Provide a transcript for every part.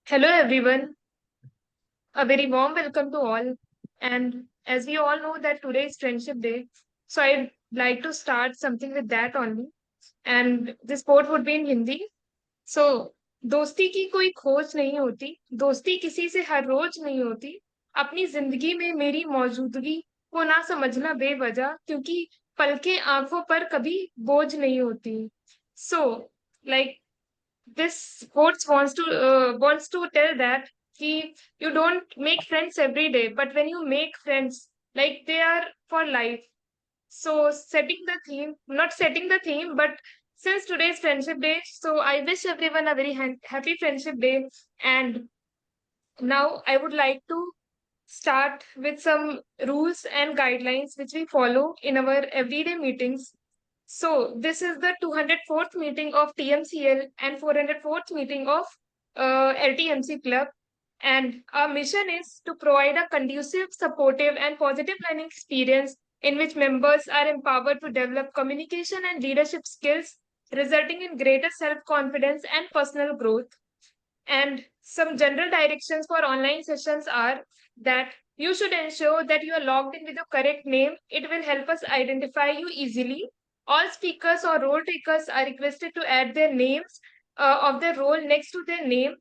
Hello, everyone. A very warm welcome to all. And as we all know that today is Friendship Day, so I'd like to start something with that only. And this quote would be in Hindi. So, दोस्ती की कोई खोज नहीं होती, दोस्ती किसी से हर रोज नहीं होती, अपनी जिंदगी में मेरी मौजूदगी को ना समझना बेवजह, क्योंकि पलकें आंखों पर कभी बोझ नहीं होती. So, like this quote wants to tell that you don't make friends every day, but when you make friends, like they are for life. So setting the theme, not setting the theme, but since today is Friendship Day, so I wish everyone a very happy Friendship Day. And now I would like to start with some rules and guidelines which we follow in our everyday meetings. So, this is the 204th meeting of TMCL and 404th meeting of LTMC Club. And our mission is to provide a conducive, supportive, and positive learning experience in which members are empowered to develop communication and leadership skills, resulting in greater self confidence and personal growth. And some general directions for online sessions are that you should ensure that you are logged in with the correct name. It will help us identify you easily. All speakers or role takers are requested to add their names of their role next to their name.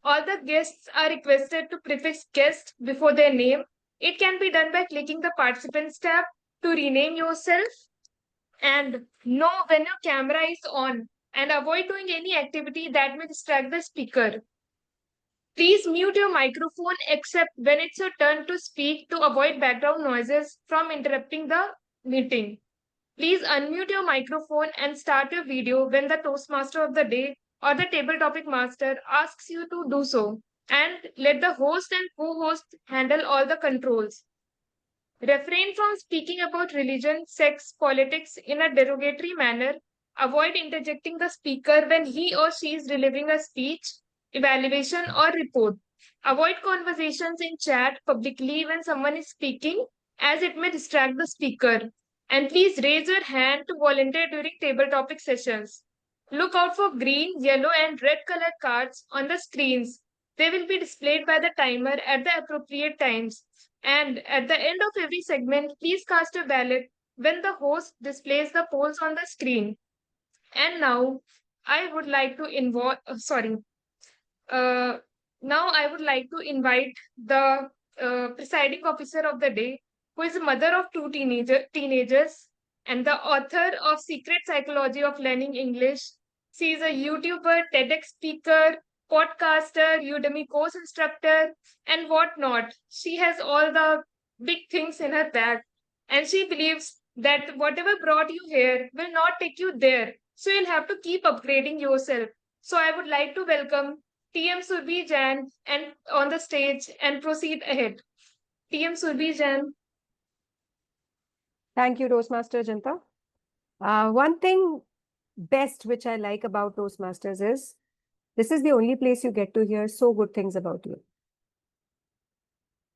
All the guests are requested to prefix guest before their name. It can be done by clicking the participants tab to rename yourself, and know when your camera is on, and avoid doing any activity that may distract the speaker. Please mute your microphone except when it's your turn to speak to avoid background noises from interrupting the meeting. Please unmute your microphone and start your video when the Toastmaster of the day or the table topic master asks you to do so. And let the host and co host handle all the controls. Refrain from speaking about religion, sex, politics in a derogatory manner. Avoid interjecting the speaker when he or she is delivering a speech, evaluation, or report. Avoid conversations in chat publicly when someone is speaking, as it may distract the speaker. And please raise your hand to volunteer during table topic sessions. Look out for green, yellow, and red colored cards on the screens. They will be displayed by the timer at the appropriate times. And at the end of every segment, please cast a ballot when the host displays the polls on the screen. And now I would like to uh, now I would like to invite the presiding officer of the day, who is a mother of two teenagers and the author of Secret Psychology of Learning English. She is a YouTuber, TEDx speaker, podcaster, Udemy course instructor, and whatnot. She has all the big things in her bag, and she believes that whatever brought you here will not take you there. So you'll have to keep upgrading yourself. So I would like to welcome TM Surbi Jain and on the stage and proceed ahead. TM Surbi Jain. Thank you, Toastmaster Janta. One thing best which I like about Toastmasters is this is the only place you get to hear so good things about you.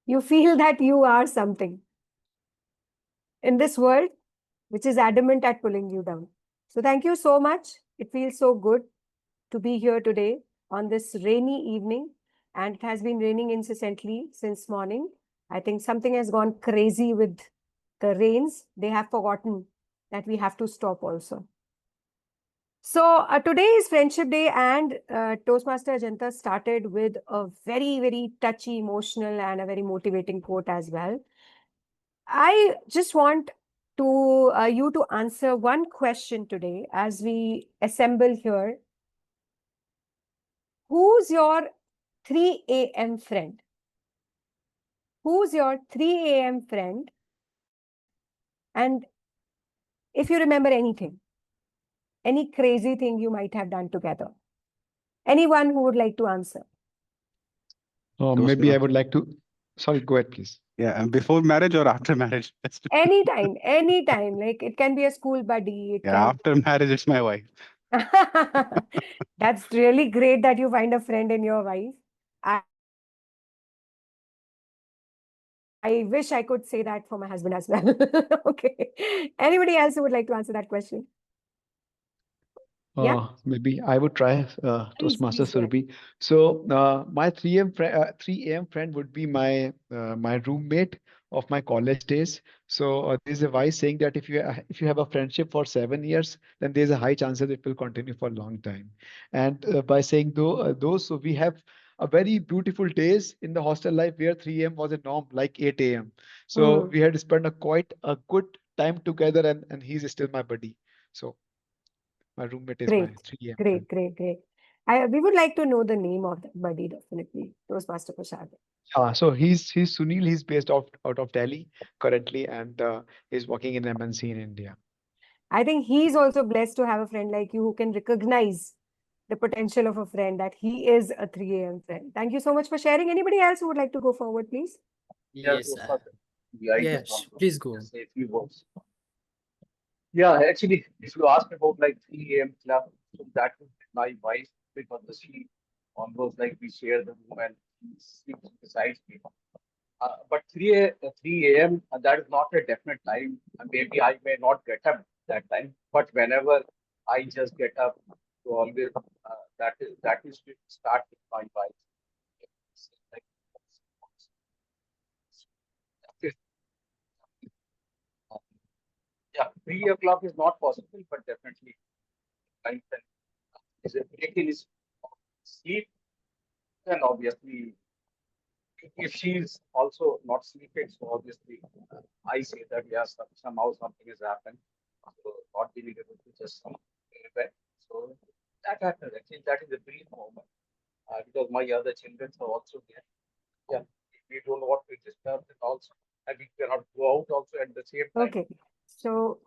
You feel that you are something in this world which is adamant at pulling you down. So thank you so much. It feels so good to be here today on this rainy evening, and it has been raining incessantly since morning. I think something has gone crazy with the rains. They have forgotten that we have to stop also. So today is Friendship Day, and Toastmaster Ajanta started with a very, very touchy, emotional, and a very motivating quote as well. I just want to you to answer one question today as we assemble here. Who's your 3 a.m. friend? Who's your 3 a.m. friend? And if you remember anything, any crazy thing you might have done together. Anyone who would like to answer? Maybe I would like to. Sorry, go ahead, please. Yeah, and before marriage or after marriage? Anytime, anytime. Like it can be a school buddy. After marriage, it's my wife. That's really great that you find a friend in your wife. I wish I could say that for my husband as well. Okay. Anybody else who would like to answer that question? Yeah, Maybe I would try please, Toastmaster please go ahead. Surabhi. So my 3 a.m. friend would be my roommate of my college days. So there's a wise saying that if you have a friendship for 7 years, then there's a high chance that it will continue for a long time. And by saying those, so we have a very beautiful days in the hostel life where 3 a.m. was a norm, like 8 a.m. So Mm, we had spent a quite a good time together, and he's still my buddy. So my roommate is my great, 3 a.m. friend. great, great, great. We would like to know the name of that buddy, definitely. Toastmaster Prashad. So he's Sunil. He's based out of Delhi currently, and he's working in MNC in India. I think he's also blessed to have a friend like you who can recognize the potential of a friend that he is a 3 a.m. friend. Thank you so much for sharing. Anybody else who would like to go forward, please? Yeah, Yes. so first, yeah, I Yeah. just want to Please go. just say a few words. Yeah, actually, if you ask about like 3 a.m. club, so that would be my wife because she almost like we share the room and she sleeps beside me. But 3 a.m. That is not a definite time. Maybe I may not get up that time, but whenever I just get up, so always that is to start with my wife. Like, yeah, 3 o'clock is not possible, but definitely time when is a breaking is sleep, then obviously if she's also not sleeping, so obviously I say that yes, somehow something has happened. So not being able to just sleep very well. So that happens. Actually, that is a brief moment because my other children are also there. Yeah, we don't want to disturb them also, and we cannot go out also at the same time. Okay. So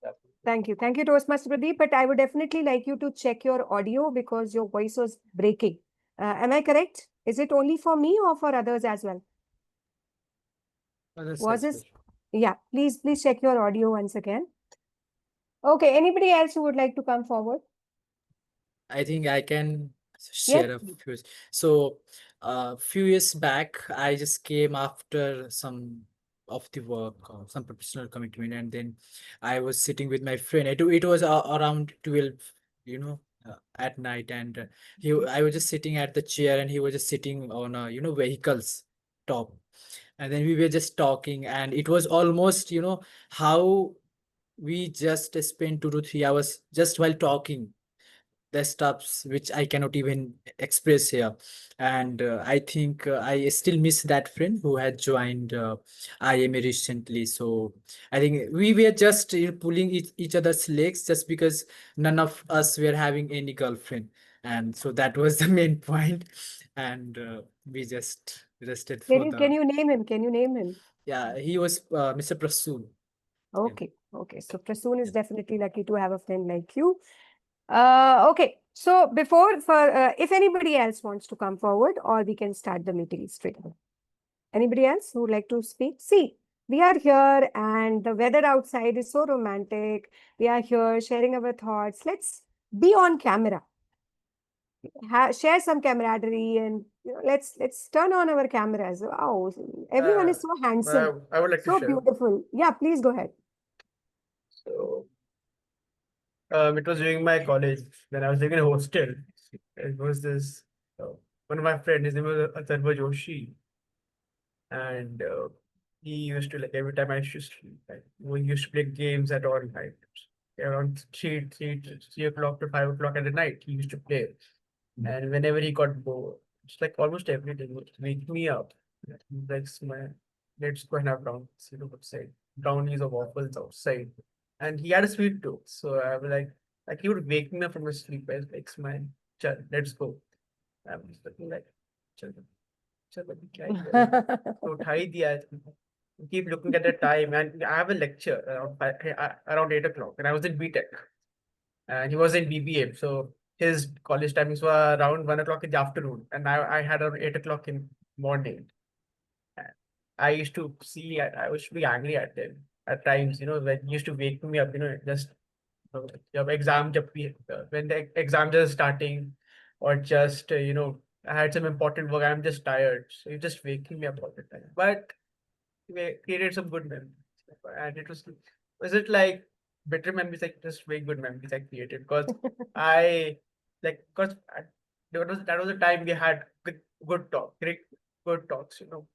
That's thank you. Thank you, Toastmaster Pradeep. But I would definitely like you to check your audio because your voice was breaking. Am I correct? Is it only for me or for others as well? Others Was as this? well. Yeah, please check your audio once again. Okay, anybody else who would like to come forward? I think I can Yes, share a please. few. So, few years back, I just came after some of the work or some professional commitment, and then I was sitting with my friend. It was around 12, at night, and I was just sitting at the chair, and he was just sitting on a vehicles top, and then we were just talking, and it was almost how we just spent 2 to 3 hours just while talking the stuffs which I cannot even express here. And I think I still miss that friend who had joined IMA recently. So I think we were just pulling each other's legs just because none of us were having any girlfriend. And so that was the main point. And we just rested Can for you can the, you name him? Can you name him? yeah, he was Mr. Prasoon. Yeah. Okay, okay. So Prasoon is Yeah. definitely lucky to have a friend like you. Okay. So before for if anybody else wants to come forward, or we can start the meeting straight away. Anybody else who would like to speak? See, we are here and the weather outside is so romantic. We are here sharing our thoughts. Let's be on camera. Share some camaraderie and let's turn on our cameras. Wow, everyone is so handsome, I would like to so share. beautiful. Yeah, please go ahead. So, it was during my college when I was living in a hostel. It was this one of my friends. His name was Atharva Joshi, and he used to like every time I used to sleep, like we used to play games at all night. Around 3 o'clock to 5 o'clock at the night, he used to play. And whenever he got bored, it's like almost every day, he would wake me up. Like, let's go and have brownies, outside. Brownies or waffles outside. And he had a sweet tooth. So I was like he would wake me up from my sleep. I was like, smile, chal, let's go. I was looking like, chal, chal, abhi kya hi kar rahe ho?" So उठा ही दिया. Keep looking at the time, and I have a lecture around 8 o'clock, and I was in BTech, and he was in BBA. So his college timings were around 1 o'clock in the afternoon, and I had around 8 o'clock in morning. And I used to see, I used to be angry at him at times, when he used to wake me up, just your exam, when the exam just starting, or just, I had some important work, I'm just tired. So you're just waking me up all the time. But we created some good memories. And was it like better memories, like just very good memories I created because I because that was the time we had good talk, great good talks, you know.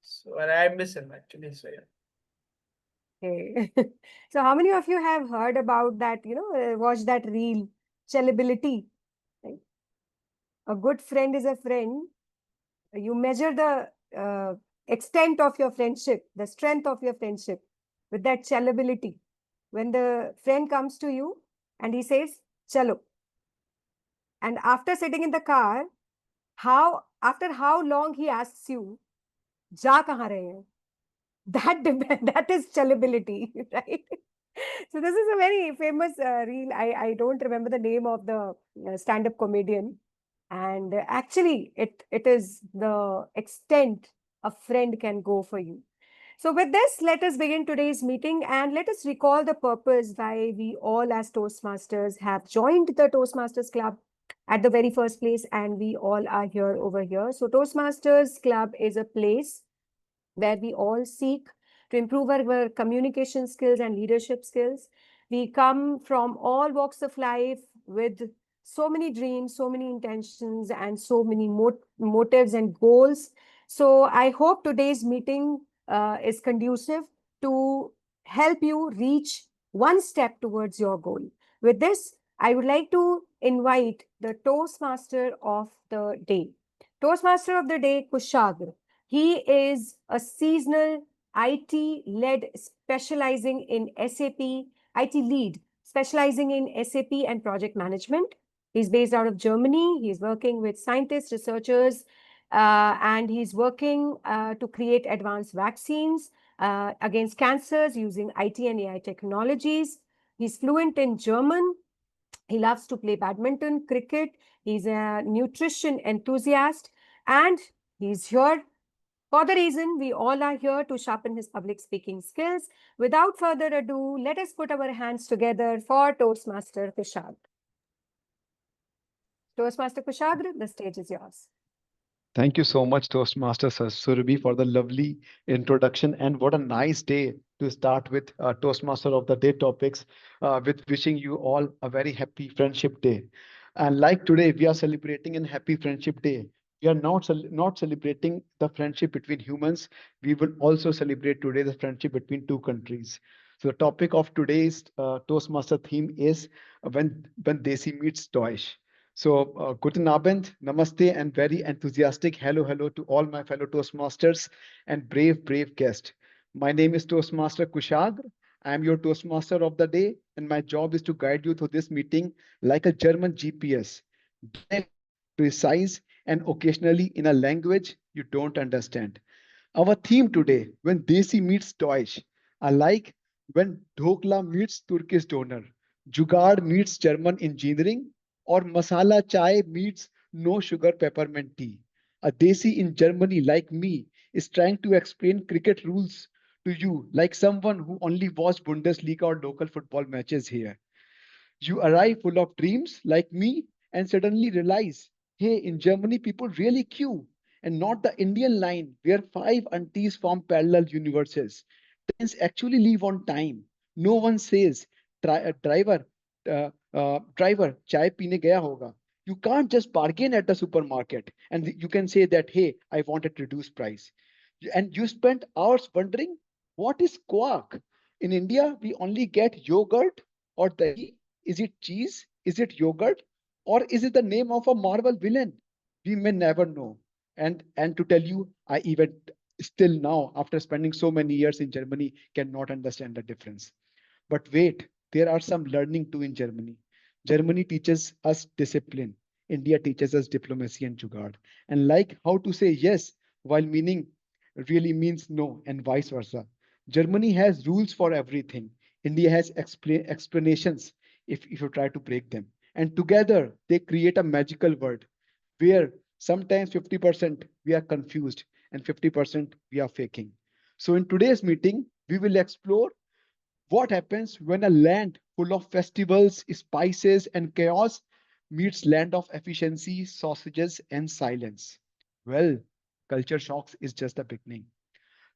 So and I miss him actually. So yeah. Okay. So how many of you have heard about that, watch that reel, Chillability? Right? A good friend is a friend. You measure the extent of your friendship, the strength of your friendship with that chillability. When the friend comes to you and he says, Chalo. And after sitting in the car, after how long he asks you, Ja kahan rahe hain? That depend, that is chillability, right? So this is a very famous reel. I don't remember the name of the stand-up comedian, and actually it is the extent a friend can go for you. So with this, let us begin today's meeting and let us recall the purpose why we all as Toastmasters have joined the Toastmasters Club at the very first place, and we all are here over here. So Toastmasters Club is a place where we all seek to improve our communication skills and leadership skills. We come from all walks of life with so many dreams, so many intentions, and so many motives and goals. So I hope today's meeting is conducive to help you reach one step towards your goal. With this, I would like to invite the Toastmaster of the day. Toastmaster of the day, Kushagra. He is a seasonal IT led specializing in SAP, IT lead specializing in SAP and project management. He's based out of Germany. He's working with scientists, researchers, and he's working to create advanced vaccines against cancers using IT and AI technologies. He's fluent in German. He loves to play badminton, cricket. He's a nutrition enthusiast, and he's here for the reason we all are here to sharpen his public speaking skills. Without further ado, let us put our hands together for Toastmaster Kushagra. Toastmaster Kushagra, the stage is yours. Thank you so much, Toastmaster Surabhi, for the lovely introduction. And what a nice day to start with Toastmaster of the Day topics, with wishing you all a very happy Friendship Day. And like today, we are celebrating a happy Friendship Day. We are not celebrating the friendship between humans. We will also celebrate today the friendship between two countries. So the topic of today's Toastmaster theme is when Desi meets Deutsch. So, guten Abend, namaste, and very enthusiastic hello to all my fellow Toastmasters and brave guests. My name is Toastmaster Kushag. I am your Toastmaster of the day, and my job is to guide you through this meeting like a German GPS, direct, precise, and occasionally in a language you don't understand. Our theme today, when Desi meets Deutsch, are like when Dhokla meets Turkish donor, Jugaad meets German engineering, or Masala chai meets no sugar peppermint tea. A Desi in Germany like me is trying to explain cricket rules to you like someone who only watched Bundesliga or local football matches here. You arrive full of dreams like me and suddenly realize, hey, in Germany, people really queue and not the Indian line where five aunties form parallel universes. Trains actually leave on time. No one says, driver, chai peene gaya hoga. You can't just bargain at the supermarket and you can say that, hey, I want a reduced price. And you spend hours wondering, what is quark? In India, we only get yogurt or dahi. Is it cheese? Is it yogurt? Or is it the name of a Marvel villain? We may never know. And to tell you, I even still now, after spending so many years in Germany, cannot understand the difference. But wait, there are some learning too in Germany. Germany teaches us discipline. India teaches us diplomacy and jugaad. And like how to say yes while meaning really means no, and vice versa. Germany has rules for everything. India has explanations if you try to break them. And together they create a magical world where sometimes 50% we are confused and 50% we are faking. So in today's meeting, we will explore what happens when a land full of festivals, spices, and chaos meets land of efficiency, sausages, and silence? Well, culture shocks is just the beginning.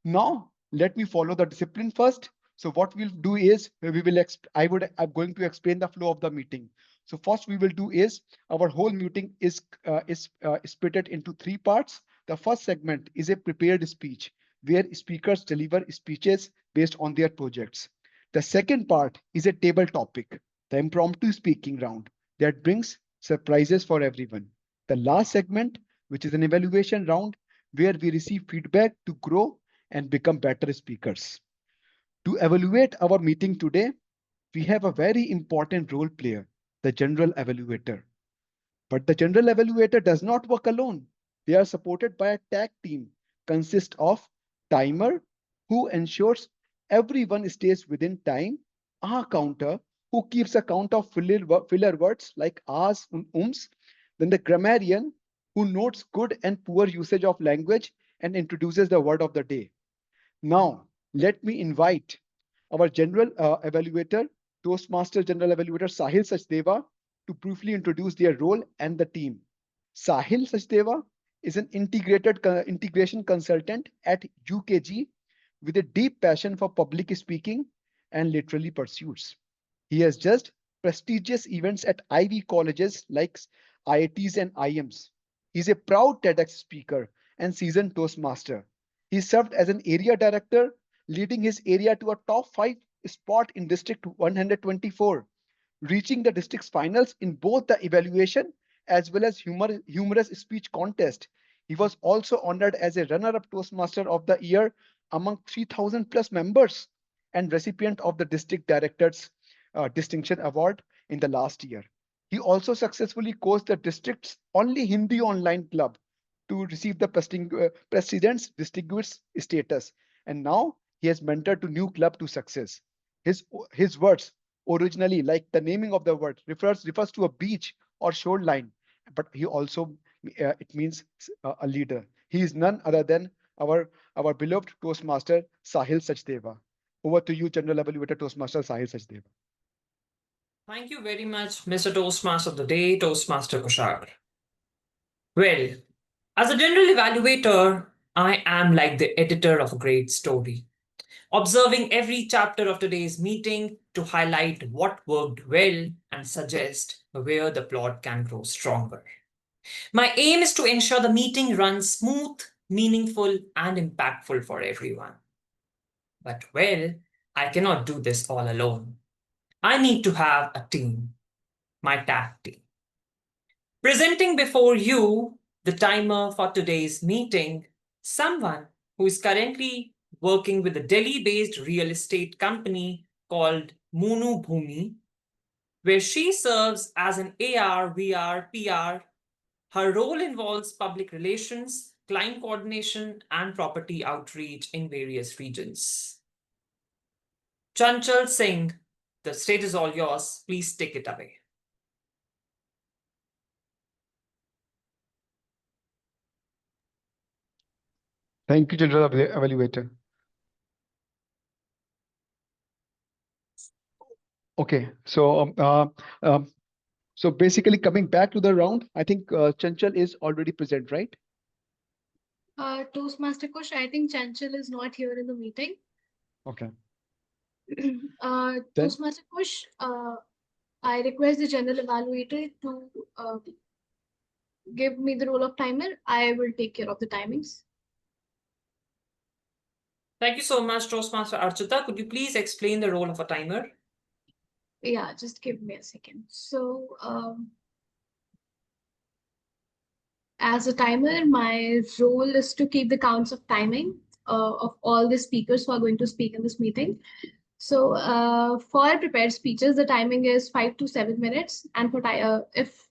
Now, let me follow the discipline first. So what we'll do is I'm going to explain the flow of the meeting. So first we will do is our whole meeting is split into three parts. The first segment is a prepared speech where speakers deliver speeches based on their projects. The second part is a table topic, the impromptu speaking round that brings surprises for everyone. The last segment, which is an evaluation round where we receive feedback to grow and become better speakers. To evaluate our meeting today, we have a very important role player, the general evaluator. But the general evaluator does not work alone. They are supported by a tag team consist of timer who ensures everyone stays within time, a counter who keeps a count of filler words like ahs and ums, then the grammarian who notes good and poor usage of language and introduces the word of the day. Now, let me invite our general evaluator, Toastmaster General Evaluator Sahil Sachdeva, to briefly introduce their role and the team. Sahil Sachdeva is an integration consultant at UKG with a deep passion for public speaking and literary pursuits. He has judged prestigious events at Ivy colleges like IITs and IMs. He's a proud TEDx speaker and seasoned Toastmaster. He served as an area director, leading his area to a top 5 spot in District 124, reaching the district's finals in both the evaluation as well as humorous speech contest. He was also honored as a runner-up Toastmaster of the Year among 3,000 plus members and recipient of the District Director's Distinction Award in the last year. He also successfully coached the district's only Hindi online club to receive the president's distinguished status. And now he has mentored to new club to success. His words originally, like the naming of the word, refers to a beach or shoreline, but he also it means a leader. He is none other than our beloved Toastmaster Sahil Sachdeva. Over to you, General Evaluator Toastmaster Sahil Sachdeva. Thank you very much, Mr. Toastmaster of the Day, Toastmaster Kushag. Well, as a general evaluator, I am like the editor of a great story, observing every chapter of today's meeting to highlight what worked well and suggest where the plot can grow stronger. My aim is to ensure the meeting runs smooth, meaningful, and impactful for everyone. But well, I cannot do this all alone. I need to have a team, my tag team. Presenting before you the timer for today's meeting, someone who is currently working with a Delhi-based real estate company called Monu Bhumi, where she serves as an AR, VR, PR. Her role involves public relations, client coordination, and property outreach in various regions. Chanchal Singh, the stage is all yours. Please take it away. Thank you, General Evaluator. Okay, so basically coming back to the round, I think Chanchal is already present, right? Toastmaster Kush, I think Chanchal is not here in the meeting. Okay. Toastmaster Kush, I request the general evaluator to give me the role of timer. I will take care of the timings. Thank you so much, Toastmaster Archita. Could you please explain the role of a timer? Yeah, just give me a second. So, as a timer, my role is to keep the counts of timing of all the speakers who are going to speak in this meeting. So, for prepared speeches, the timing is 5 to 7 minutes, and for if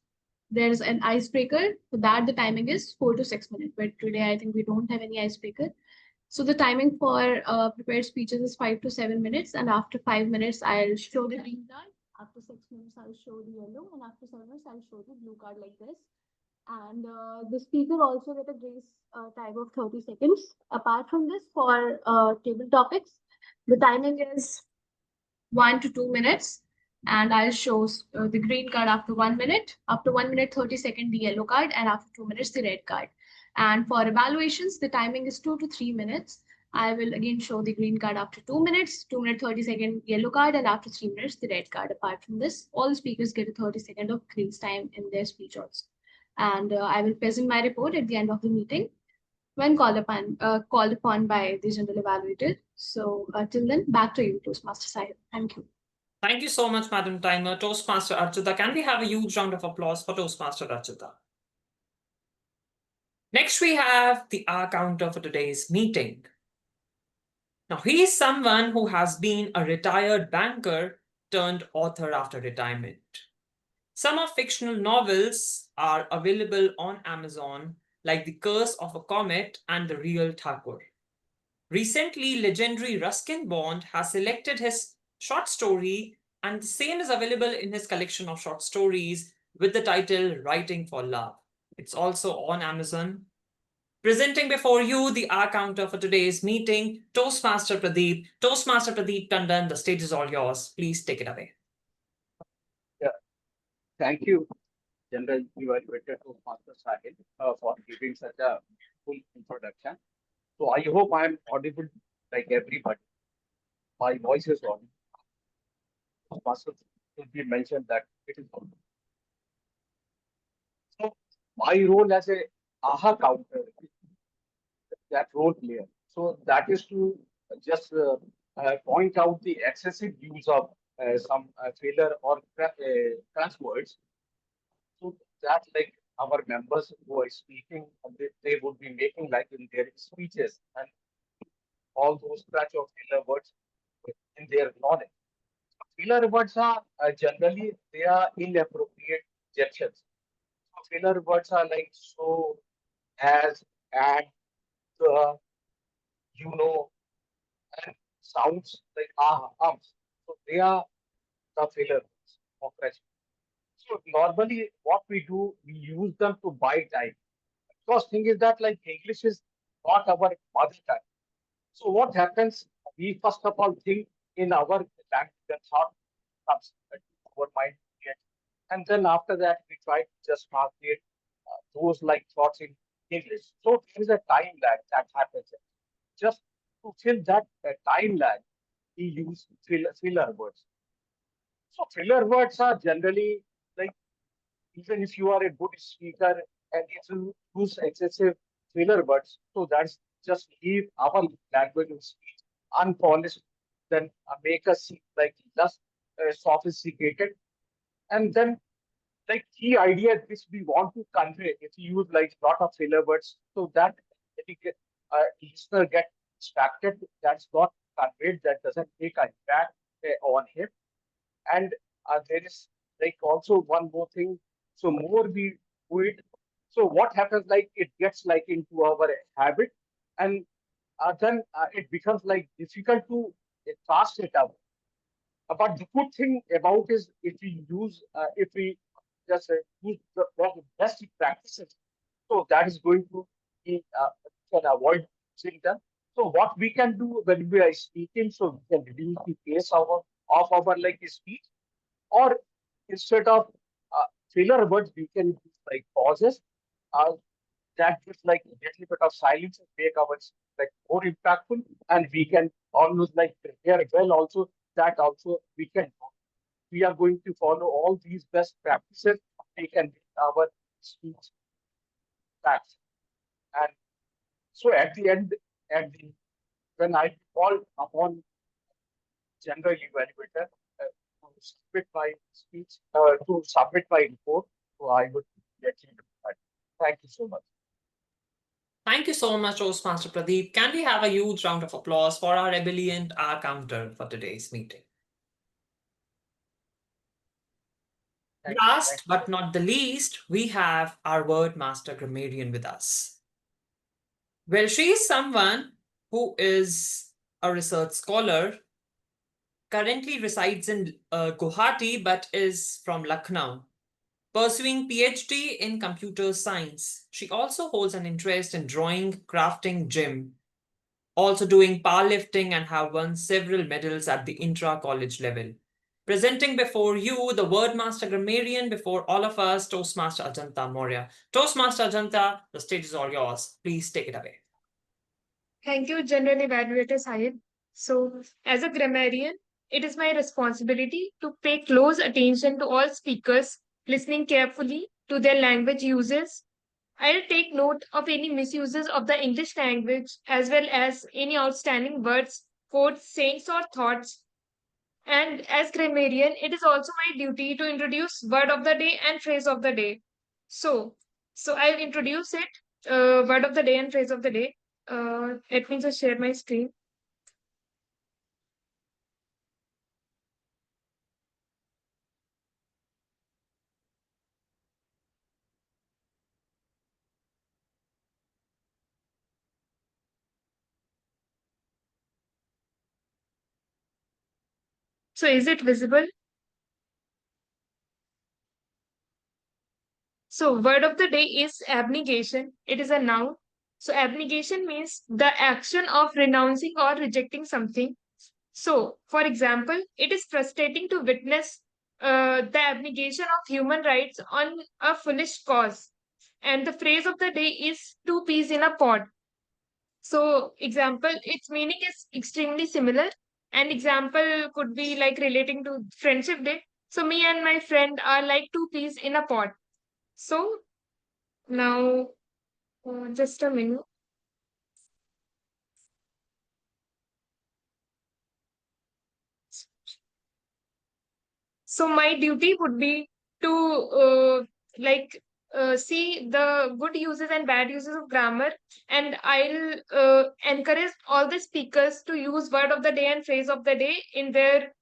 there's an icebreaker, for that the timing is 4 to 6 minutes. But today, I think we don't have any icebreaker. So the timing for prepared speeches is 5 to 7 minutes, and after 5 minutes, I'll show the green card. After 6 minutes, I'll show the yellow, and after 7 minutes, I'll show the blue card like this. And the speaker also get a grace time of 30 seconds. Apart from this, for table topics, the timing is 1 to 2 minutes, and I'll show the green card after 1 minute. After 1 minute, 30 seconds, the yellow card, and after 2 minutes, the red card. And for evaluations, the timing is 2 to 3 minutes. I will again show the green card after 2 minutes, 2 minute 30-second yellow card, and after 3 minutes, the red card. Apart from this, all the speakers get a 30-second of grace time in their speech also. And I will present my report at the end of the meeting when called upon by the general evaluator. So till then, back to you, Toastmaster Sahib. Thank you. Thank you so much, Madam Timer. Toastmaster Archita, can we have a huge round of applause for Toastmaster Archita? Next, we have the R counter for today's meeting. Now, he is someone who has been a retired banker turned author after retirement. Some of fictional novels are available on Amazon, like The Curse of a Comet and The Real Thakur. Recently, legendary Ruskin Bond has selected his short story, and the same is available in his collection of short stories with the title Writing for Love. It's also on Amazon. Presenting before you the R counter for today's meeting, Toastmaster Pradeep. Toastmaster Pradeep Tandon, the stage is all yours. Please take it away. Yeah, thank you, General Evaluator Toastmaster Sahil, for giving such a full introduction. So I hope I am audible like everybody. My voice is audible. Toastmaster should be mentioned that it is audible. So my role as a AHA counter, that role player. So that is to just point out the excessive use of some filler or trans words. So that like our members who are speaking, they would be making like in their speeches and all those scratch of filler words in their knowledge. Filler words are generally they are inappropriate gestures. So filler words are like so, as, and, the, and sounds like ums. So they are the filler words of French. So normally what we do, we use them to buy time. Because thing is that like English is not our mother tongue. So what happens? We first of all think in our language, the thought comes to our mind, and then after that we try to just translate those like thoughts in English. So there is a time lag that happens. Just to fill that time lag, we use filler words. So filler words are generally like even if you are a good speaker and if you use excessive filler words, so that's just leave our language and speech unpolished, then make us like less sophisticated, and then like key ideas which we want to convey if you use like lot of filler words, so that listener get distracted, that's not conveyed, that doesn't take a impact on him. And there is like also one more thing. So more we do it, so what happens like it gets like into our habit, and then it becomes like difficult to cast it out. But the good thing about is if we just use the best practices, so that is going to be can avoid using them. So what we can do when we are speaking, so we can reduce the pace of our like speech, or instead of filler words, we can use like pauses. Uh, that gives like a little bit of silence and make our like more impactful, and we can almost like prepare well also, that also we can do. We are going to follow all these best practices, we can get our speech facts. And so at the end, when I call upon general evaluator to submit my speech, to submit my report, so I would let you know that. Thank you so much. Thank you so much, Toastmaster Pradeep. Can we have a huge round of applause for our ebullient R counter for today's meeting? Last but not the least, we have our word master grammarian with us. Well, she is someone who is a research scholar, currently resides in Guwahati, but is from Lucknow, pursuing PhD in computer science. She also holds an interest in drawing, crafting, gym, also doing powerlifting, and have won several medals at the intra-college level. Presenting before you the word master grammarian before all of us, Toastmaster Ajanta Maurya. Toastmaster Ajanta, the stage is all yours. Please take it away. Thank you, General Evaluator Sahib. So, as a grammarian, it is my responsibility to pay close attention to all speakers, listening carefully to their language uses. I'll take note of any misuses of the English language as well as any outstanding words, quotes, sayings, or thoughts. And as grammarian, it is also my duty to introduce word of the day and phrase of the day. So, so I'll introduce it, word of the day and phrase of the day. Let me just share my screen. So is it visible? So word of the day is abnegation. It is a noun. So abnegation means the action of renouncing or rejecting something. So, for example, it is frustrating to witness the abnegation of human rights on a foolish cause. And the phrase of the day is two peas in a pod. So, example, its meaning is extremely similar. An example could be like relating to Friendship Day. So, me and my friend are like two peas in a pod. So, now, just a minute. So my duty would be to like see the good uses and bad uses of grammar, and I'll encourage all the speakers to use word of the day and phrase of the day in their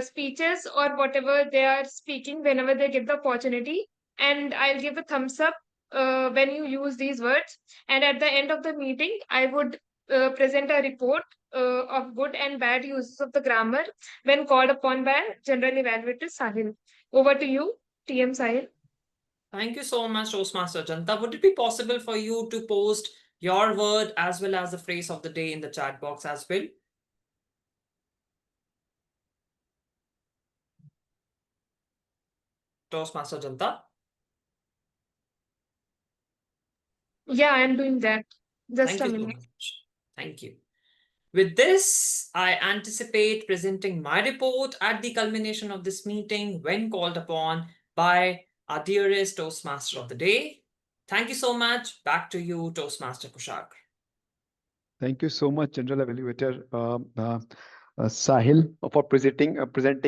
speeches or whatever they are speaking whenever they get the opportunity. And I'll give a thumbs up when you use these words. And at the end of the meeting, I would present a report of good and bad uses of the grammar when called upon by General Evaluator Sahil. Over to you, TM Sahil. Thank you so much, Toastmaster Janta. Would it be possible for you to post your word as well as the phrase of the day in the chat box as well? Toastmaster Janta. Yeah, I'm doing that. Just Thank a you so minute. much. Thank you. With this, I anticipate presenting my report at the culmination of this meeting when called upon by our dearest Toastmaster of the day. Thank you so much. Back to you, Toastmaster Kushag. Thank you so much, General Evaluator Sahil, for presenting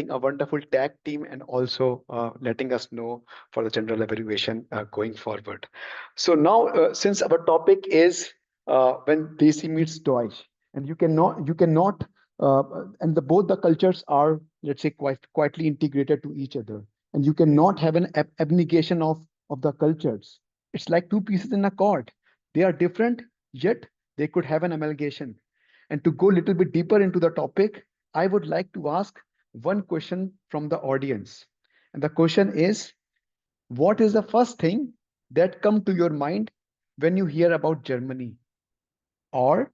a wonderful tag team and also letting us know for the general evaluation going forward. So now, since our topic is when Desi meets Deutsch, and you cannot, and both the cultures are, let's say, quietly integrated to each other, and you cannot have an abnegation of the cultures. It's like two pieces in a cord. They are different, yet they could have an amalgamation. And to go a little bit deeper into the topic, I would like to ask one question from the audience. And the question is, what is the first thing that come to your mind when you hear about Germany? Or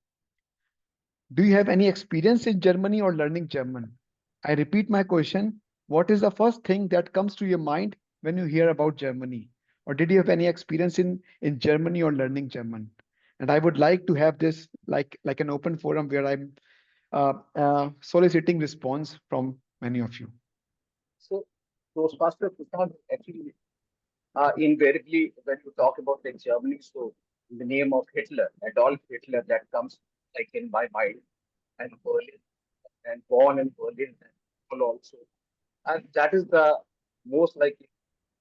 do you have any experience in Germany or learning German? I repeat my question. What is the first thing that comes to your mind when you hear about Germany? Or did you have any experience in Germany or learning German? And I would like to have this like an open forum where I'm soliciting response from many of you. So those faster actually invariably when you talk about like Germany, so in the name of Hitler, Adolf Hitler, that comes like in my mind, and Berlin, and born in Berlin, and people also, and that is the most like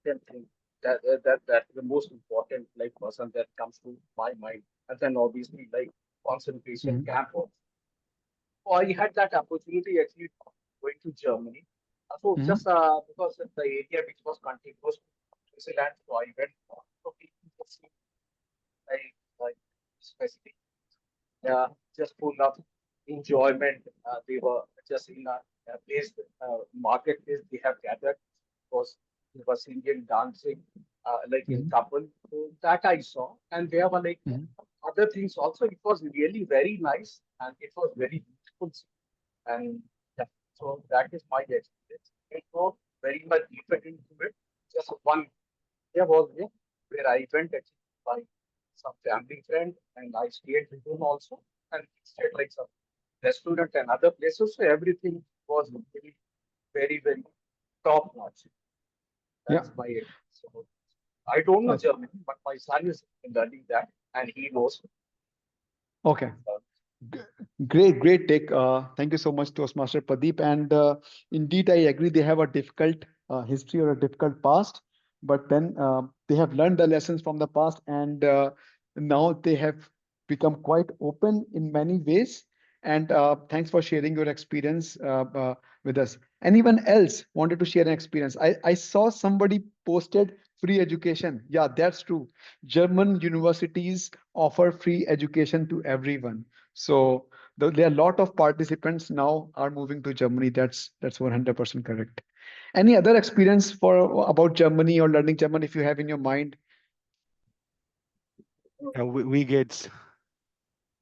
important thing that's the most important like person that comes to my mind, and then obviously like concentration Mhm, camp. So I had that opportunity actually going to Germany. So mhm, just because of the area which was contiguous to Switzerland, so I went to like specific, just full of enjoyment. They were just in a place, marketplace they have gathered because they were singing, dancing, like in mhm, couple. So that I saw, and there were like mhm, other things also. It was really very nice, and it was very beautiful. And yeah, so that is my experience. It go very much deeper into it. Just one there was where I went actually by some family friend and I stayed with him also. and instead like some restaurant and other places. So everything was very, very, very top notch. Yeah. That's my it. So I don't know Uh, German, but my son is learning that, and he knows. okay. Great, great take. Thank you so much, Toastmaster Pradeep. And indeed, I agree they have a difficult history or a difficult past, but then they have learned the lessons from the past, and now they have become quite open in many ways. And thanks for sharing your experience with us. Anyone else wanted to share an experience? I saw somebody posted free education. Yeah, that's true. German universities offer free education to everyone. So there are a lot of participants now are moving to Germany. That's 100% correct. Any other experience for about Germany or learning German if you have in your mind? We get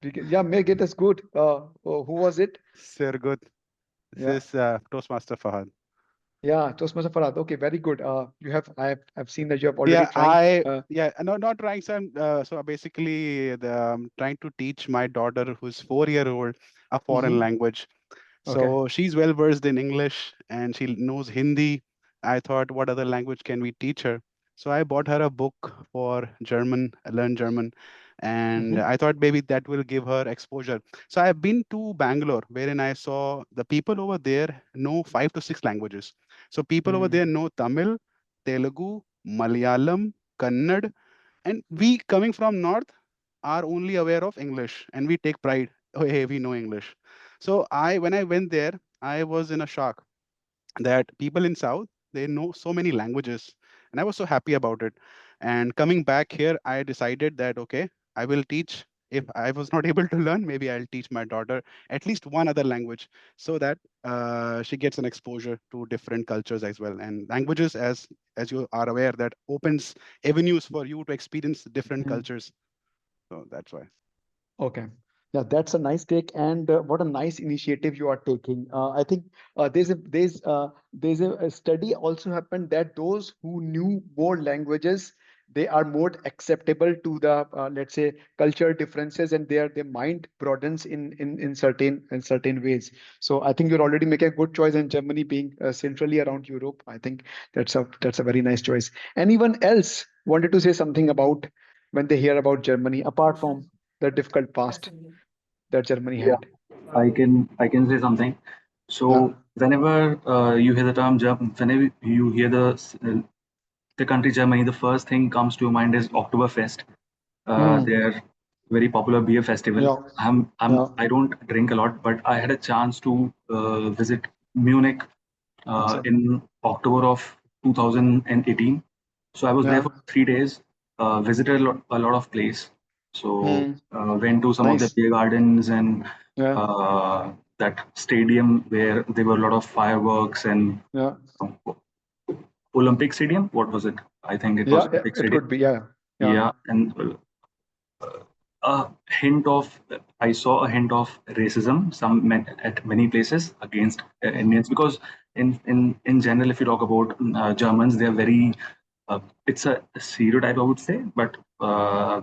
Yeah, make it as good. Who was it? Sir good. This Yeah, is Toastmaster Fahad. yeah, Toastmaster Farad. Okay, very good. I've seen that you have already Yeah, trying. no, not trying. So basically, trying to teach my daughter, who's 4 year old, a foreign Mhm. language. Okay. So she's well versed in English and she knows Hindi. I thought, what other language can we teach her? So I bought her a book for German, learn German, and Mhm. I thought maybe that will give her exposure. So I've been to Bangalore, wherein I saw the people over there know 5 to 6 languages. So people over Mm. there know Tamil, Telugu, Malayalam, Kannada, and we coming from North are only aware of English, and we take pride. Oh, hey, we know English. So when I went there, I was in a shock that people in South, they know so many languages, and I was so happy about it. And coming back here, I decided that okay, I will teach. If I was not able to learn, maybe I'll teach my daughter at least one other language so that she gets an exposure to different cultures as well. And languages, as you are aware, that opens avenues for you to experience different Mm. cultures. So that's why. Okay. Yeah, that's a nice take, and what a nice initiative you are taking. I think there's a study also happened that those who knew more languages, they are more acceptable to the let's say culture differences, and their mind broadens in certain ways. So I think you're already making a good choice, and Germany being centrally around Europe, I think that's a very nice choice. Anyone else wanted to say something about when they hear about Germany, apart from the difficult past that Germany Yeah, had. I can say something. Yeah. So whenever you hear the term German, whenever you hear the country Germany, the first thing comes to your mind is Oktoberfest. Hmm. Their very popular beer festival. Yeah. Yeah. I don't drink a lot, but I had a chance to visit Munich Awesome. in October of 2018. So I was there Yeah. for 3 days, visited a lot of place. So Hmm. went to some of the Nice. beer gardens and Yeah. that stadium where there were a lot of fireworks and Yeah. uh, Olympic Stadium. What was it? I think it was Yeah. Yeah. Olympic It Stadium. could be. Yeah. Yeah. Yeah, and a hint of I saw a hint of racism at many places against Hmm. Indians because in general, if you talk about Germans, they are very it's a stereotype I would say, but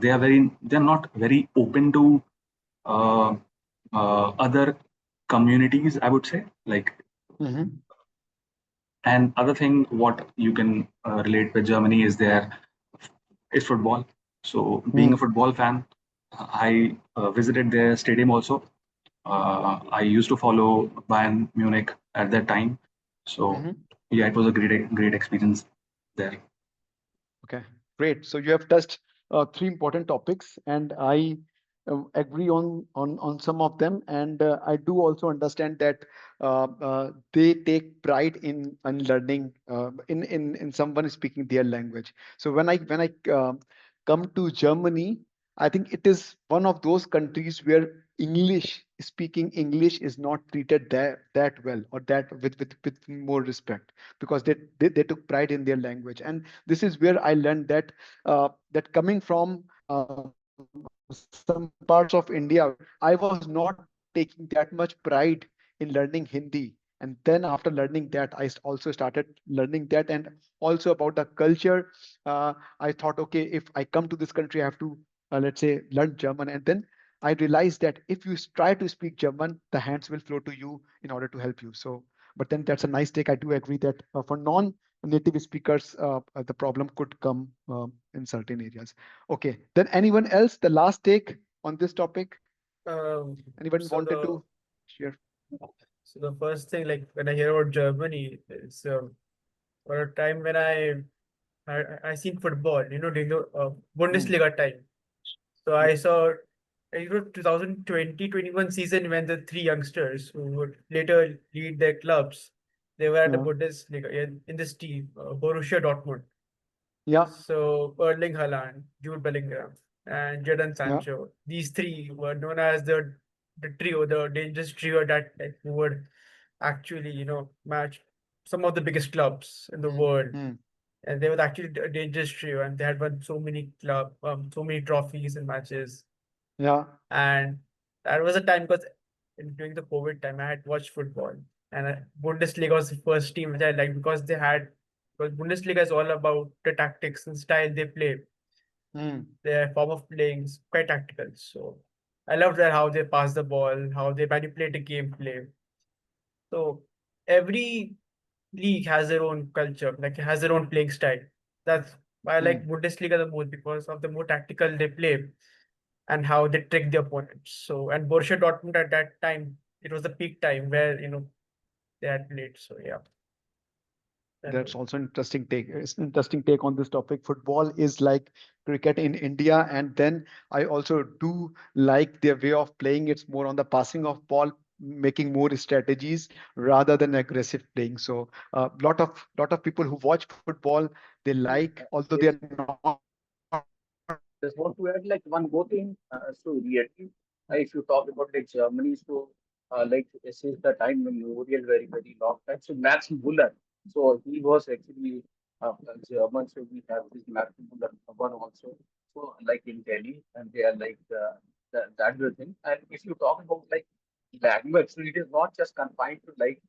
they're not very open to uh, other communities. I would say like Hmm. and other thing what you can relate with Germany is football. So being a Hmm. football fan, I visited their stadium also. I used to follow Bayern Munich at that time. So Hmm. yeah, it was a great experience there. Okay, great. So you have touched three important topics, and I agree on some of them. And I do also understand that they take pride in learning in someone speaking their language. So when I come to Germany, I think it is one of those countries where speaking English is not treated that well or that with more respect because they took pride in their language. And this is where I learned that coming from some parts of India where I was not taking that much pride in learning Hindi. And then after learning that, also started learning that and also about the culture. I thought, okay, if I come to this country, I have to, let's say, learn German. And then I realized that if you try to speak German, the hands will flow to you in order to help you. So, but then that's a nice take. I do agree that for non-native speakers, the problem could come in certain areas. Okay, then anyone else? The last take on this topic? Anyone So wanted to share? the first thing, like when I hear about Germany, is for a time when I seen football, during the Hmm. Bundesliga time. So Yeah. I saw, 2020-21 season when the three youngsters who would later lead their clubs, they were at the Yeah. Bundesliga in this team, Borussia Dortmund. Yeah. So Erling Haaland, Jude Bellingham, and Jadon Yeah. Sancho. These three were known as the trio, the dangerous trio that who would actually, match some of the biggest clubs in the world. Hmm. And they were actually a dangerous trio, and they had won so many trophies and matches. Yeah. And that was a time because during the COVID time, I had watched football, and Bundesliga was the first team which I liked because Bundesliga is all about the tactics and style they play. Hmm. Their form of playing is quite tactical. So I love that how they pass the ball, how they manipulate the gameplay. So every league has their own culture, like has their own playing style. That's why I Hmm. like Bundesliga the most because of the more tactical they play and how they trick the opponents. So and Borussia Dortmund at that time, it was the peak time where they had played. So yeah, that That's was. also an interesting take. It's an interesting take on this topic. Football is like cricket in India, and then I also do like their way of playing. It's more on the passing of ball, making more strategies rather than aggressive playing. So, lot of people who watch football, they like, although they are not. Just want to add like one more thing. So really, if you talk about like Germany, so like since the time memorial, very long time. So Max Muller, so he was actually German. So we have this Max Muller one also. So like in Delhi, and they are like that's the thing. And if you talk about like language, so it is not just confined to like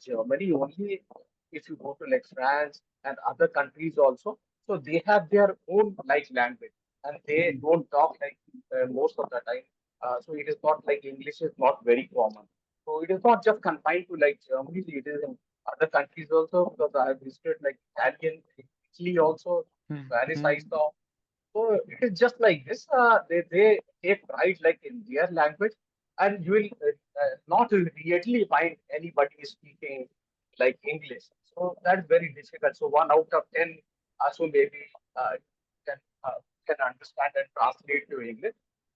Germany only. If you go to like France and other countries also, so they have their own like language and they don't talk like most of the time. So it is not like English is not very common. So it is not just confined to like Germany. It is in other countries also because I have visited like Italian, Italy also, Hmm. Spanish Hmm. I saw. So it is just like this. They take pride like in their language, and you will not really find anybody speaking like English. So that's very difficult. So 1 out of 10, so maybe can uh, can understand and translate to English.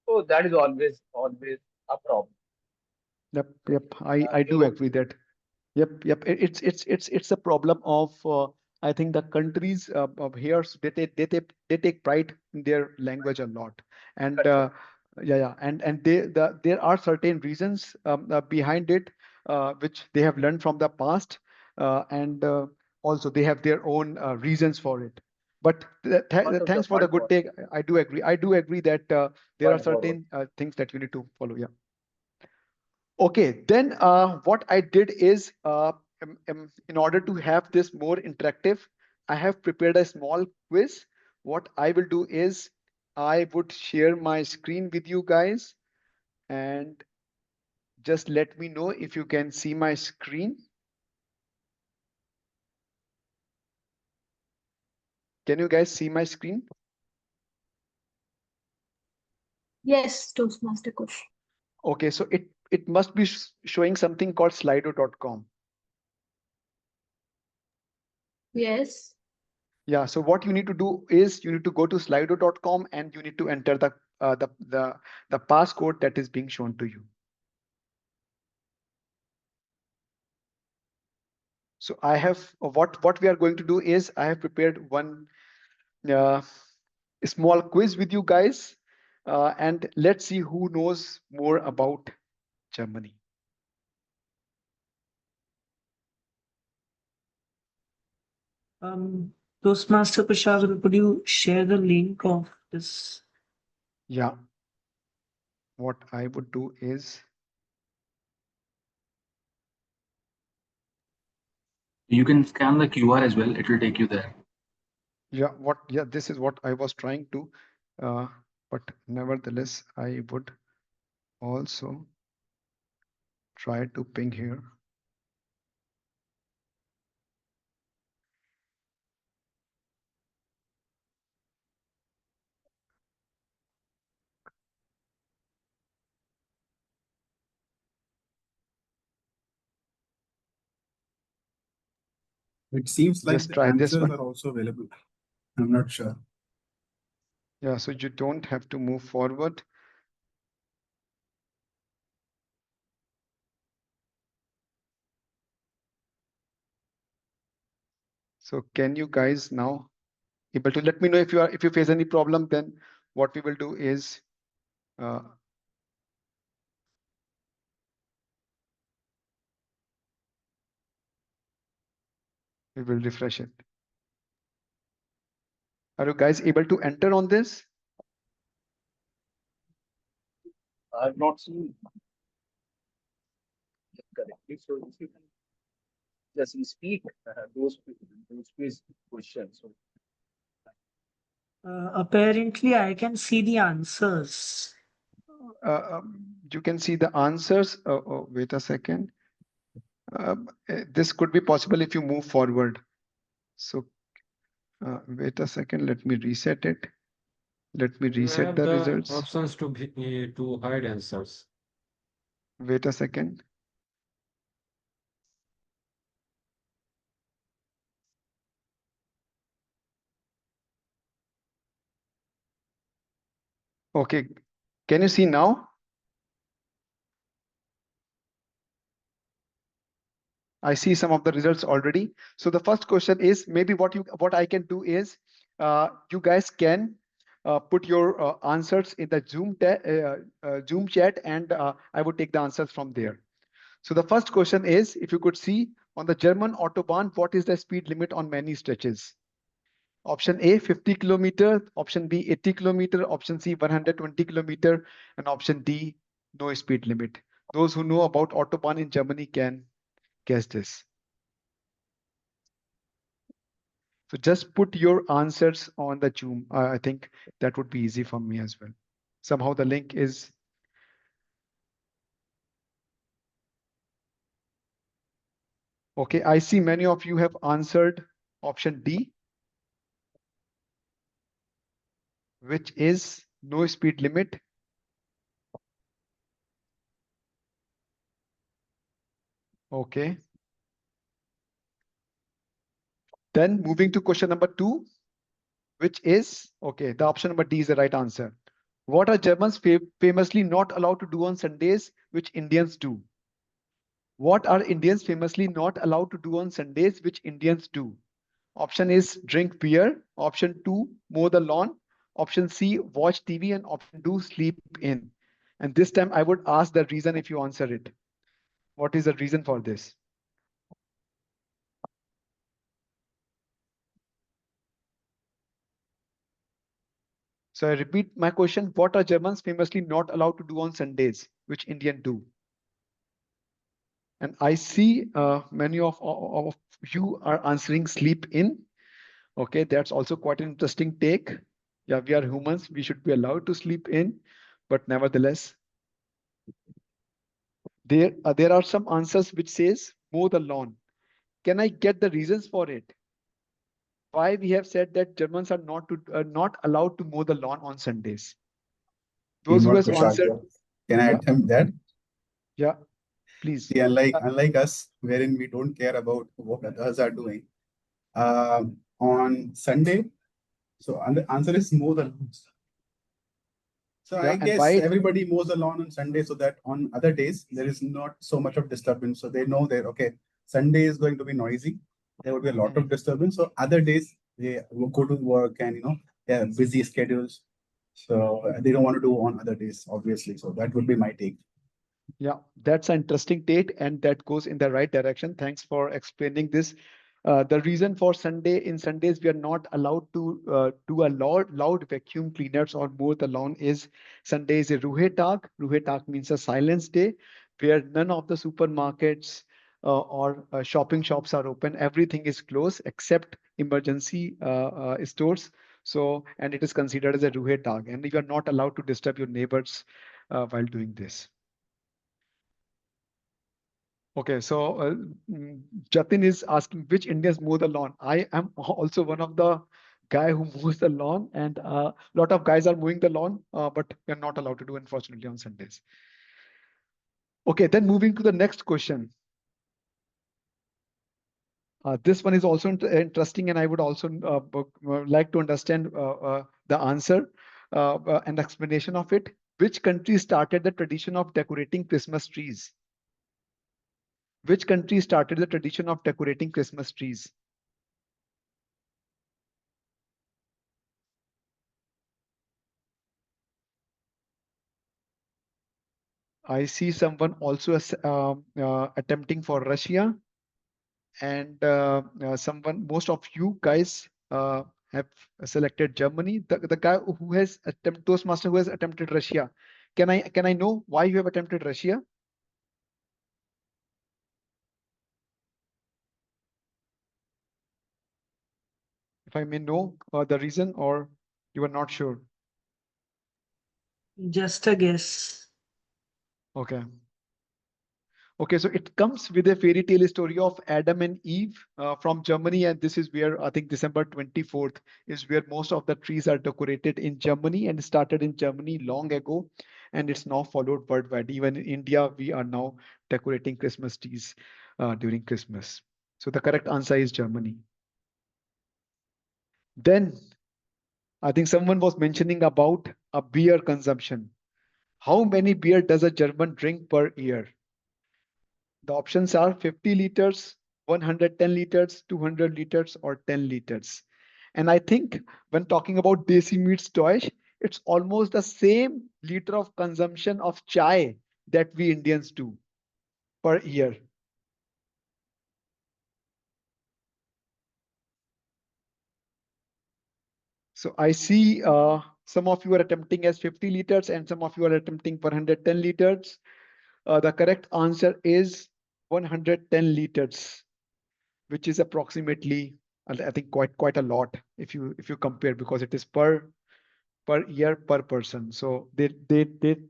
So that is always a problem. Yep. Yep. I You do know, agree that. Yep, yep. It's a problem of I think the countries of here they take pride in their language a lot, and culture. yeah, and there are certain reasons behind it which they have learned from the past, and also they have their own reasons for it. But Also the thanks for the fund good for take. I do agree. I do agree that there are fund for certain things that you need to follow. Yeah. Okay, then what I did is, in order to have this more interactive, I have prepared a small quiz. What I will do is, I would share my screen with you guys, and just let me know if you can see my screen. Can you guys see my screen? Yes, Toastmaster Kush. Okay, so it must be showing something called slido.com. Yes. Yeah, so what you need to do is you need to go to slido.com and you need to enter the passcode that is being shown to you. So I have what we are going to do is I have prepared one uh, small quiz with you guys, and let's see who knows more about Germany. Toastmaster Prashant, could you share the link of this? Yeah, what I would do is You can scan the QR as well. It will take you there. yeah, this is what I was trying to, uh, but nevertheless I would. also try to ping here. It seems like Just the try this answers one. are also available. I'm not sure. Yeah, so you don't have to move forward. So can you guys now able to let me know if you face any problem? Then what we will do is uh, we will refresh it. Are you guys able to enter on this? I've not seen it correctly. So if you can just speak those quiz questions. So Apparently, I can see the answers. You can see the answers. Wait a second. This could be possible if you move forward. So wait a second. Let me reset it. Let me You reset have the the results. options to hide answers. Wait a second. Okay. Can you see now? I see some of the results already. So the first question is maybe what I can do is you guys can put your answers in the Zoom chat, and I would take the answers from there. So the first question is, if you could see on the German autobahn, what is the speed limit on many stretches? Option A 50 kilometer, option B 80 kilometer, option C 120 kilometer, and option D no speed limit. Those who know about autobahn in Germany can guess this. So just put your answers on the Zoom. I think that would be easy for me as well. Somehow the link is. Okay, I see many of you have answered option D, which is no speed limit. Okay. Then moving to question number 2, which is, okay, the option number D is the right answer. What are Germans famously not allowed to do on Sundays, which Indians do? What are Indians famously not allowed to do on Sundays, which Indians do? Option is drink beer. Option 2, mow the lawn. Option C, watch TV. And option 2, sleep in. And this time I would ask the reason if you answer it. What is the reason for this? So I repeat my question. What are Germans famously not allowed to do on Sundays, which Indian do? And I see many of you are answering sleep in. Okay, that's also quite an interesting take. Yeah, we are humans. We should be allowed to sleep in. But nevertheless, there are some answers which says mow the lawn. Can I get the reasons for it? Why we have said that Germans are not allowed to mow the lawn on Sundays? Those who Teamwork, has Kushal. answered, Can I yeah, attempt that? yeah, please. See, unlike us, wherein we don't care about what others are doing. On Sunday, so and the answer is mow the lawns. So Yeah, I and guess why? everybody mows the lawn on Sunday so that on other days there is not so much of disturbance. So they know that okay, Sunday is going to be noisy. There will be a lot of disturbance. So other days they will go to work and they have busy schedules. So they don't want to do on other days, obviously. So that would be my take. Yeah, that's an interesting take, and that goes in the right direction. Thanks for explaining this. The reason for Sundays, we are not allowed to do a loud vacuum cleaners or mow the lawn is Sunday is a Ruhetag. Ruhetag means a silence day where none of the supermarkets or shopping shops are open. Everything is closed except emergency stores. So, and it is considered as a Ruhetag, and you are not allowed to disturb your neighbors while doing this. Okay, so Jatin is asking which Indians mow the lawn. I am also one of the guy who mows the lawn, and a lot of guys are mowing the lawn, but we're not allowed to do, unfortunately, on Sundays. Okay, then moving to the next question. This one is also interesting, and I would also like to understand the answer and explanation of it. Which country started the tradition of decorating Christmas trees? Which country started the tradition of decorating Christmas trees? I see someone also attempting for Russia, and most of you guys have selected Germany. The guy who has attempted Toastmaster who has attempted Russia. Can I know why you have attempted Russia? If I may know the reason, or you are not sure? Just a guess. Okay. Okay, so it comes with a fairy tale story of Adam and Eve from Germany, and this is where I think December 24th is where most of the trees are decorated in Germany, and started in Germany long ago, and it's now followed worldwide. Even in India, we are now decorating Christmas trees during Christmas. So the correct answer is Germany. Then I think someone was mentioning about a beer consumption. How many beer does a German drink per year? The options are 50 liters, 110 liters, 200 liters, or 10 liters. And I think when talking about Desi Meats Deutsch, it's almost the same liter of consumption of chai that we Indians do per year. So I see some of you are attempting as 50 liters and some of you are attempting 110 liters. The correct answer is 110 liters, which is approximately, I think, quite a lot if you compare, because it is per year per person. So they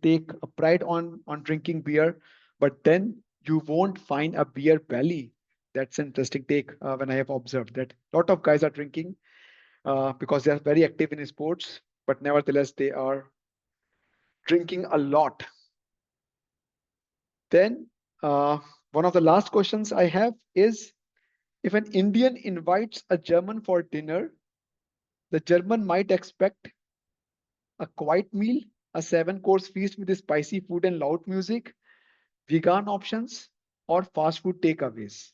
take a pride on drinking beer, but then you won't find a beer belly. That's an interesting take when I have observed that a lot of guys are drinking because they are very active in sports, but nevertheless they are drinking a lot. Then one of the last questions I have is, if an Indian invites a German for dinner, the German might expect a quiet meal, a 7-course feast with spicy food and loud music, vegan options, or fast food takeaways.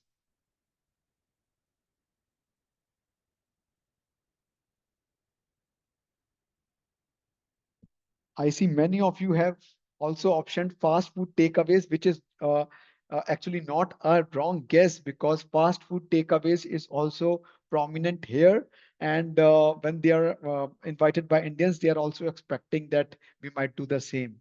I see many of you have also optioned fast food takeaways, which is actually not a wrong guess, because fast food takeaways is also prominent here. And when they are invited by Indians, they are also expecting that we might do the same.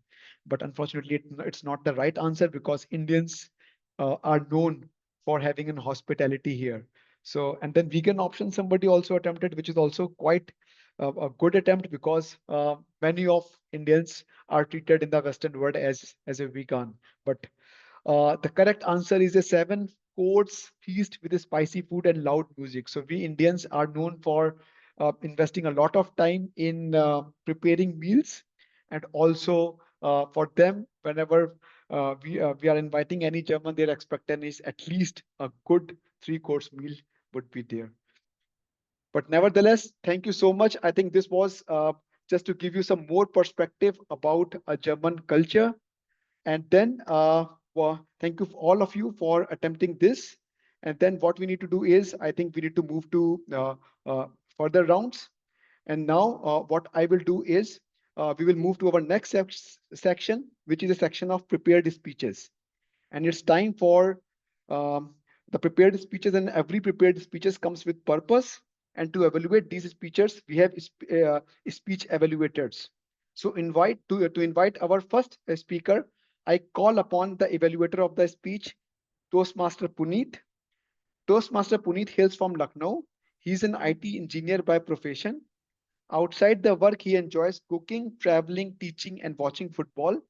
But unfortunately, it's not the right answer, because Indians are known for having an hospitality here. So, and then vegan option, somebody also attempted, which is also quite a good attempt, because many of Indians are treated in the Western world as a vegan. But the correct answer is a 7 course feast with a spicy food and loud music. So we Indians are known for investing a lot of time in preparing meals, and also for them, whenever we are inviting any German, their expectation is at least a good 3-course meal would be there. But nevertheless, thank you so much. I think this was just to give you some more perspective about a German culture. And then well, thank you all of you for attempting this. And then what we need to do is, I think we need to move to further rounds. And now what I will do is, we will move to our next section, which is a section of prepared speeches. And it's time for the prepared speeches, and every prepared speeches comes with purpose. And to evaluate these speeches, we have speech evaluators. So to invite our first speaker, I call upon the evaluator of the speech, Toastmaster Puneet. Toastmaster Puneet hails from Lucknow. He's an IT engineer by profession. Outside the work, he enjoys cooking, traveling, teaching, and watching football.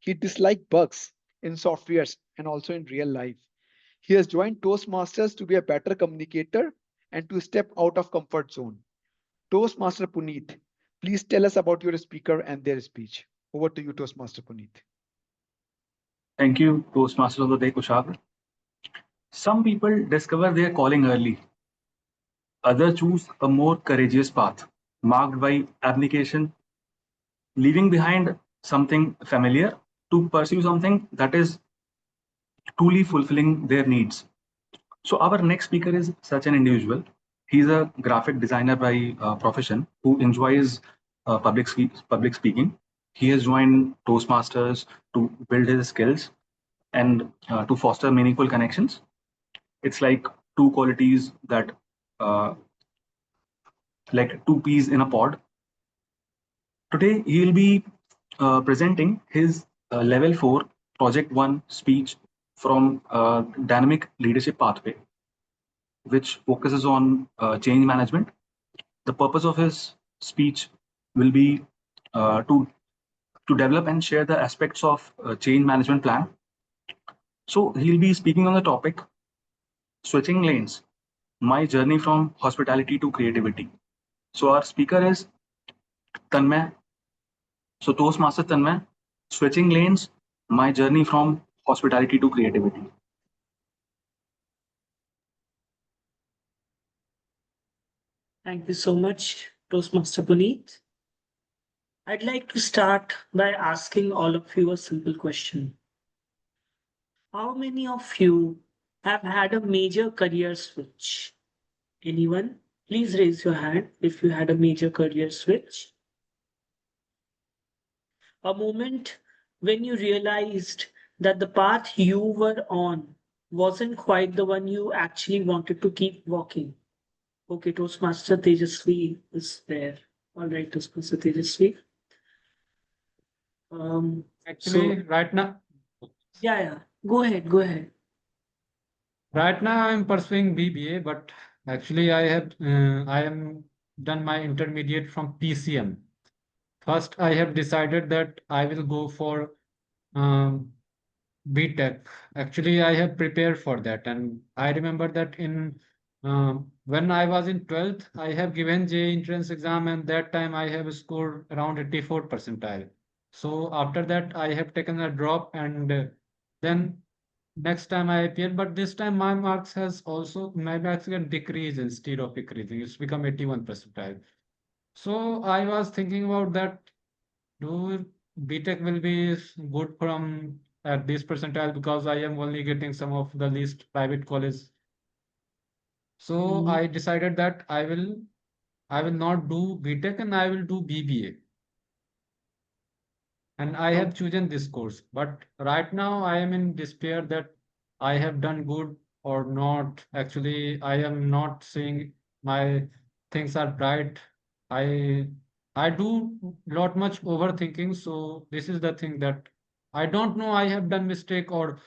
He dislikes bugs in softwares and also in real life. He has joined Toastmasters to be a better communicator and to step out of comfort zone. Toastmaster Puneet, please tell us about your speaker and their speech. Over to you, Toastmaster Puneet. Thank you, Toastmaster of the Day, Kushagra. Some people discover their calling early, others choose a more courageous path, marked by abnegation, leaving behind something familiar to pursue something that is truly fulfilling their needs. So, our next speaker is such an individual. He's a graphic designer by profession who enjoys public speaking. He has joined Toastmasters to build his skills and to foster meaningful connections. It's like two qualities that, uh, like two peas in a pod. Today, he'll be presenting his level 4 project 1 speech from dynamic leadership pathway, which focuses on change management. The purpose of his speech will be to develop and share the aspects of change management plan. So he'll be speaking on the topic switching lanes, my journey from hospitality to creativity. So our speaker is Tanmay. So Toastmaster Tanmay, switching lanes, my journey from hospitality to creativity. Thank you so much, Toastmaster Puneet. I'd like to start by asking all of you a simple question. How many of you have had a major career switch? Anyone? Please raise your hand if you had a major career switch. A moment when you realized that the path you were on wasn't quite the one you actually wanted to keep walking. Okay, Toastmaster Tejasvi is there. All right, Toastmaster Tejasvi. Actually, So yeah, go ahead, go ahead. right now I'm pursuing BBA, but actually I am done my intermediate from PCM. First, I have decided that I will go for um, BTech. Actually, I have prepared for that, and I remember that in when I was in 12th, I have given J entrance exam, and that time I have scored around 84 percentile. So after that, I have taken a drop, and then next time I appeared, but this time my marks get decreased instead of increasing. It's become 81 percentile. So I was thinking about that. Do BTech will be good from at this percentile because I am only getting some of the least private college. So I decided that I will not do BTech and I will do BBA. And I have chosen this course. But right now I am in despair that I have done good or not. Actually, I am not saying my things are bright. I I do lot much overthinking, so this is the thing that I don't know I have done mistake or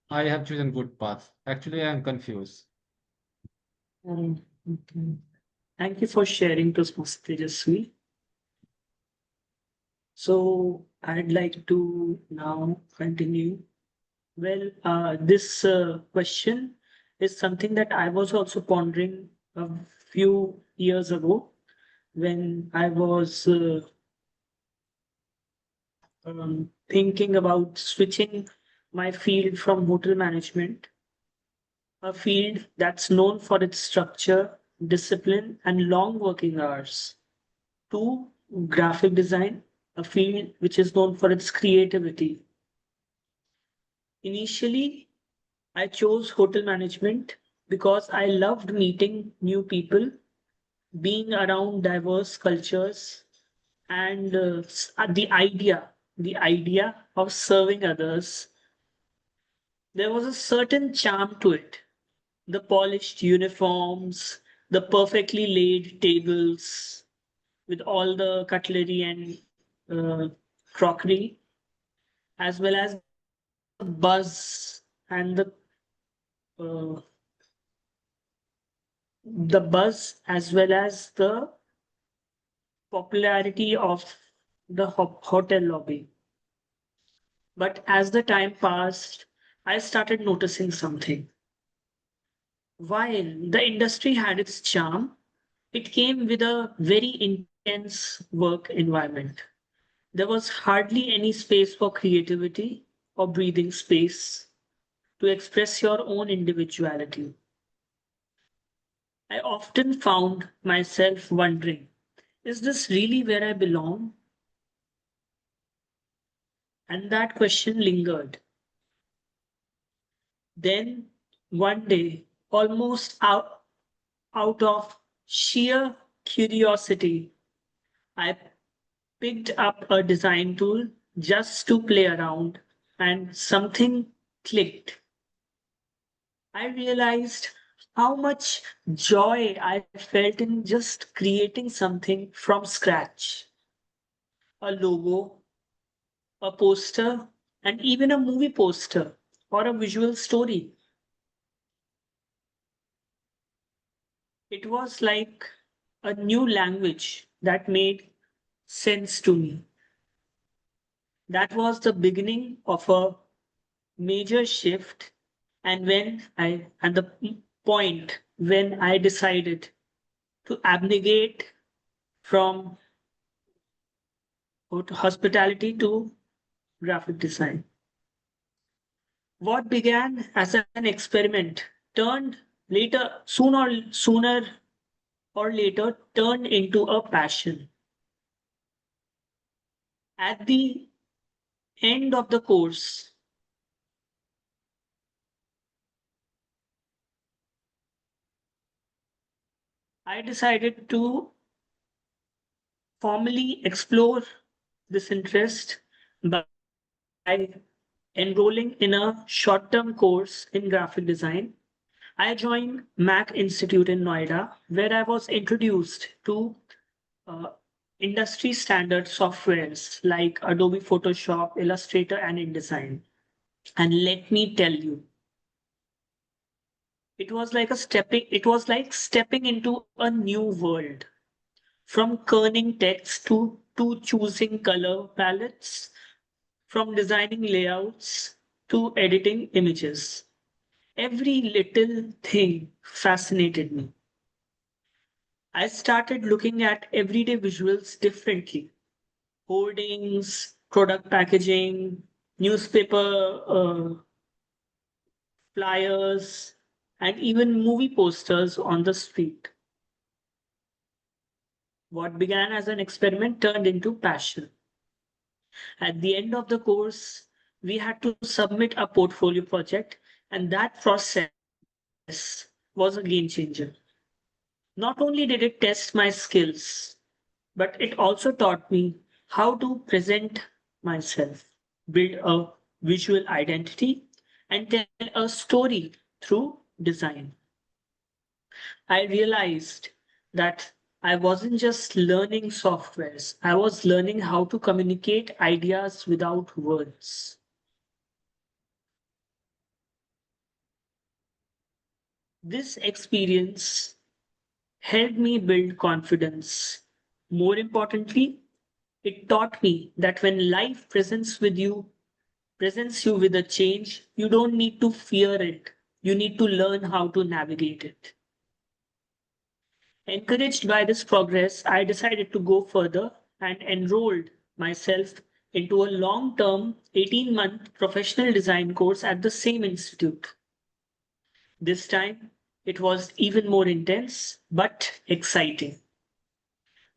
I have chosen good path. Actually, I am confused. Okay. Thank you for sharing, Toastmaster Tejasvi. So I'd like to now continue. Well, this question is something that I was also pondering a few years ago when I was thinking about switching my field from hotel management, a field that's known for its structure, discipline, and long working hours, to graphic design, a field which is known for its creativity. Initially, I chose hotel management because I loved meeting new people, being around diverse cultures, and the idea of serving others. There was a certain charm to it. The polished uniforms, the perfectly laid tables with all the cutlery and crockery, as well as the buzz and uh, the buzz as well as the popularity of the hotel lobby. But as the time passed, I started noticing something. While the industry had its charm, it came with a very intense work environment. There was hardly any space for creativity or breathing space to express your own individuality. I often found myself wondering, is this really where I belong? And that question lingered. Then one day, out of sheer curiosity, I picked up a design tool just to play around, and something clicked. I realized how much joy I felt in just creating something from scratch, a logo, a poster, and even a movie poster or a visual story. It was like a new language that made sense to me. That was the beginning of a major shift, and the point when I decided to abnegate from hospitality to graphic design. What began as an experiment turned sooner or later turned into a passion. At the end of the course, I decided to formally explore this interest by enrolling in a short term course in graphic design. I joined Mac Institute in Noida, where I was introduced to uh, industry standard softwares like Adobe Photoshop, Illustrator, and InDesign. And let me tell you, it was like stepping into a new world. From kerning text to choosing color palettes, from designing layouts to editing images. Every little thing fascinated me. I started looking at everyday visuals differently. Hoardings, product packaging, newspaper flyers, and even movie posters on the street. What began as an experiment turned into passion. At the end of the course, we had to submit a portfolio project, and that process was a game changer. Not only did it test my skills, but it also taught me how to present myself, build a visual identity, and tell a story through design. I realized that I wasn't just learning softwares, I was learning how to communicate ideas without words. This experience helped me build confidence. More importantly, it taught me that when life presents you with a change, you don't need to fear it. You need to learn how to navigate it. Encouraged by this progress, I decided to go further and enrolled myself into a long term 18-month professional design course at the same institute. This time, it was even more intense but exciting.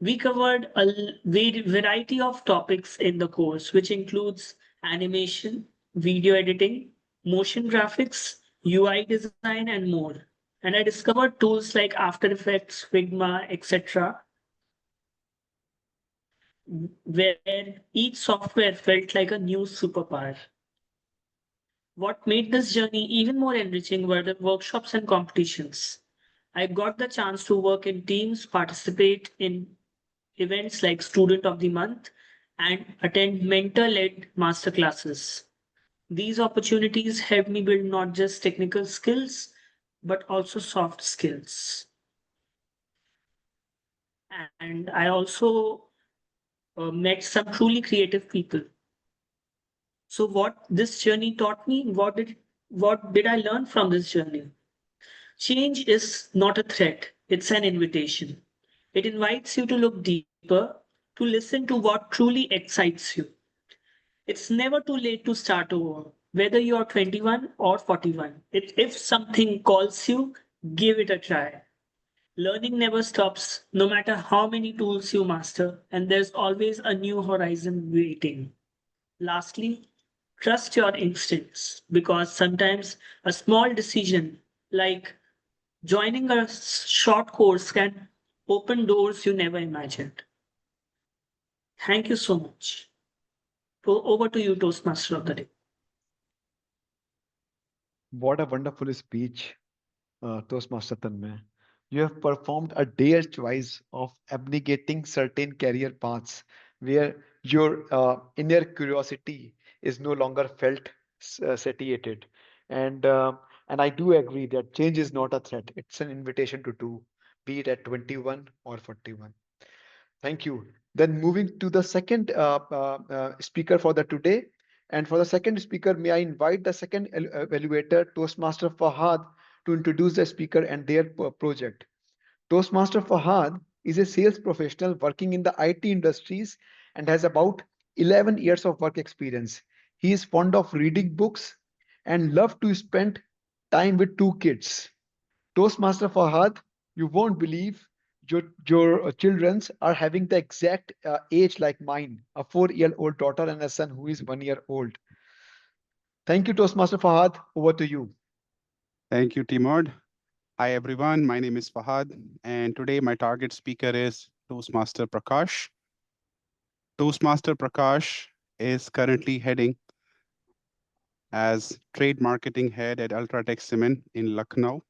We covered a variety of topics in the course, which includes animation, video editing, motion graphics, UI design, and more. And I discovered tools like After Effects, Figma, etc., where each software felt like a new superpower. What made this journey even more enriching were the workshops and competitions. I got the chance to work in teams, participate in events like Student of the Month, and attend mentor led masterclasses. These opportunities helped me build not just technical skills, but also soft skills. And I also met some truly creative people. So what this journey taught me, what did I learn from this journey? Change is not a threat, it's an invitation. It invites you to look deeper, to listen to what truly excites you. It's never too late to start over, whether you are 21 or 41. If something calls you, give it a try. Learning never stops, no matter how many tools you master, and there's always a new horizon waiting. Lastly, trust your instincts because sometimes a small decision like joining a short course can open doors you never imagined. Thank you so much. Over to you, Toastmaster of the Day. What a wonderful speech, Toastmaster Tanmay. You have performed a dare choice of abnegating certain career paths where your inner curiosity is no longer felt satiated. And and I do agree that change is not a threat; it's an invitation to do, be it at 21 or 41. Thank you. Then moving to the second speaker for the today. And for the second speaker, may I invite the second evaluator, Toastmaster Fahad, to introduce the speaker and their project. Toastmaster Fahad is a sales professional working in the IT industries and has about 11 years of work experience. He is fond of reading books and love to spend time with two kids. Toastmaster Fahad, you won't believe your childrens are having the exact age like mine, a 4-year-old daughter and a son who is 1 year old. Thank you, Toastmaster Fahad. Over to you. Thank you, Timod. Hi, everyone. My name is Fahad, and today my target speaker is Toastmaster Prakash. Toastmaster Prakash is currently heading as trade marketing head at Ultratech Cement in Lucknow.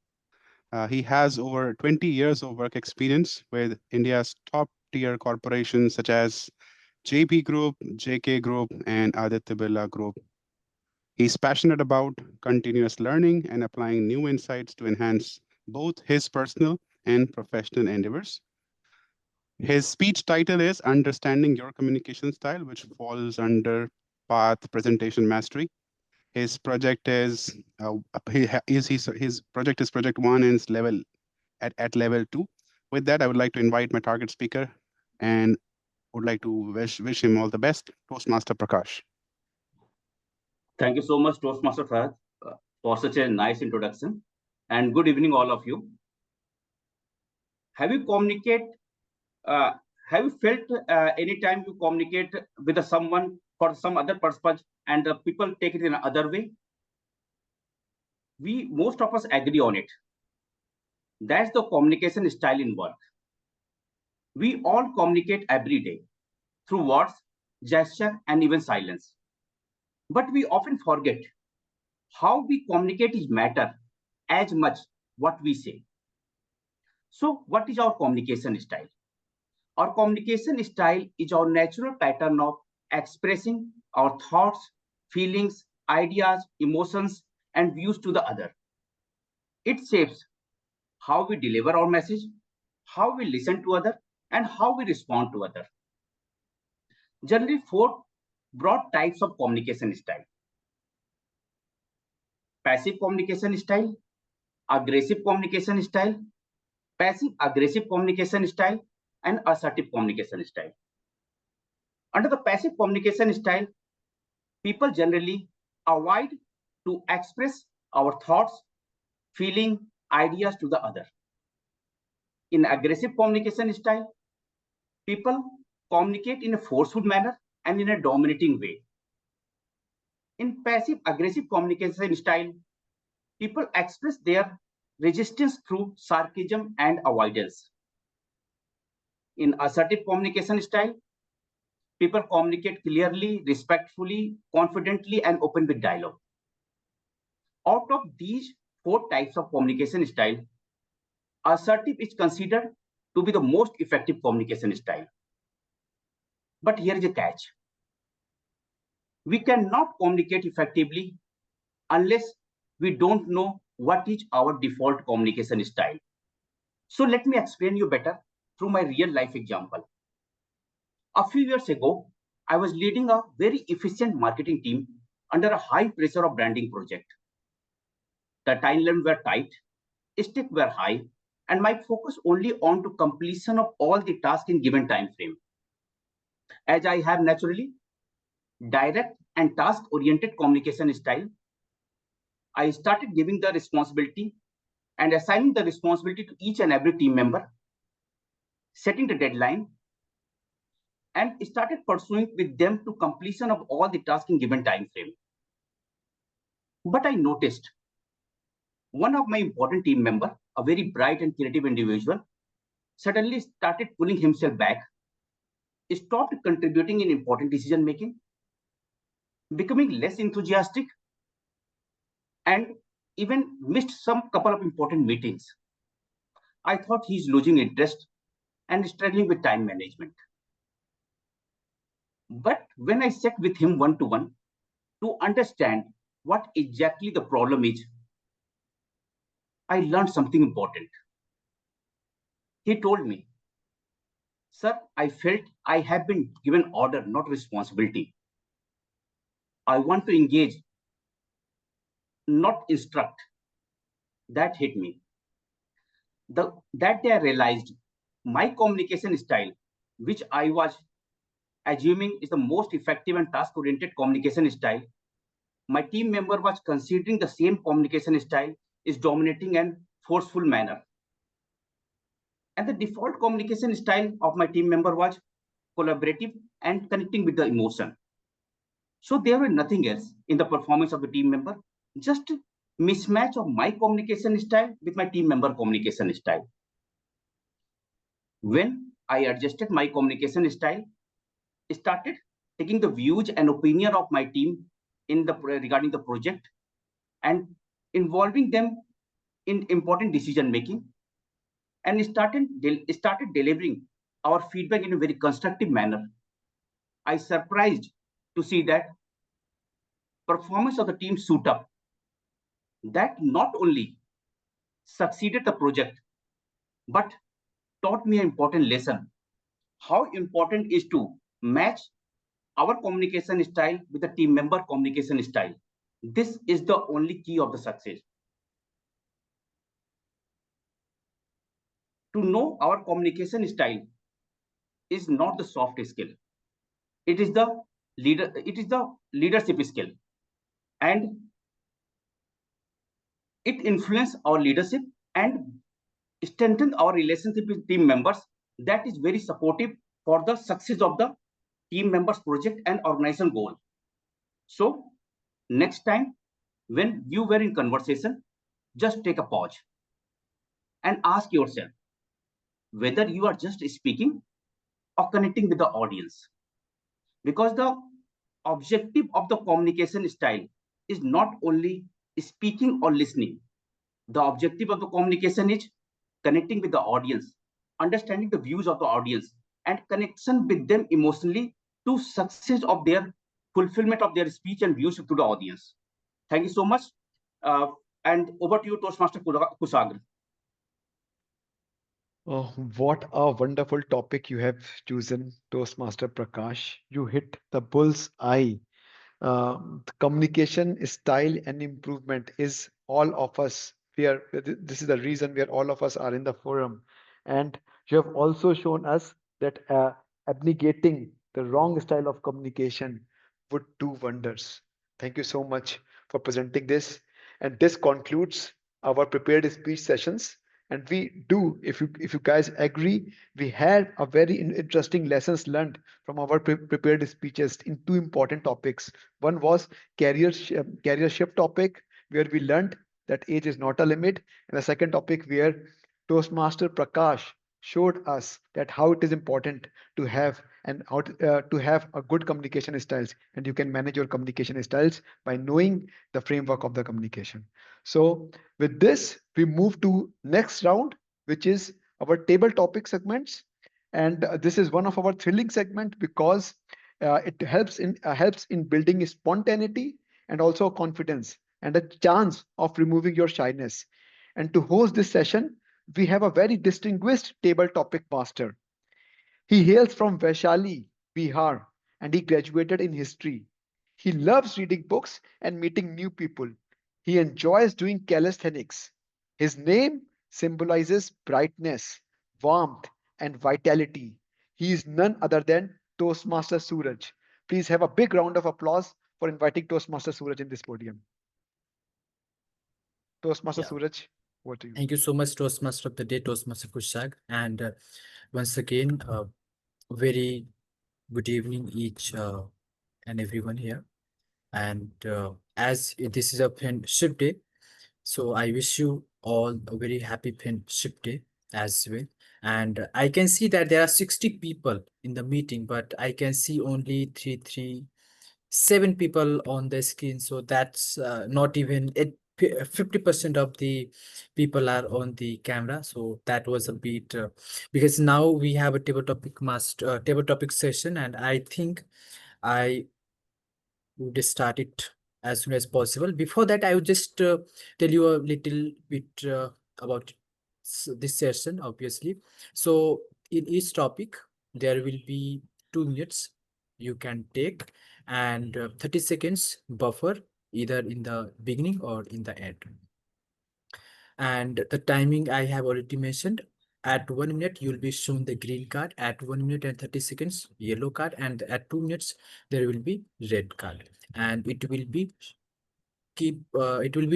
He has over 20 years of work experience with India's top tier corporations such as JP Group, JK Group, and Aditya Birla Group. He's passionate about continuous learning and applying new insights to enhance both his personal and professional endeavors. His speech title is Understanding Your Communication Style, which falls under Path Presentation Mastery. His project is his project is project one and is level at level two. With that, I would like to invite my target speaker and would like to wish him all the best, Toastmaster Prakash. Thank you so much, Toastmaster Fahad, for such a nice introduction. And good evening, all of you. Have you communicate? Uh, have you felt anytime you communicate with someone for some other purpose and the people take it in another way? Most of us agree on it. That's the communication style in work. We all communicate every day through words, gesture, and even silence. But we often forget how we communicate is matter as much what we say. So what is our communication style? Our communication style is our natural pattern of expressing our thoughts, feelings, ideas, emotions, and views to the other. It shapes how we deliver our message, how we listen to other, and how we respond to other. Generally, four broad types of communication style: passive communication style, aggressive communication style, passive aggressive communication style, and assertive communication style. Under the passive communication style, people generally avoid to express our thoughts, feeling, ideas to the other. In aggressive communication style, people communicate in a forceful manner and in a dominating way. In passive aggressive communication style, people express their resistance through sarcasm and avoidance. In assertive communication style, people communicate clearly, respectfully, confidently, and open with dialogue. Out of these four types of communication style, assertive is considered to be the most effective communication style. But here is a catch. We cannot communicate effectively unless we don't know what is our default communication style. So let me explain you better through my real life example. A few years ago, I was leading a very efficient marketing team under a high pressure of branding project. The timelines were tight, stakes were high, and my focus only on to completion of all the tasks in given time frame. As I have naturally direct and task-oriented communication style, I started giving the responsibility and assigning the responsibility to each and every team member, setting the deadline, and started pursuing with them to completion of all the tasks in given time frame. But I noticed one of my important team member, a very bright and creative individual, suddenly started pulling himself back, stopped contributing in important decision making, becoming less enthusiastic, and even missed some couple of important meetings. I thought he's losing interest and struggling with time management. But when I sat with him one to one to understand what exactly the problem is, I learned something important. He told me, "Sir, I felt I have been given order, not responsibility. I want to engage, not instruct." That hit me. That day I realized my communication style, which I was assuming is the most effective and task-oriented communication style, my team member was considering the same communication style is dominating and forceful manner. And the default communication style of my team member was collaborative and connecting with the emotion. So there were nothing else in the performance of the team member, just mismatch of my communication style with my team member communication style. When I adjusted my communication style, started taking the views and opinion of my team in the regarding the project and involving them in important decision making, and started delivering our feedback in a very constructive manner. I surprised to see that performance of the team suit up that not only succeeded the project but taught me an important lesson: how important is to match our communication style with the team member communication style. This is the only key of the success. To know our communication style is not the soft skill. It is the leadership skill. And it influences our leadership and strengthen our relationship with team members. That is very supportive for the success of the team members project and organization goal. So next time when you were in conversation, just take a pause and ask yourself whether you are just speaking or connecting with the audience. Because the objective of the communication style is not only speaking or listening. The objective of the communication is connecting with the audience, understanding the views of the audience, and connection with them emotionally to success of their fulfillment of their speech and views to the audience. Thank you so much. Uh, and over to you, Toastmaster Kusagar. Oh, what a wonderful topic you have chosen, Toastmaster Prakash. You hit the bull's eye. The communication style and improvement is all of us. This is the reason where all of us are in the forum. And you have also shown us that abnegating the wrong style of communication would do wonders. Thank you so much for presenting this. And this concludes our prepared speech sessions. And we do, if you guys agree, we had a very interesting lessons learned from our prepared speeches in two important topics. One was career shift topic, where we learned that age is not a limit, and the second topic where Toastmaster Prakash showed us that how it is important to have and how to have a good communication styles, and you can manage your communication styles by knowing the framework of the communication. So with this, we move to next round, which is our table topic segments. And this is one of our thrilling segment because it helps in building spontaneity and also confidence and a chance of removing your shyness. And to host this session, we have a very distinguished table topic master. He hails from Vaishali, Bihar, and he graduated in history. He loves reading books and meeting new people. He enjoys doing calisthenics. His name symbolizes brightness, warmth, and vitality. He is none other than Toastmaster Suraj. Please have a big round of applause for inviting Toastmaster Suraj in this podium. Toastmaster Yeah. Suraj, over to you. Thank you so much, Toastmaster of the Day, Toastmaster Kushag. And once again, very good evening, each and everyone here. And as this is a friendship day, so I wish you all a very happy friendship day as well. And I can see that there are 60 people in the meeting, but I can see only 7 people on the screen. So that's not even it. 50% of the people are on the camera, so that was a bit because now we have a table topic session, and I think I would start it as soon as possible. Before that, I would just tell you a little bit about this session, obviously. So in each topic, there will be 2 minutes you can take, and 30 seconds buffer either in the beginning or in the end. And the timing I have already mentioned. At 1 minute, you'll be shown the green card. At 1 minute and 30 seconds, yellow card. And at 2 minutes, there will be red card. And it will be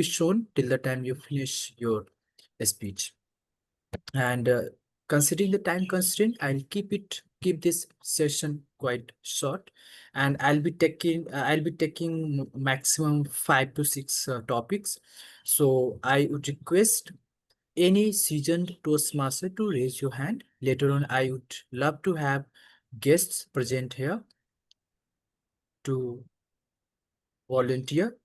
shown till the time you finish your speech. And considering the time constraint, keep this session quite short, and I'll be taking maximum 5 to 6 topics. So I would request any seasoned Toastmaster to raise your hand. Later on, I would love to have guests present here to volunteer,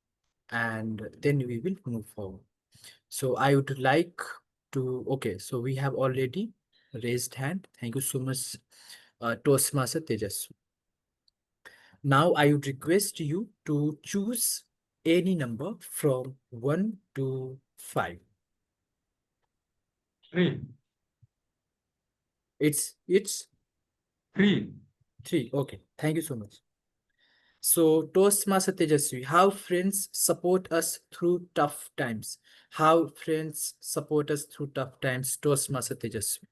and then we will move forward. So I would like to, okay, so we have already raised hand. Thank you so much, Toastmaster Tejas. Now I would request you to choose any number from 1 to 5. 3. It's 3. 3. Okay, thank you so much. So, Toastmaster Tejasvi, how friends support us through tough times. How friends support us through tough times, Toastmaster Tejasvi.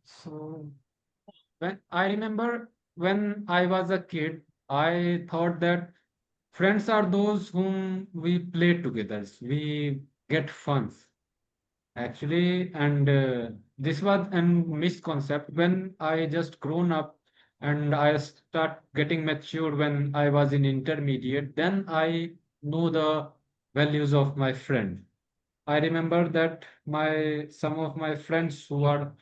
So when I remember when I was a kid, I thought that friends are those whom we play together. We get fun. Actually, and this was a misconcept when I just grown up and I start getting mature when I was in intermediate. Then I know the values of my friend. I remember that some of my friends who are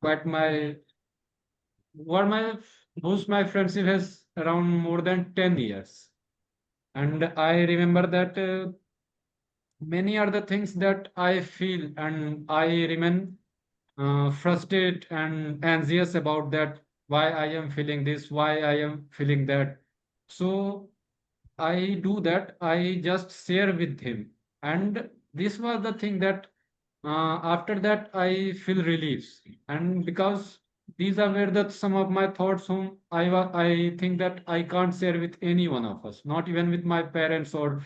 quite my were my whose my friendship has around more than 10 years. And I remember that many are the things that I feel, and I remain frustrated and anxious about that, why I am feeling this, why I am feeling that. So I do that, I just share with him. And this was the thing that after that I feel relief. And because these are where that some of my thoughts whom I think that I can't share with any one of us, not even with my parents or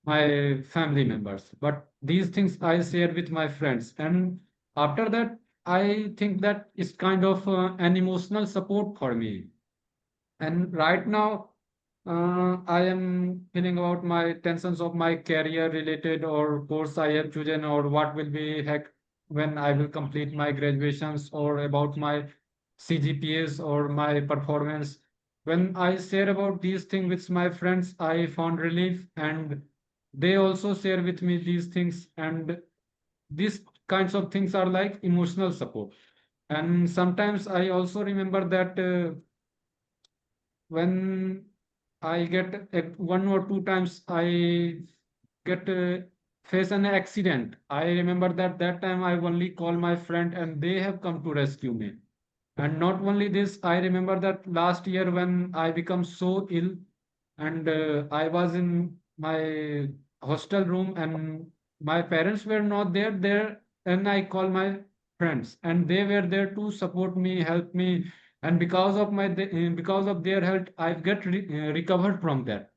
my family members. But these things I share with my friends. And after that, I think that is kind of an emotional support for me. And right now, I am feeling about my tensions of my career related or course I have chosen or what will be heck when I will complete my graduations or about my CGPAs or my performance. When I share about these things with my friends, I found relief, and they also share with me these things, and these kinds of things are like emotional support. And sometimes I also remember that when I get one or two times I get face an accident. I remember that time I only call my friend and they have come to rescue me. And not only this, I remember that last year when I become so ill and I was in my hostel room and my parents were not there and I call my friends, and they were there to support me, help me, and because of their help, I get recovered from that.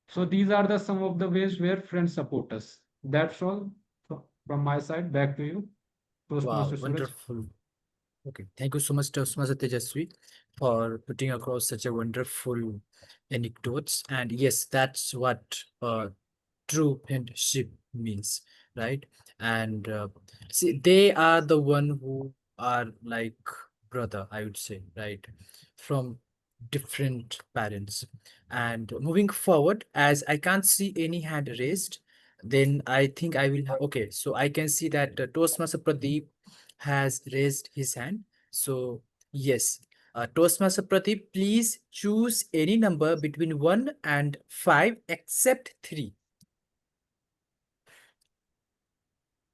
So these are the some of the ways where friends support us. That's all from my side. Back to you, Wow, Toastmaster Suraj. wonderful. Okay, thank you so much, Toastmaster Tejasvi, for putting across such a wonderful anecdotes. And yes, that's what true friendship means, right? And see, they are the one who are like brother, I would say, right? From different parents. And moving forward, as I can't see any hand raised, then I think I will have, okay, so I can see that Toastmaster Pradeep has raised his hand. So yes, Toastmaster Pradeep, please choose any number between 1 and 5 except 3.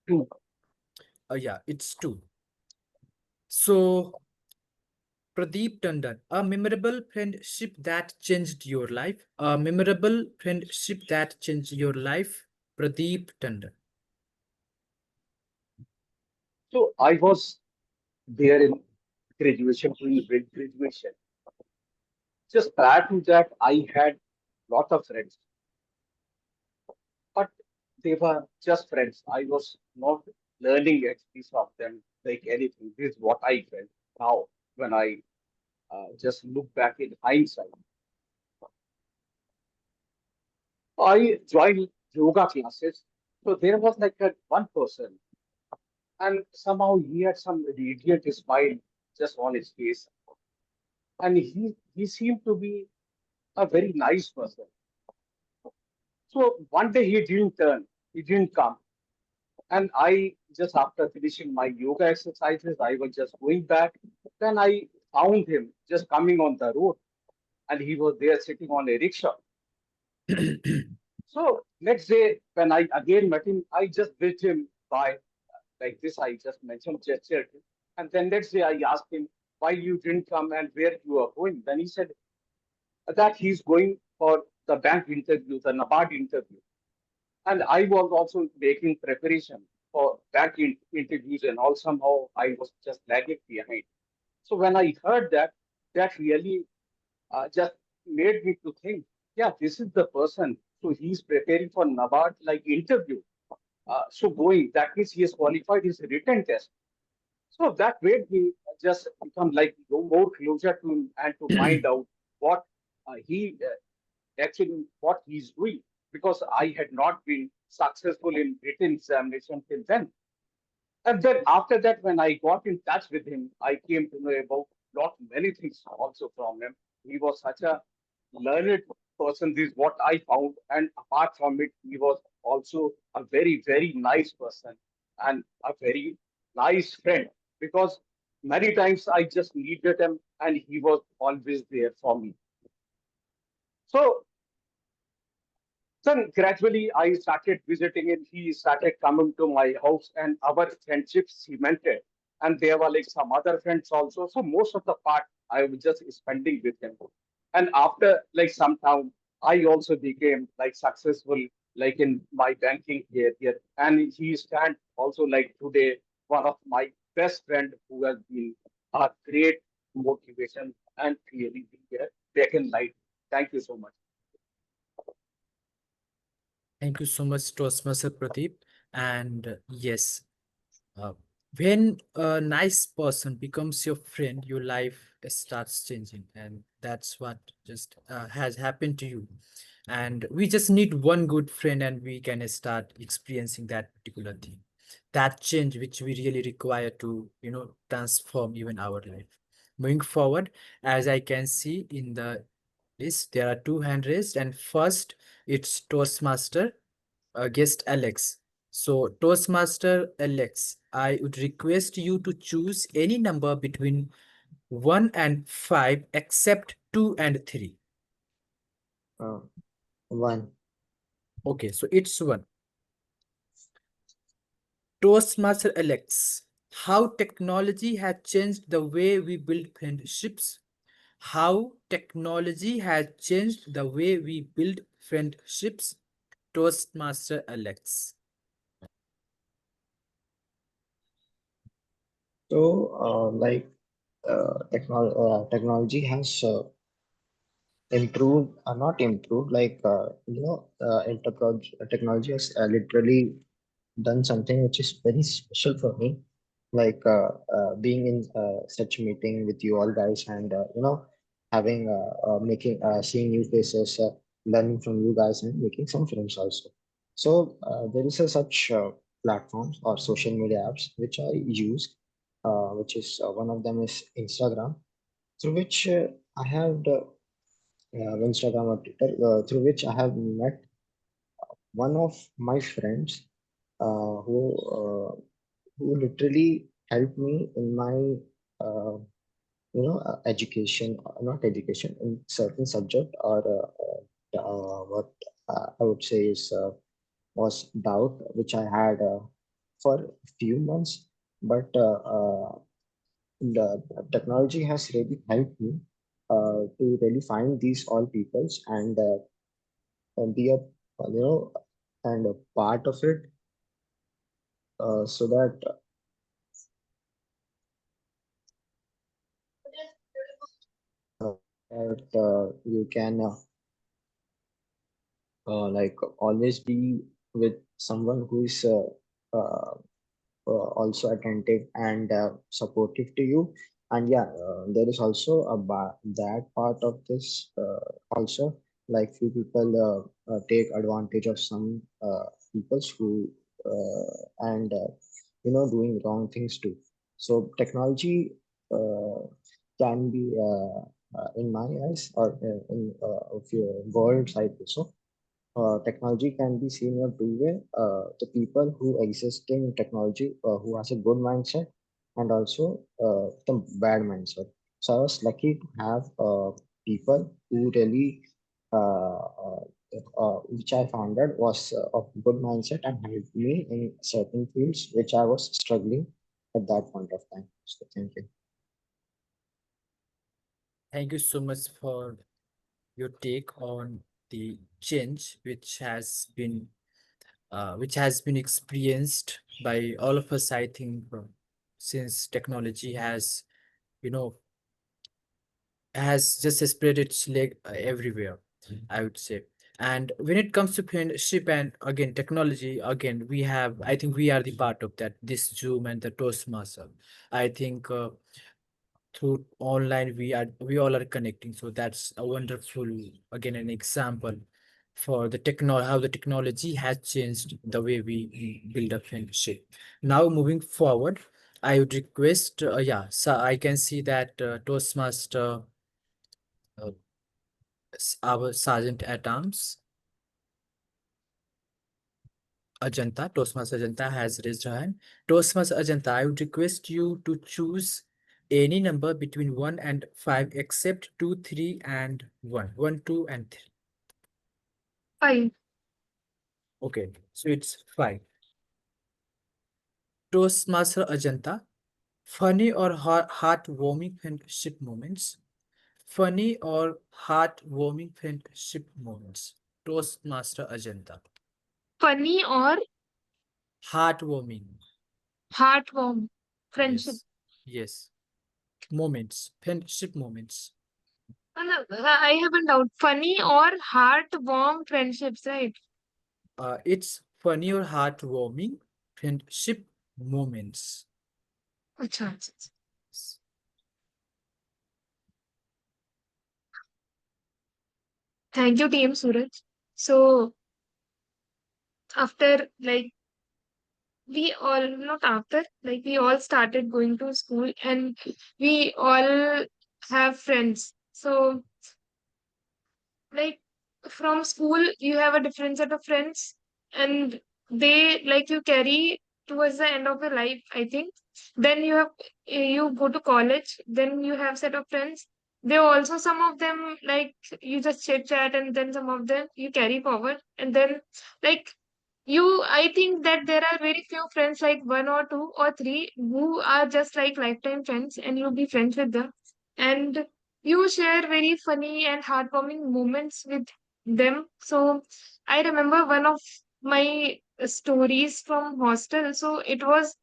Two. Yeah, it's 2. So, Pradeep Tandon, a memorable friendship that changed your life. A memorable friendship that changed your life. Pradeep Tandon. So I was there in graduation, doing graduation. Just prior to that, I had lot of friends, but they were just friends. I was not learning at least of them like anything. This is what I felt now when I just look back in hindsight. I joined yoga classes. So there was like a one person, and somehow he had some radiant smile just on his face, and he seemed to be a very nice person. So one day he didn't come, and I just after finishing my yoga exercises, I was just going back. Then I found him just coming on the road, and he was there sitting on a rickshaw. So next day, when I again met him, I just wished him bye like this. I just mentioned gesture, and then next day I asked him why you didn't come and where you are going. Then he said that he's going for the bank interview, the NABARD interview, and I was also making preparation for bank interviews, and all somehow I was just lagging behind. So when I heard that, that really just made me to think, yeah, this is the person. So he's preparing for NABARD like interview. So going, that means he has qualified his written test. So that made me just become like more closer to him and to find out what he actually what he's doing because I had not been successful in written examination till then. And then after that, when I got in touch with him, I came to know about lot many things also from him. He was such a learned person. This is what I found. And apart from it, he was also a very, very nice person and a very nice friend because many times I just needed him and he was always there for me. So then gradually I started visiting and he started coming to my house and our friendship cemented. And there were like some other friends also. So most of the part I was just spending with him. And after like some time, I also became like successful like in my banking career. And he stand also like today one of my best friend who has been a great motivation and really being back in light. Thank you so much. Thank you so much, Toastmaster Pradeep. And yes, uh, when a nice person becomes your friend, your life starts changing, and that's what just has happened to you. And we just need one good friend, and we can start experiencing that particular thing, that change which we really require to, transform even our life. Moving forward, as I can see in the list, there are two hand raised, and first it's Toastmaster guest Alex. So, Toastmaster Alex, I would request you to choose any number between 1 and 5 except 2 and 3. 1. Okay, so it's 1. Toastmaster Alex, how technology has changed the way we build friendships? How technology has changed the way we build friendships? Toastmaster Alex. Technology has improved, not improved, technology has literally done something which is very special for me, being in such meeting with you all guys, and having making seeing new faces, learning from you guys, and making some friends also. So there is a such platforms or social media apps which I use, which is one of them is Instagram, through which I have the Instagram or Twitter, through which I have met one of my friends who literally helped me in my uh, education, not education, in certain subject, or what I would say is was doubt which I had for a few months, but the technology has really helped me to really find these all peoples, and be a and a part of it, so that you can always be with someone who is uh, also attentive and supportive to you. And yeah, there is also that part of this also, like few people take advantage of some people who and doing wrong things too. So technology can be in my eyes, or in of your world side also, technology can be seen in a two-way. The people who exist in technology, who has a good mindset, and also the bad mindset. So I was lucky to have people who really, which I found out was of good mindset and helped me in certain fields which I was struggling at that point of time. So thank you. Thank you so much for your take on the change which has been experienced by all of us, I think, since technology has, you know, has just spread its leg everywhere, I would say. And when it comes to friendship and again technology, again we have, I think we are the part of that. This Zoom and the Toastmaster, I think through online we all are connecting. So that's a wonderful, again, an example for the how the technology has changed the way we build a friendship. Now moving forward, I would request, yeah, so I can see that Toastmaster, uh, our Sergeant at Arms, Ajanta, Toastmaster Ajanta has raised her hand. Toastmaster Ajanta, I would request you to choose any number between 1 and 5 except 2, 3, and 1. 1, 2, and 3. 5. Okay, so it's 5. Toastmaster Ajanta, funny or heartwarming friendship moments? Funny or heartwarming friendship moments? Toastmaster Ajanta. Funny or Heartwarming. heartwarming friendship? Yes. Yes. Moments. Friendship moments. No, I have a doubt. Funny or heart-warm friendships, right? It's funny or heartwarming friendship moments. Acha, acha, acha. Thank you, Team Suraj. So after, like, we all, not after, like, we all started going to school, and we all have friends. So, like, from school you have a different set of friends, and they, like, you carry towards the end of your life, I think. Then you go to college, then you have set of friends. There are also some of them, like, you just chit chat, and then some of them you carry forward, and then, like, I think that there are very few friends, like one or two or three, who are just like lifetime friends, and you'll be friends with them. And you share very funny and heartwarming moments with them. So I remember one of my stories from hostel. So it was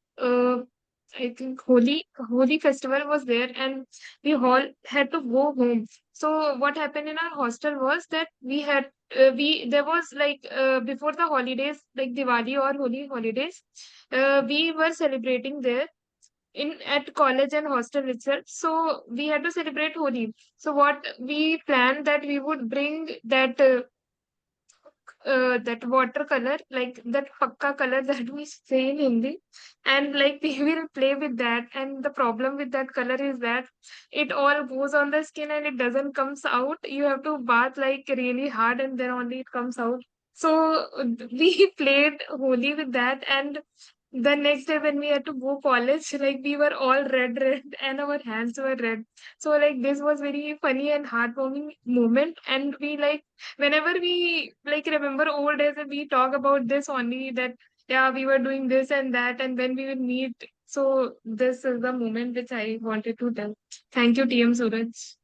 I think Holi festival was there, and we all had to go home. So what happened in our hostel was that we had we there was like before the holidays, like Diwali or Holi holidays, we were celebrating there in at college and hostel itself. So we had to celebrate Holi. So what we planned that we would bring that watercolor, like that pakka color that we say in Hindi, and like we will play with that. And the problem with that color is that it all goes on the skin and it doesn't comes out. You have to bath like really hard and then only it comes out. So we played Holi with that, and the next day when we had to go college, like we were all red, and our hands were red. So like this was very funny and heartwarming moment, and we like whenever we like remember old days and we talk about this only, that yeah, we were doing this and that, and when we will meet. So this is the moment which I wanted to tell. Thank you, TM Suraj.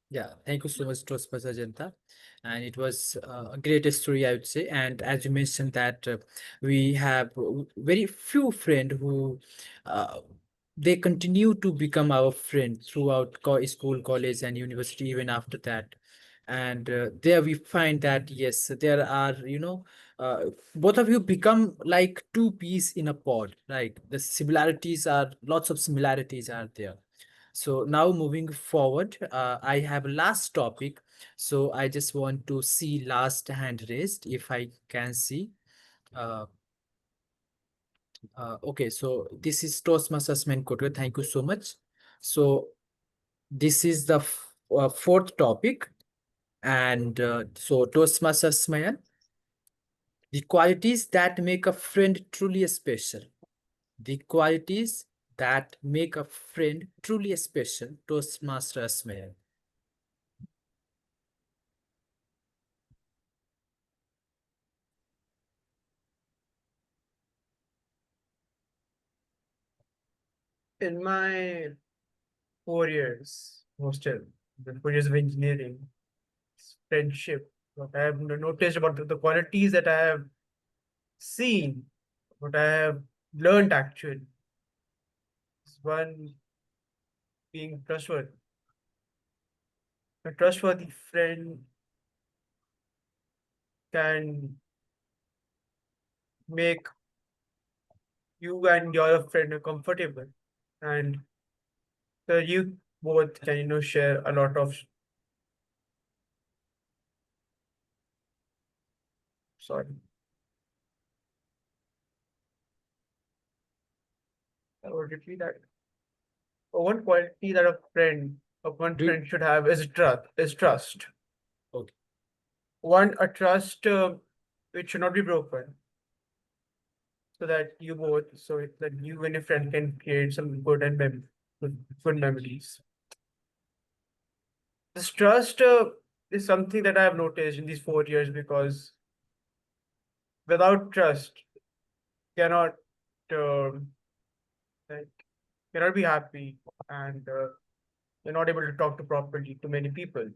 Yeah, thank you so much, Tospas Ajanta. And it was a great story, I would say. And as you mentioned that we have very few friends who uh, they continue to become our friends throughout school, college, and university, even after that. And there we find that yes, there are, both of you become like two peas in a pod, right? The similarities are lots of similarities are there. So now moving forward, I have a last topic. So I just want to see last hand raised if I can see. Uh, okay, so this is Toastmasters Menkoto. Thank you so much. So this is the fourth topic. And so Toastmasters man, the qualities that make a friend truly special. The qualities that make a friend truly special. Toastmasters man. In my 4 years hostel, the 4 years of engineering, friendship, what I have noticed about the qualities that I have seen, what I have learned actually, is one being trustworthy. A trustworthy friend can make you and your friend comfortable, and so you both can share a lot of, sorry, I would repeat that. One quality that a friend of one Do friend should have is trust. okay. One, a trust which should not be broken, so that you both, so that you and your friend can create some good memories. This trust is something that I have noticed in these 4 years, because without trust, cannot um like cannot be happy, and you're not able to talk to properly to many people.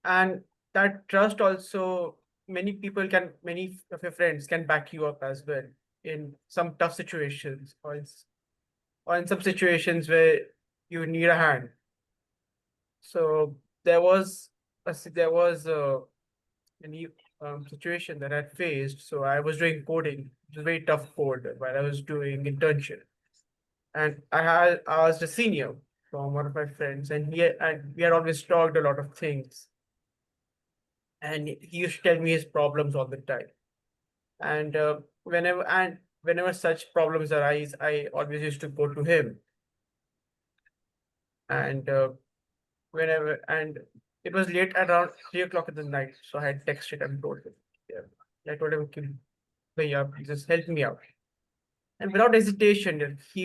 And that trust also, many of your friends can back you up as well in some tough situations, or in some situations where you need a hand. So there was any situation that I faced. So I was doing coding, it was a very tough code while I was doing internship, and I was a senior from one of my friends, and we had always talked a lot of things, and he used to tell me his problems all the time. And whenever such problems arise, I always used to go to him. And whenever and it was late, around 3 o'clock in the night, so I had texted and told him, yeah, I told him, "Ki, Bhaiya, please just help me out." And without hesitation, he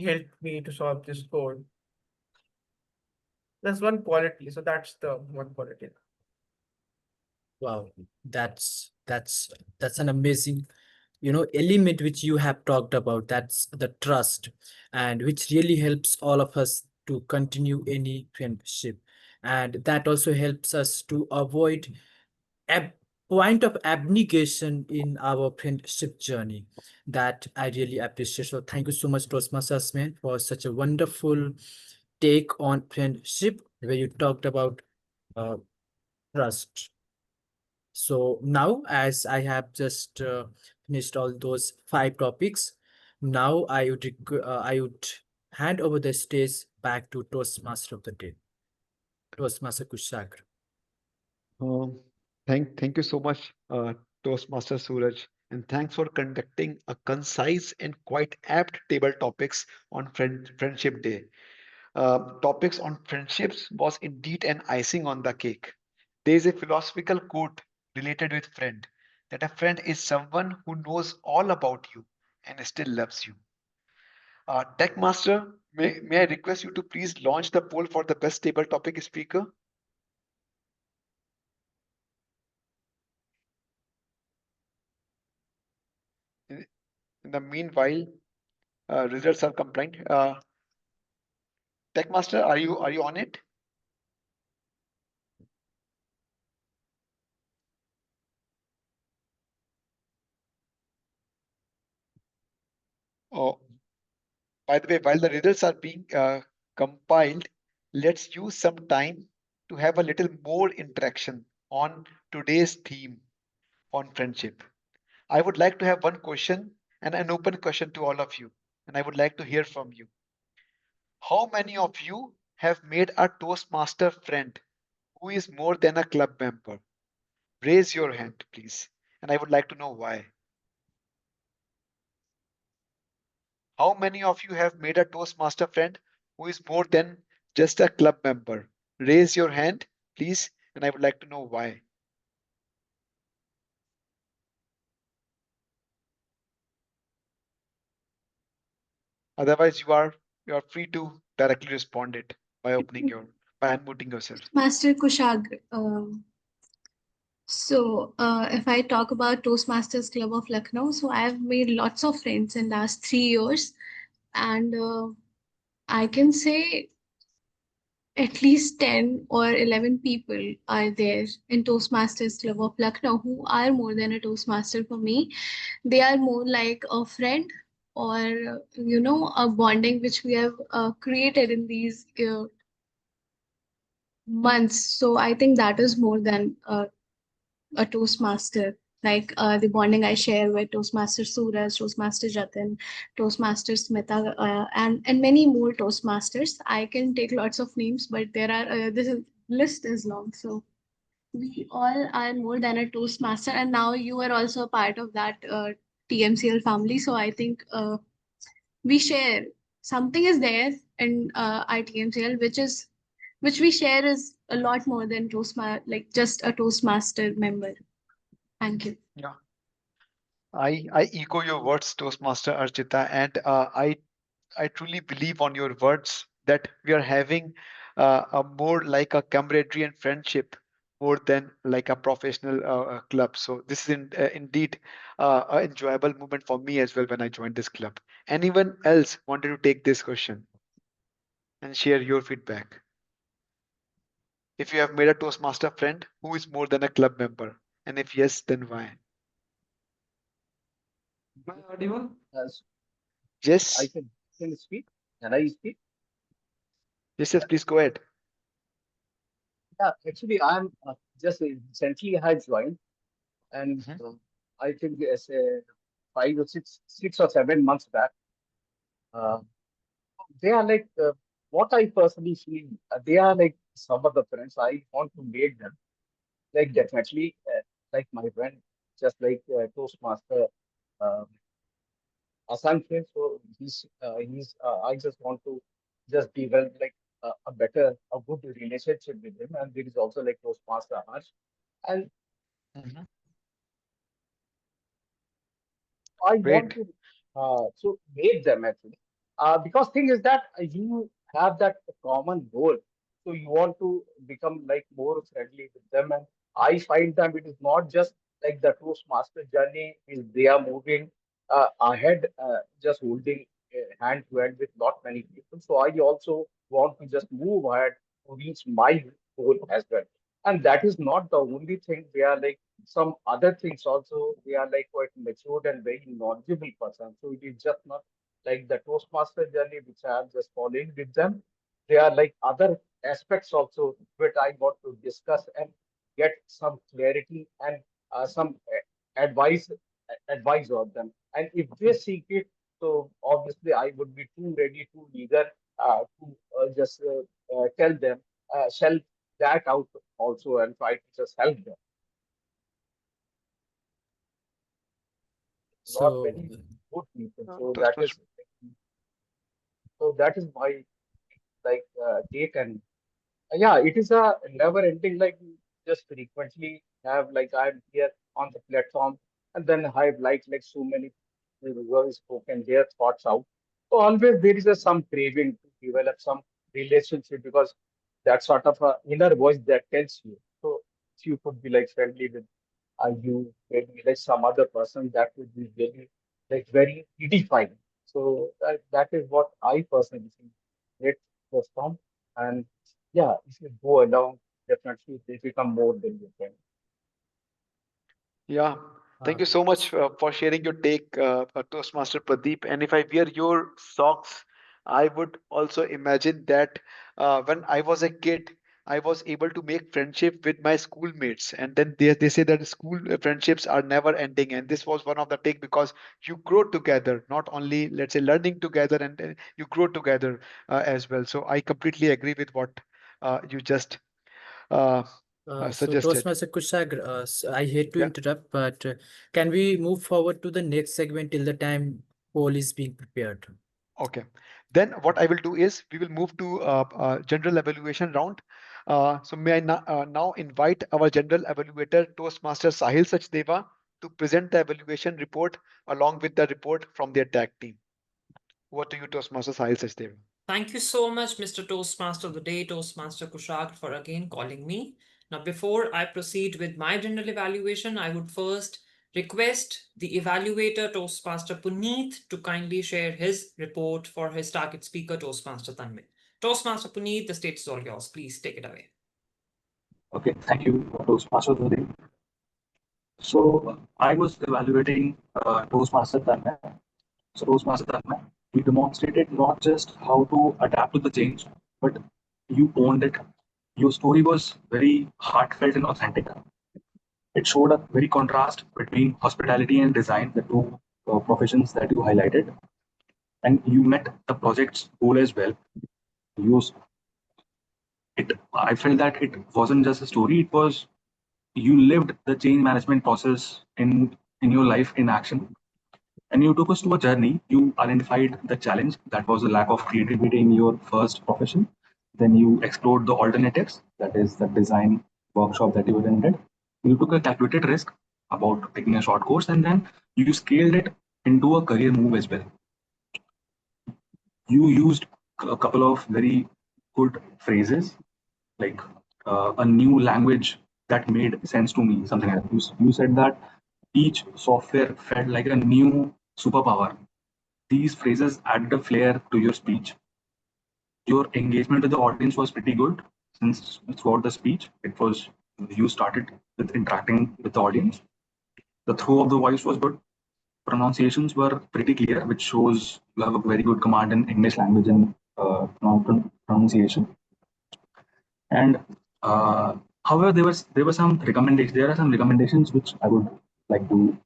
helped me to solve this code. That's one quality. So that's the one quality. Wow, that's an amazing, element which you have talked about. That's the trust, and which really helps all of us to continue any friendship, and that also helps us to avoid point of abnegation in our friendship journey that I really appreciate. So thank you so much, Toastmasters man, for such a wonderful take on friendship where you talked about uh, trust. So now, as I have just finished all those 5 topics, now I would hand over the stage back to Toastmaster of the day, Toastmaster Kushagra. Um, thank you so much, Toastmaster Suraj, and thanks for conducting a concise and quite apt table topics on Friendship Day. Topics on friendships was indeed an icing on the cake. There is a philosophical quote related with friend that a friend is someone who knows all about you and still loves you. Tech Master, may I request you to please launch the poll for the best table topic speaker? In, in the meanwhile, results are compliant. Tech Master, are you on it? Oh, by the way, while the results are being compiled, let's use some time to have a little more interaction on today's theme on friendship. I would like to have one question and an open question to all of you, and I would like to hear from you. How many of you have made a Toastmaster friend who is more than a club member? Raise your hand, please. And I would like to know why. How many of you have made a Toastmaster friend who is more than just a club member? Raise your hand, please, and I would like to know why. Otherwise, you are free to directly respond it by unmuting yourself. Master Kushag. If I talk about Toastmasters Club of Lucknow, so I've made lots of friends in last 3 years, and I can say at least 10 or 11 people are there in Toastmasters Club of Lucknow who are more than a Toastmaster for me. They are more like a friend or, a bonding which we have created in these months. So I think that is more than a Toastmaster. Like the bonding I share with Toastmaster Suraj, Toastmaster Jatin, Toastmaster Smita, and many more Toastmasters. I can take lots of names, but this list is long. So we all are more than a Toastmaster, and now you are also a part of that TMCL family. So I think we share something is there in our TMCL, which we share is a lot more than like just a Toastmaster member. Thank you. Yeah, I echo your words, Toastmaster Archita, and I truly believe on your words that we are having a more like a camaraderie and friendship more than like a professional club. So this is indeed an enjoyable moment for me as well when I joined this club. Anyone else wanted to take this question and share your feedback? If you have made a Toastmaster friend, who is more than a club member? And if yes, then why? Am I audible? As I Yes, can speak. Can I speak? yes, please go ahead. Yeah, actually, I'm just recently I joined, and Mhm. I think as a 6 or 7 months back, uh, they are like what I personally feel. They are like some of the friends I want to make them. Like definitely, like my friend, just like Toastmaster Asanke. So I just want to just develop like a good relationship with him. And there is also like Toastmaster Harsh. And Mhm. I want Great. to so make them actually because thing is that you have that common goal, so you want to become like more friendly with them, and I find them it is not just like the Toastmaster journey is they are moving ahead, just holding hand to hand with not many people. So I also want to just move ahead to reach my goal as well. And that is not the only thing. They are like some other things also. They are like quite matured and very knowledgeable person. So it is just not like the Toastmaster journey which I am just following with them. They are like other aspects also which I want to discuss and get some clarity and some advice advice on them. And if they seek it, so obviously I would be too ready, too eager to just tell them, shall that out also and try to just help them. Not So, very good people. Toastmaster. So that is my like take. And yeah, it is a never ending, like just frequently have like I'm here on the platform and then I've like so many people who have spoken their thoughts out. So always there is a some craving to develop some relationship because that sort of a inner voice that tells you. So if you could be like friendly with you maybe like some other person, that would be very like very edifying. So that is what I personally think. Great platform. And yeah, if you go along, definitely they become more than you can. Yeah, thank you so much for sharing your take, Toastmaster Pradeep. And if I wear your socks, I would also imagine that when I was a kid, I was able to make friendship with my schoolmates. And then they say that school friendships are never ending. And this was one of the take because you grow together, not only, let's say, learning together, and you grow together as well. So I completely agree with what you just uh, So suggested. Toastmaster Kushagra, I hate to Yeah. interrupt, but can we move forward to the next segment till the time poll is being prepared? Okay. Then what I will do is we will move to general evaluation round. So may I now invite our general evaluator, Toastmaster Sahil Sachdeva, to present the evaluation report along with the report from their tag team. Over to you, Toastmaster Sahil Sachdeva. Thank you so much, Mr. Toastmaster of the Day, Toastmaster Kushag, for again calling me. Now, before I proceed with my general evaluation, I would first request the evaluator, Toastmaster Puneet, to kindly share his report for his target speaker, Toastmaster Tanmay. Toastmaster Puneet, the stage is all yours. Please take it away. Okay, thank you, Toastmaster today. So I was evaluating Toastmaster Tanmay. So Toastmaster Tanmay, you demonstrated not just how to adapt to the change, but you owned it. Your story was very heartfelt and authentic. It showed a very contrast between hospitality and design, the two professions that you highlighted, and you met the project's goal as well. You, I felt that it wasn't just a story; it was you lived the change management process in your life in action, and you took us to a journey. You identified the challenge that was a lack of creativity in your first profession. Then you explored the alternatives, that is the design workshop that you attended. You took a calculated risk about taking a short course, and then you scaled it into a career move as well. You used a couple of very good phrases like a new language that made sense to me, something like that. You said that each software felt like a new superpower. These phrases added a flair to your speech. Your engagement with the audience was pretty good since throughout the speech, it was you started with interacting with the audience. The throw of the voice was good. Pronunciations were pretty clear, which shows you have a very good command in English language and pronunciation. And however, there were some recommendations. There are some recommendations which I would like to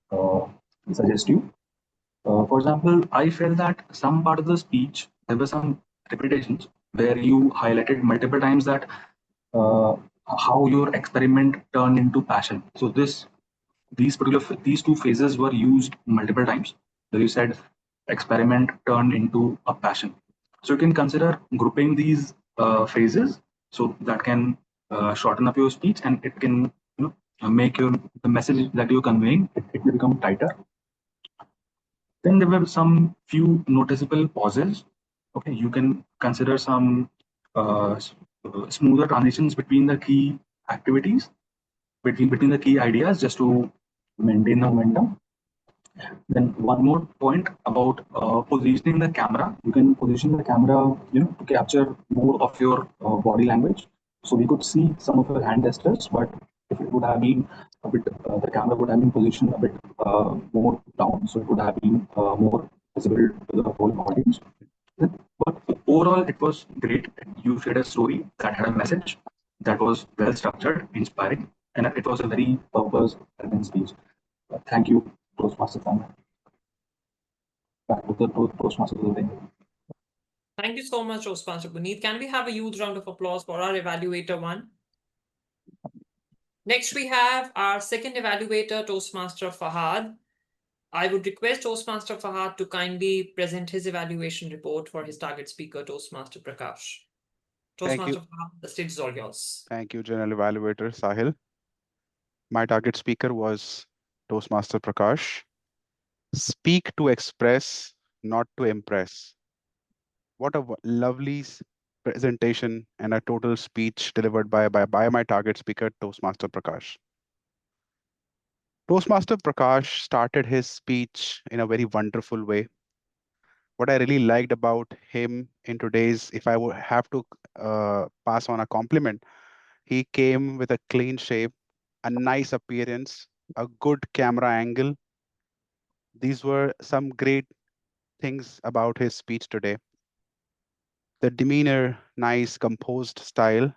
suggest you. For example, I felt that some part of the speech there were some repetitions where you highlighted multiple times that uh, how your experiment turned into passion. So these two phases were used multiple times. So you said experiment turned into a passion. So you can consider grouping these phases so that can shorten up your speech and it can make your the message that you're conveying it will become tighter. Then there were some few noticeable pauses. Okay, you can consider some smoother transitions between the key activities, between the key ideas, just to maintain the momentum. Then one more point about positioning the camera. You can position the camera, to capture more of your body language. So we could see some of your hand gestures, but if it would have been a bit, the camera would have been positioned a bit more down, so it would have been more visible to the whole audience. But overall, it was great. You shared a story that had a message that was well structured, inspiring, and it was a very purpose-driven speech. Thank you, Toastmaster Sam. Back to the Toastmaster of the day. Thank you so much, Toastmaster Puneet. Can we have a huge round of applause for our evaluator one? Next, we have our second evaluator, Toastmaster Fahad. I would request Toastmaster Fahad to kindly present his evaluation report for his target speaker, Toastmaster Prakash. Thank you. Toastmaster Fahad, the stage is all yours. Thank you, General Evaluator Sahil. My target speaker was Toastmaster Prakash. Speak to express, not to impress. What a lovely presentation and a total speech delivered by my target speaker, Toastmaster Prakash. Toastmaster Prakash started his speech in a very wonderful way. What I really liked about him in today's, if I would have to pass on a compliment, he came with a clean shape, a nice appearance, a good camera angle. These were some great things about his speech today. The demeanor, nice, composed style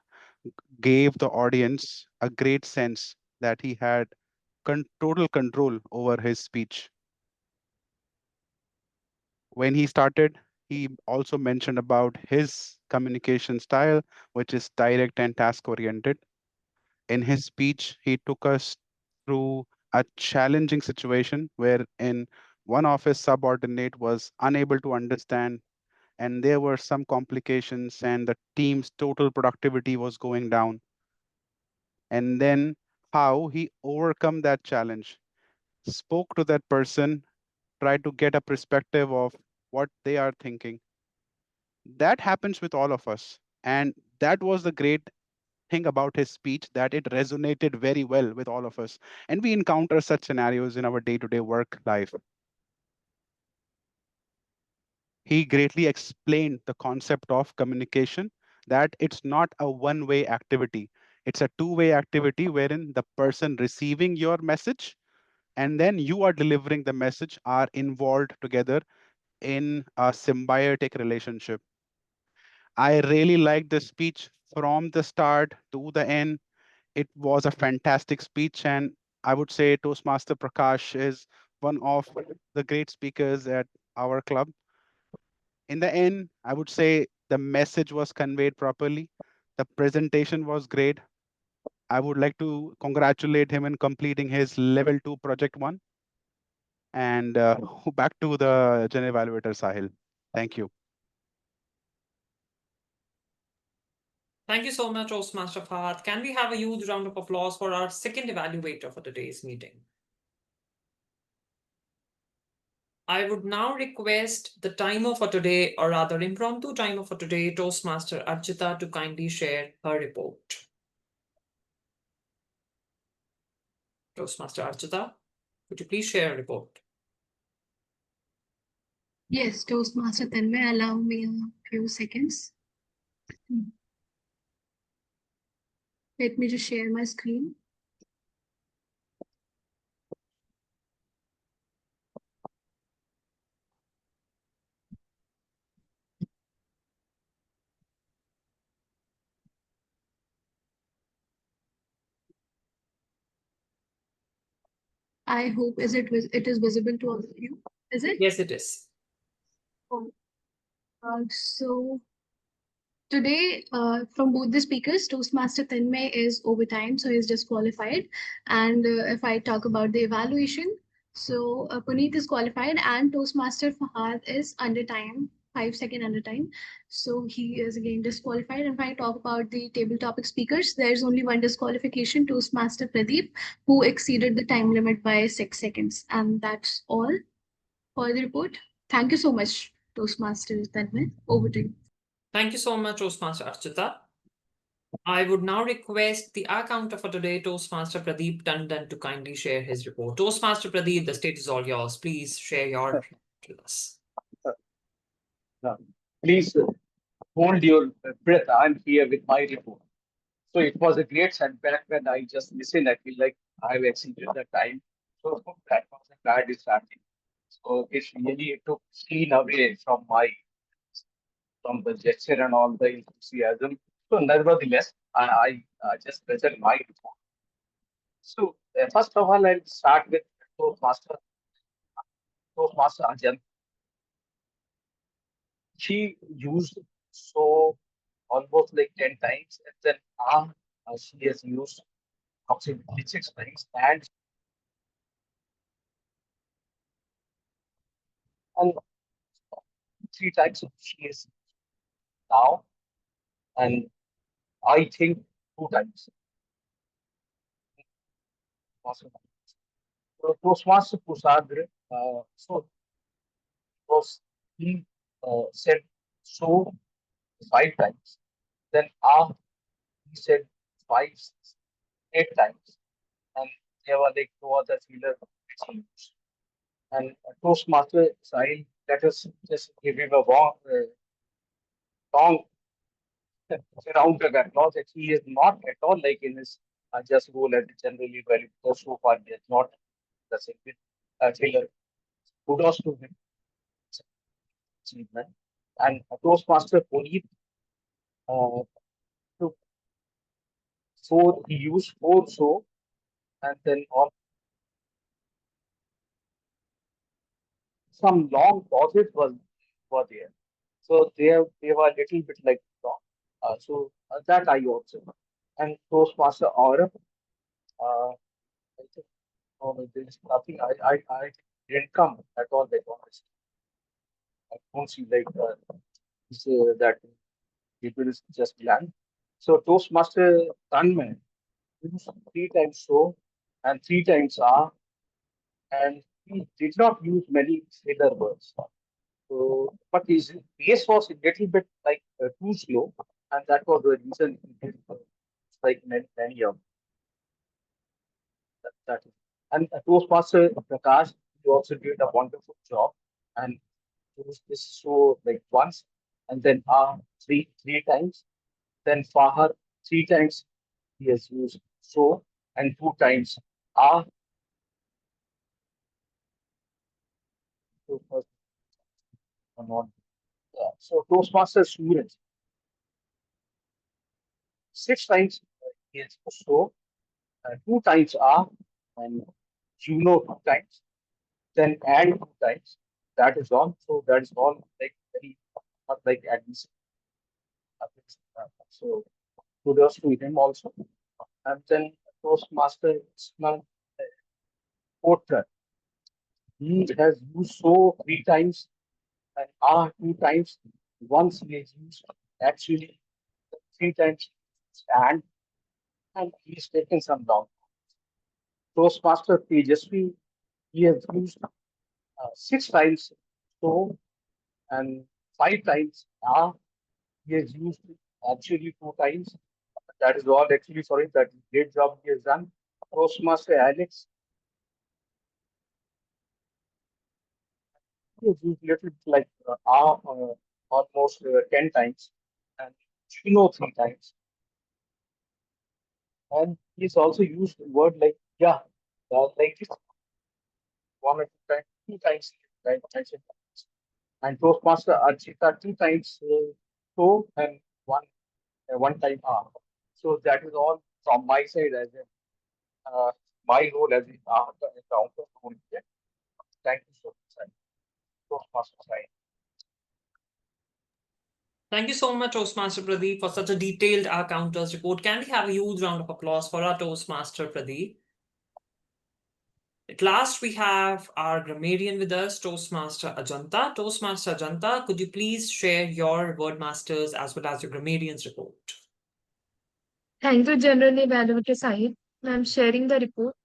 gave the audience a great sense that he had total control over his speech. When he started, he also mentioned about his communication style, which is direct and task oriented. In his speech, he took us through a challenging situation wherein one of his subordinate was unable to understand, and there were some complications, and the team's total productivity was going down. And then how he overcome that challenge, spoke to that person, tried to get a perspective of what they are thinking. That happens with all of us. And that was the great thing about his speech, that it resonated very well with all of us. And we encounter such scenarios in our day-to-day work life. He greatly explained the concept of communication, that it's not a one-way activity. It's a two-way activity wherein the person receiving your message and then you are delivering the message are involved together in a symbiotic relationship. I really liked the speech from the start to the end. It was a fantastic speech, and I would say Toastmaster Prakash is one of the great speakers at our club. In the end, I would say the message was conveyed properly. The presentation was great. I would like to congratulate him in completing his level 2 project 1. And back to the general evaluator, Sahil. Thank you. Thank you so much, Toastmaster Fahad. Can we have a huge round of applause for our second evaluator for today's meeting? I would now request the timer for today, or rather impromptu timer for today, Toastmaster Archita, to kindly share her report. Toastmaster Archita, could you please share a report? Yes, Toastmaster Tanmay, allow me a few seconds. Let me just share my screen. I hope it is visible to all of you. Is it? Yes, it is. Oh, so today, from both the speakers, Toastmaster Tanmay is overtime, so he's disqualified. And if I talk about the evaluation, so Puneet is qualified and Toastmaster Fahad is under time, 5 second under time. So he is again disqualified. And if I talk about the table topic speakers, there's only one disqualification, Toastmaster Pradeep, who exceeded the time limit by 6 seconds. And that's all for the report. Thank you so much, Toastmaster Tanmay. Over to you. Thank you so much, Toastmaster Archita. I would now request the counter for today, Toastmaster Pradeep Tandon, to kindly share his report. Toastmaster Pradeep, the stage is all yours. Please share your with us. Please hold your breath. I'm here with my report. So it was a great setback when I just listened. I feel like I've exceeded the time. So that was a bad starting. So it really took scene away from the gesture and all the enthusiasm. So nevertheless, I just present my report. So first of all, I'll start with Toastmaster Toastmaster Ajan. She used so almost like 10 times, and then she has used approximately 6 times, and 3 times she is now, and I think 2 times. So Toastmaster Pusadre, so was he said so 5 times, then he said five, 8 times, and there were like no other filler teams. And Toastmaster Sahil, let us just give him a long round of applause that he is not at all like in his just role as a generally very because so far he has not the single filler. Kudos to him achievement. And Toastmaster Puneet uh, took he used four so, and then on some long pauses were there. So they were a little bit like long. That I observed. And Toastmaster Aura, I think no, there is nothing. I didn't come at all. Like honest, I don't see like that people is just blank. So Toastmaster Tanman used 3 times so and 3 times are, and he did not use many filler words. So, but his pace was a little bit like too slow, and that was the reason he did like many of that. And Toastmaster Prakash, he also did a wonderful job, and used this so like once, and then three times, then Fahar 3 times he has used so, and 2 times ah. So first, not, yeah. So Toastmaster Suraj 6 times he has used so, 2 times are, and Juno 2 times, then and 2 times. That is all. So that is all like very not like admission. So kudos to him also. And then Toastmaster Ismail Porter. He has used so 3 times and are 2 times. Once he has used actually 3 times and he's taken some down. Toastmaster Tejasvi, he has used 6 times so and 5 times are he has used actually 2 times. That is all actually sorry, that is great job he has done. Toastmaster Alex, he has used little bit like almost 10 times and Juno 3 times. And he's also used word like yeah, like this 1 or 2 times, 2 times, right? And Toastmaster Archita 2 times so and one time So that is all from my side as a my role as a counter role here. Thank you so much, Toastmaster side. Thank you so much, Toastmaster Pradeep, for such a detailed counters report. Can we have a huge round of applause for our Toastmaster Pradeep? At last, we have our grammarian with us, Toastmaster Ajanta. Toastmaster Ajanta, could you please share your wordmasters as well as your grammarian's report? Thank you, General Evaluator Sahib. I'm sharing the report.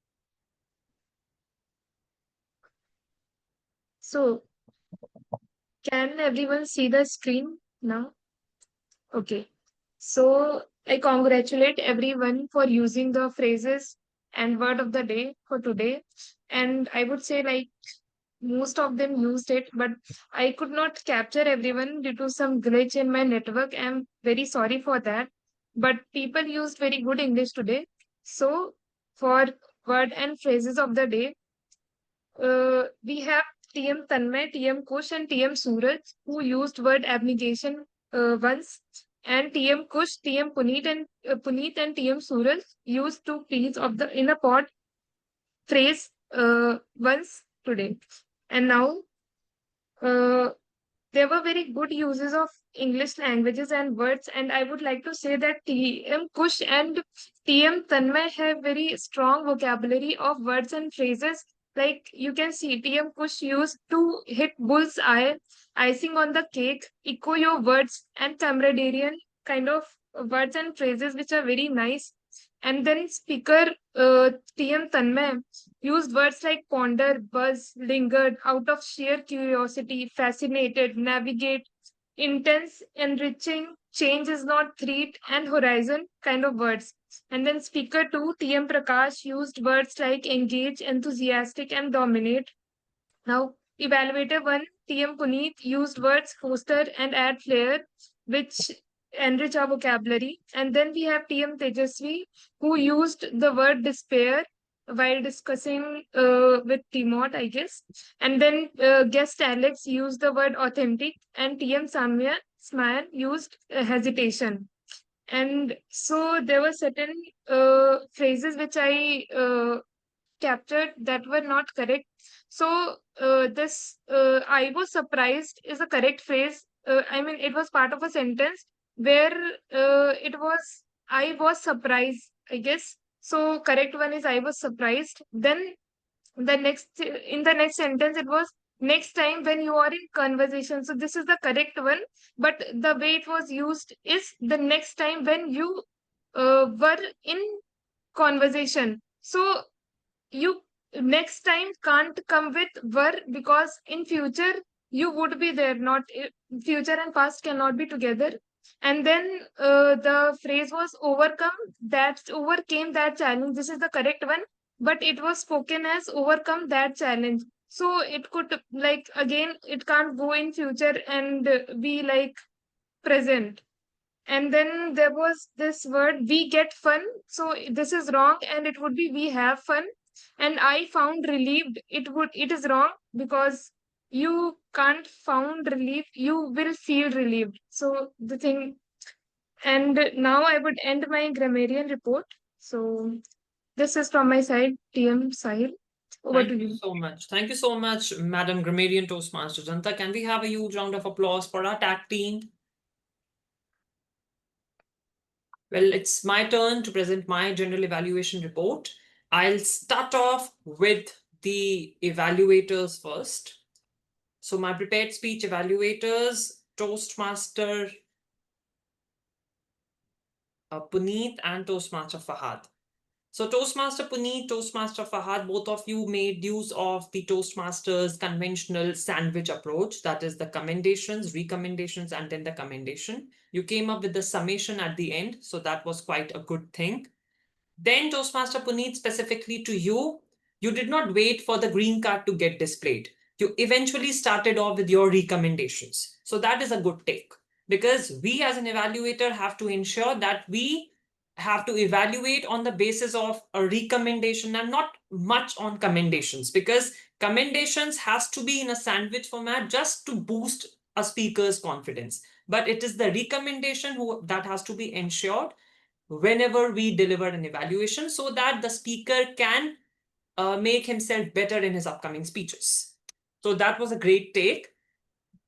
So, can everyone see the screen now? Okay. So, I congratulate everyone for using the phrases and word of the day for today. And I would say, like, most of them used it, but I could not capture everyone due to some glitch in my network. I'm very sorry for that. but people used very good English today. So for word and phrases of the day, we have TM Tanmay, TM Kush, and TM Suraj, who used word abnegation once. And TM Kush, TM Puneet and TM Suraj used two peas of the in a pot phrase once today. And now uh, there were very good uses of English languages and words, and I would like to say that TM Kush and TM Tanmay have very strong vocabulary of words and phrases. Like you can see, TM Kush used to hit bull's eye, icing on the cake, echo your words, and camaraderie kind of words and phrases which are very nice. And then speaker TM Tanmay used words like ponder, buzz, lingered, out of sheer curiosity, fascinated, navigate, intense, enriching, change is not threat, and horizon kind of words. And then speaker 2, TM Prakash, used words like engage, enthusiastic, and dominate. Now, evaluator 1, TM Puneet, used words foster and add flair, which enrich our vocabulary. And then we have TM Tejasvi, who used the word despair while discussing with Timot, I guess. And then guest Alex used the word authentic, and TM Samya Smayan used hesitation. And so there were certain phrases which I captured that were not correct. So this I was surprised is a correct phrase. I mean, it was part of a sentence where it was I was surprised, I guess. So correct one is I was surprised. Then the next in the next sentence it was next time when you are in conversation. So this is the correct one, but the way it was used is the next time when you were in conversation. So you next time can't come with were because in future you would be there, not future and past cannot be together. And then the phrase was overcame that challenge. This is the correct one, but it was spoken as overcome that challenge. So it could like again it can't go in future and be like present. And then there was this word we get fun. So this is wrong and it would be we have fun. And I found relieved, it is wrong because you can't found relief, you will feel relieved. So the thing. And now I would end my grammarian report. So this is from my side, TM Sahil. Over Thank to you you. so much. Thank you so much, Madam Grammarian Toastmaster Janta. Can we have a huge round of applause for our tag team? Well, it's my turn to present my general evaluation report. I'll start off with the evaluators first. So my prepared speech evaluators, Toastmaster Puneet and Toastmaster Fahad. So Toastmaster Puneet, Toastmaster Fahad, both of you made use of the Toastmasters conventional sandwich approach. That is the commendations, recommendations, and then the commendation. You came up with the summation at the end. So that was quite a good thing. Then Toastmaster Puneet, specifically to you, you did not wait for the green card to get displayed. You eventually started off with your recommendations. So that is a good take because we as an evaluator have to ensure that we have to evaluate on the basis of a recommendation and not much on commendations, because commendations has to be in a sandwich format just to boost a speaker's confidence. But it is the recommendation that has to be ensured whenever we deliver an evaluation so that the speaker can make himself better in his upcoming speeches. So that was a great take.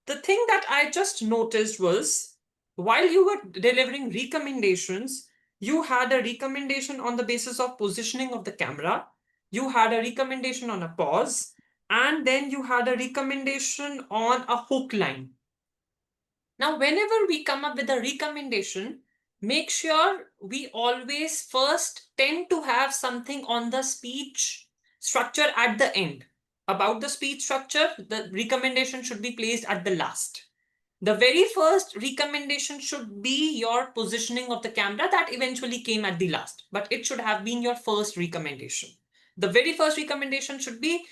The thing that I just noticed was while you were delivering recommendations, you had a recommendation on the basis of positioning of the camera, you had a recommendation on a pause, and then you had a recommendation on a hook line. Now, whenever we come up with a recommendation, make sure we always first tend to have something on the speech structure at the end. About the speech structure, the recommendation should be placed at the last. The very first recommendation should be your positioning of the camera that eventually came at the last, but it should have been your first recommendation. The very first recommendation should be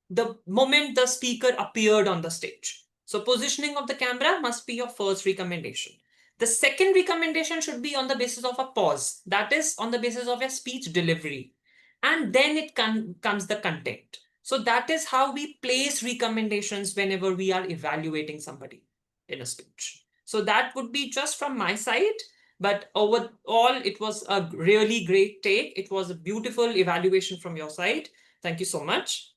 the moment the speaker appeared on the stage. So positioning of the camera must be your first recommendation. The second recommendation should be on the basis of a pause, that is, on the basis of a speech delivery. And then it comes the content. So that is how we place recommendations whenever we are evaluating somebody in a speech. So that would be just from my side. But overall, it was a really great take. It was a beautiful evaluation from your side. Thank you so much.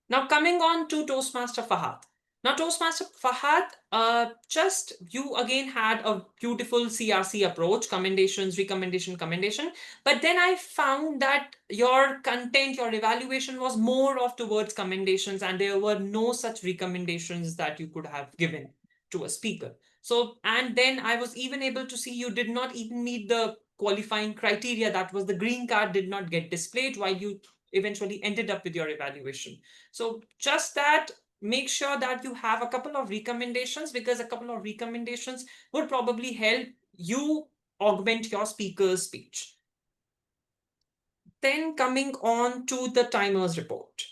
Now, coming on to Toastmaster Fahad. Now, Toastmaster Fahad, just you again had a beautiful CRC approach, commendations, recommendation, commendation. But then I found that your content, your evaluation was more of towards commendations, and there were no such recommendations that you could have given to a speaker. So, and then I was even able to see you did not even meet the qualifying criteria. That was the green card did not get displayed while you eventually ended up with your evaluation. So just that, make sure that you have a couple of recommendations, because a couple of recommendations would probably help you augment your speaker's speech. Then coming on to the timers report.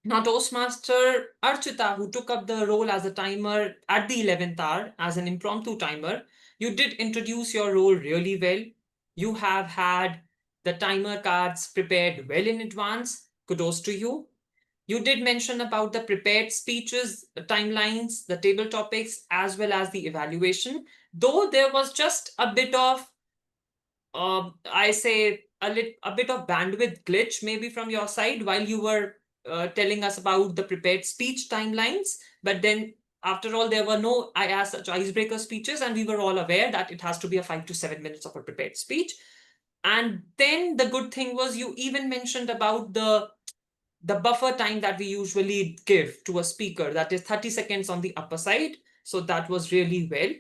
Now, Toastmaster Archita, who took up the role as a timer at the 11th hour as an impromptu timer, you did introduce your role really well. You have had the timer cards prepared well in advance. Kudos to you. You did mention about the prepared speeches, the timelines, the table topics, as well as the evaluation. Though there was just a bit of, I say, a bit of bandwidth glitch maybe from your side while you were telling us about the prepared speech timelines. But then, after all, there were no such icebreaker speeches, and we were all aware that it has to be a 5 to 7 minutes of a prepared speech. And then the good thing was you even mentioned about the buffer time that we usually give to a speaker, that is 30 seconds on the upper side. So that was really well.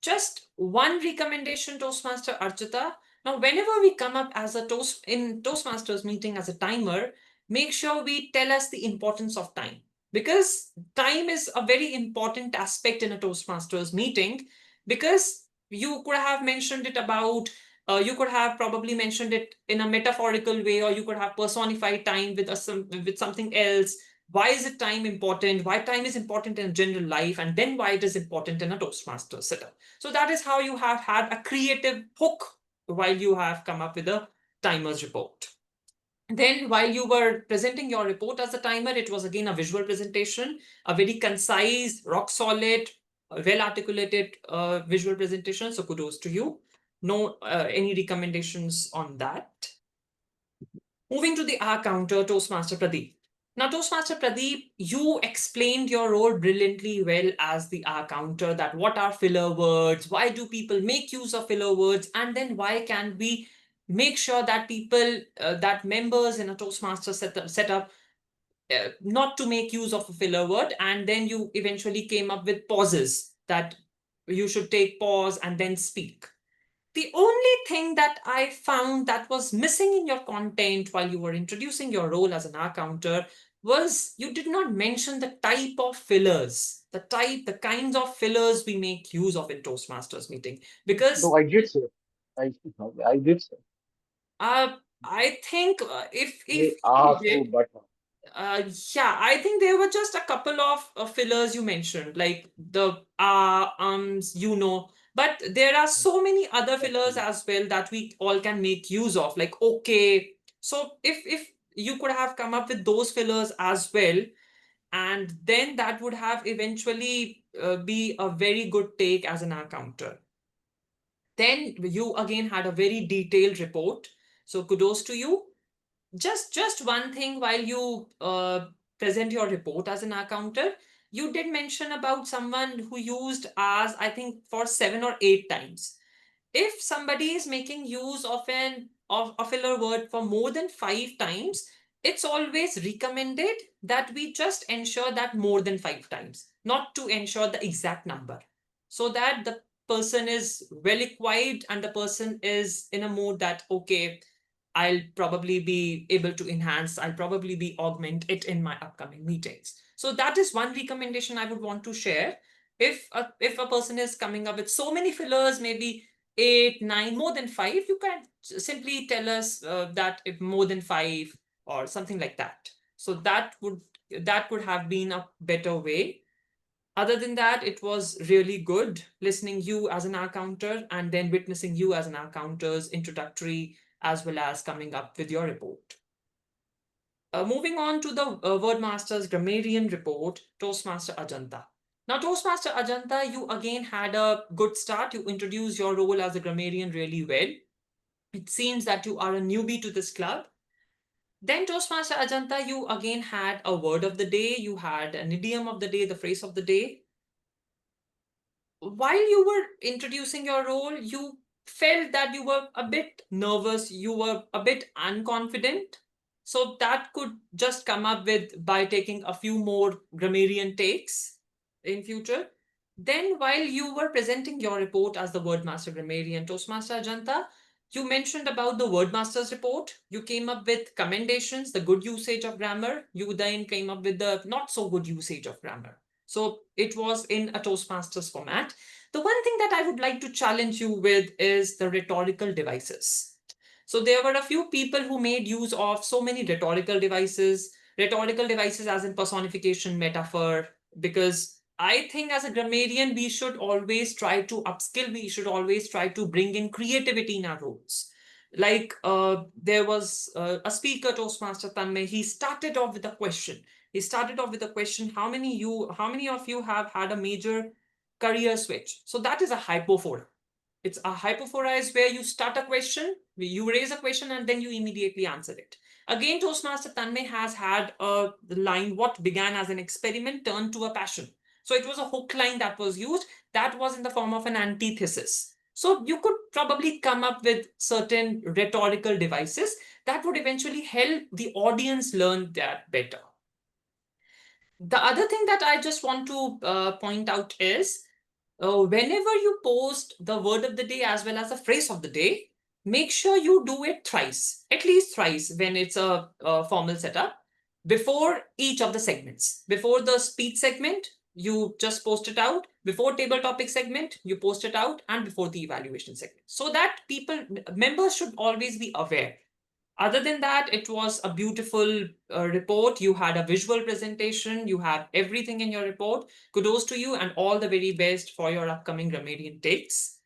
Just one recommendation, Toastmaster Archita. Now, whenever we come up as a Toastmasters meeting as a timer, make sure we tell us the importance of time, because time is a very important aspect in a Toastmasters meeting. Because you could have mentioned it about, you could have probably mentioned it in a metaphorical way, or you could have personified time with something else. Why is it time important? Why time is important in general life, and then why it is important in a Toastmaster setup. So that is how you have had a creative hook while you have come up with a timer's report. Then, while you were presenting your report as a timer, it was again a visual presentation, a very concise, rock solid, well articulated visual presentation. So kudos to you. No any recommendations on that. Moving to the R counter, Toastmaster Pradeep. Now, Toastmaster Pradeep, you explained your role brilliantly well as the R counter, that what are filler words, why do people make use of filler words, and then why can we make sure that people, that members in a Toastmaster setup not to make use of a filler word. And then you eventually came up with pauses, that you should take pause and then speak. The only thing that I found that was missing in your content while you were introducing your role as an R counter was you did not mention the type of fillers, the kinds of fillers we make use of in Toastmasters meeting. Because No, I did say. I, I did say. I think if Ah, you so did, but yeah, I think there were just a couple of fillers you mentioned, like the but there are so many other fillers as well that we all can make use of, like okay. So if you could have come up with those fillers as well, and then that would have eventually be a very good take as an counter. Then you again had a very detailed report. So kudos to you. Just one thing while you present your report as an accountant, you did mention about someone who used as, I think, for 7 or 8 times. If somebody is making use of a filler word for more than 5 times, it's always recommended that we just ensure that more than 5 times, not to ensure the exact number, so that the person is well equipped and the person is in a mood that okay, I'll probably be able to enhance, I'll probably be augment it in my upcoming meetings. So that is one recommendation I would want to share. If a person is coming up with so many fillers, maybe 8, 9, more than 5, you can simply tell us that if more than 5 or something like that. So that would have been a better way. Other than that, it was really good listening you as an encounter and then witnessing you as an encounter's introductory as well as coming up with your report. Moving on to the Wordmaster's grammarian report, Toastmaster Ajanta. Now, Toastmaster Ajanta, you again had a good start. You introduced your role as a grammarian really well. It seems that you are a newbie to this club. Then, Toastmaster Ajanta, you again had a word of the day, you had an idiom of the day, the phrase of the day. While you were introducing your role, you felt that you were a bit nervous, you were a bit unconfident. So that could just come up with by taking a few more grammarian takes in future. Then, while you were presenting your report as the Wordmaster Grammarian, Toastmaster Ajanta, you mentioned about the Wordmaster's report. You came up with commendations, the good usage of grammar. You then came up with the not so good usage of grammar. So it was in a Toastmasters format. The one thing that I would like to challenge you with is the rhetorical devices. So there were a few people who made use of so many rhetorical devices as in personification, metaphor, because I think as a grammarian, we should always try to upskill, we should always try to bring in creativity in our roles. Like there was a speaker, Toastmaster Tanmay, he started off with a question. How many of you have had a major career switch? So that is a hypophora. It's a hypophora is where you start a question, you raise a question, and then you immediately answer it. Again, Toastmaster Tanmay has had a line, what began as an experiment turned to a passion. So it was a hook line that was used, that was in the form of an antithesis. So you could probably come up with certain rhetorical devices that would eventually help the audience learn that better. The other thing that I just want to point out is whenever you post the word of the day as well as the phrase of the day, make sure you do it thrice, at least thrice when it's a formal setup, before each of the segments. Before the speech segment, you just post it out. Before table topic segment, you post it out, and before the evaluation segment. So that members should always be aware. Other than that, it was a beautiful report. You had a visual presentation. You have everything in your report. Kudos to you and all the very best for your upcoming grammarian takes.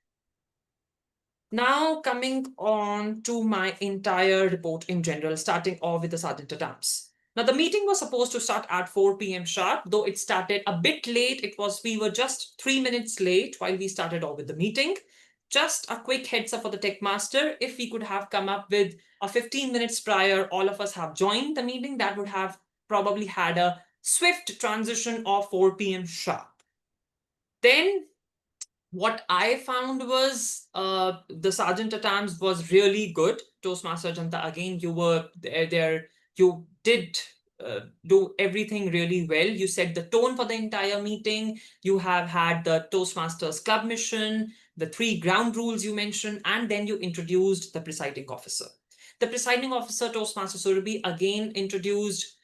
Now coming on to my entire report in general, starting off with the Sergeant at Arms. Now the meeting was supposed to start at 4 p.m. sharp, though it started a bit late. We were just 3 minutes late while we started off with the meeting. Just a quick heads up for the tech master. If we could have come up with a 15 minutes prior, all of us have joined the meeting, that would have probably had a swift transition of 4 p.m. sharp. Then what I found was the Sergeant at Arms was really good. Toastmaster Janta, again, you were there. You did do everything really well. You set the tone for the entire meeting. You have had the Toastmasters Club mission, the 3 ground rules you mentioned, and then you introduced the presiding officer. The presiding officer, Toastmaster Surabhi, again introduced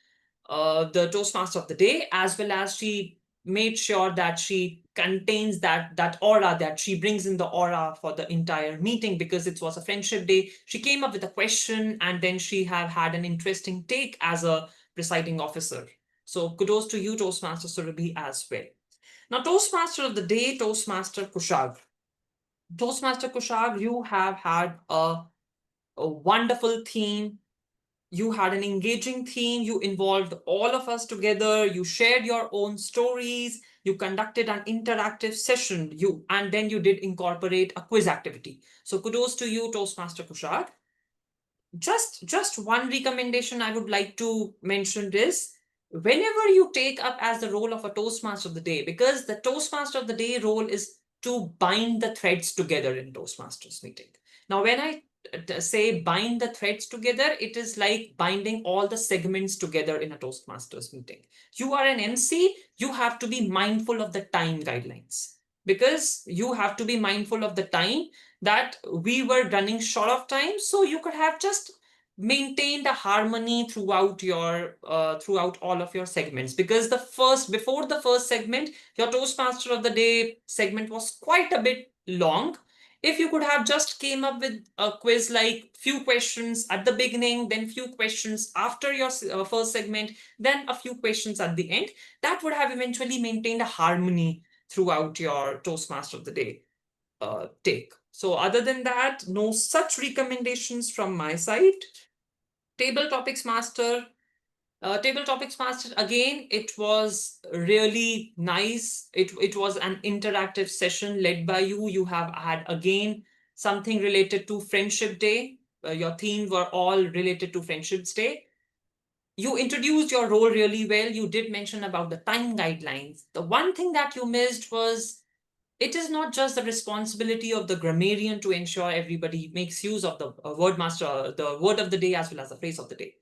the Toastmaster of the day, as well as she made sure that she contains that aura, that she brings in the aura for the entire meeting, because it was a friendship day. She came up with a question, and then she have had an interesting take as a presiding officer. So kudos to you, Toastmaster Surabhi, as well. Now, Toastmaster of the day, Toastmaster Kushag. Toastmaster Kushag, you have had a wonderful theme. You had an engaging theme. You involved all of us together. You shared your own stories. You conducted an interactive session. And then you did incorporate a quiz activity. So kudos to you, Toastmaster Kushag. Just one recommendation I would like to mention is, whenever you take up as the role of a Toastmaster of the day, because the Toastmaster of the day role is to bind the threads together in Toastmasters meeting. Now, when I say bind the threads together, it is like binding all the segments together in a Toastmasters meeting. You are an MC, you have to be mindful of the time guidelines, because you have to be mindful of the time that we were running short of time. So you could have just maintained a harmony throughout throughout all of your segments, because before the first segment, your Toastmaster of the day segment was quite a bit long. if you could have just came up with a quiz like few questions at the beginning, then few questions after your first segment, then a few questions at the end, that would have eventually maintained a harmony throughout your Toastmaster of the Day take. So other than that, no such recommendations from my side. Table Topics Master, Table Topics Master, again, it was really nice. It was an interactive session led by you. You have had again something related to Friendship Day. Your themes were all related to Friendships Day. You introduced your role really well. You did mention about the time guidelines. The one thing that you missed was it is not just the responsibility of the grammarian to ensure everybody makes use of the word master, the word of the day, as well as the phrase of the day.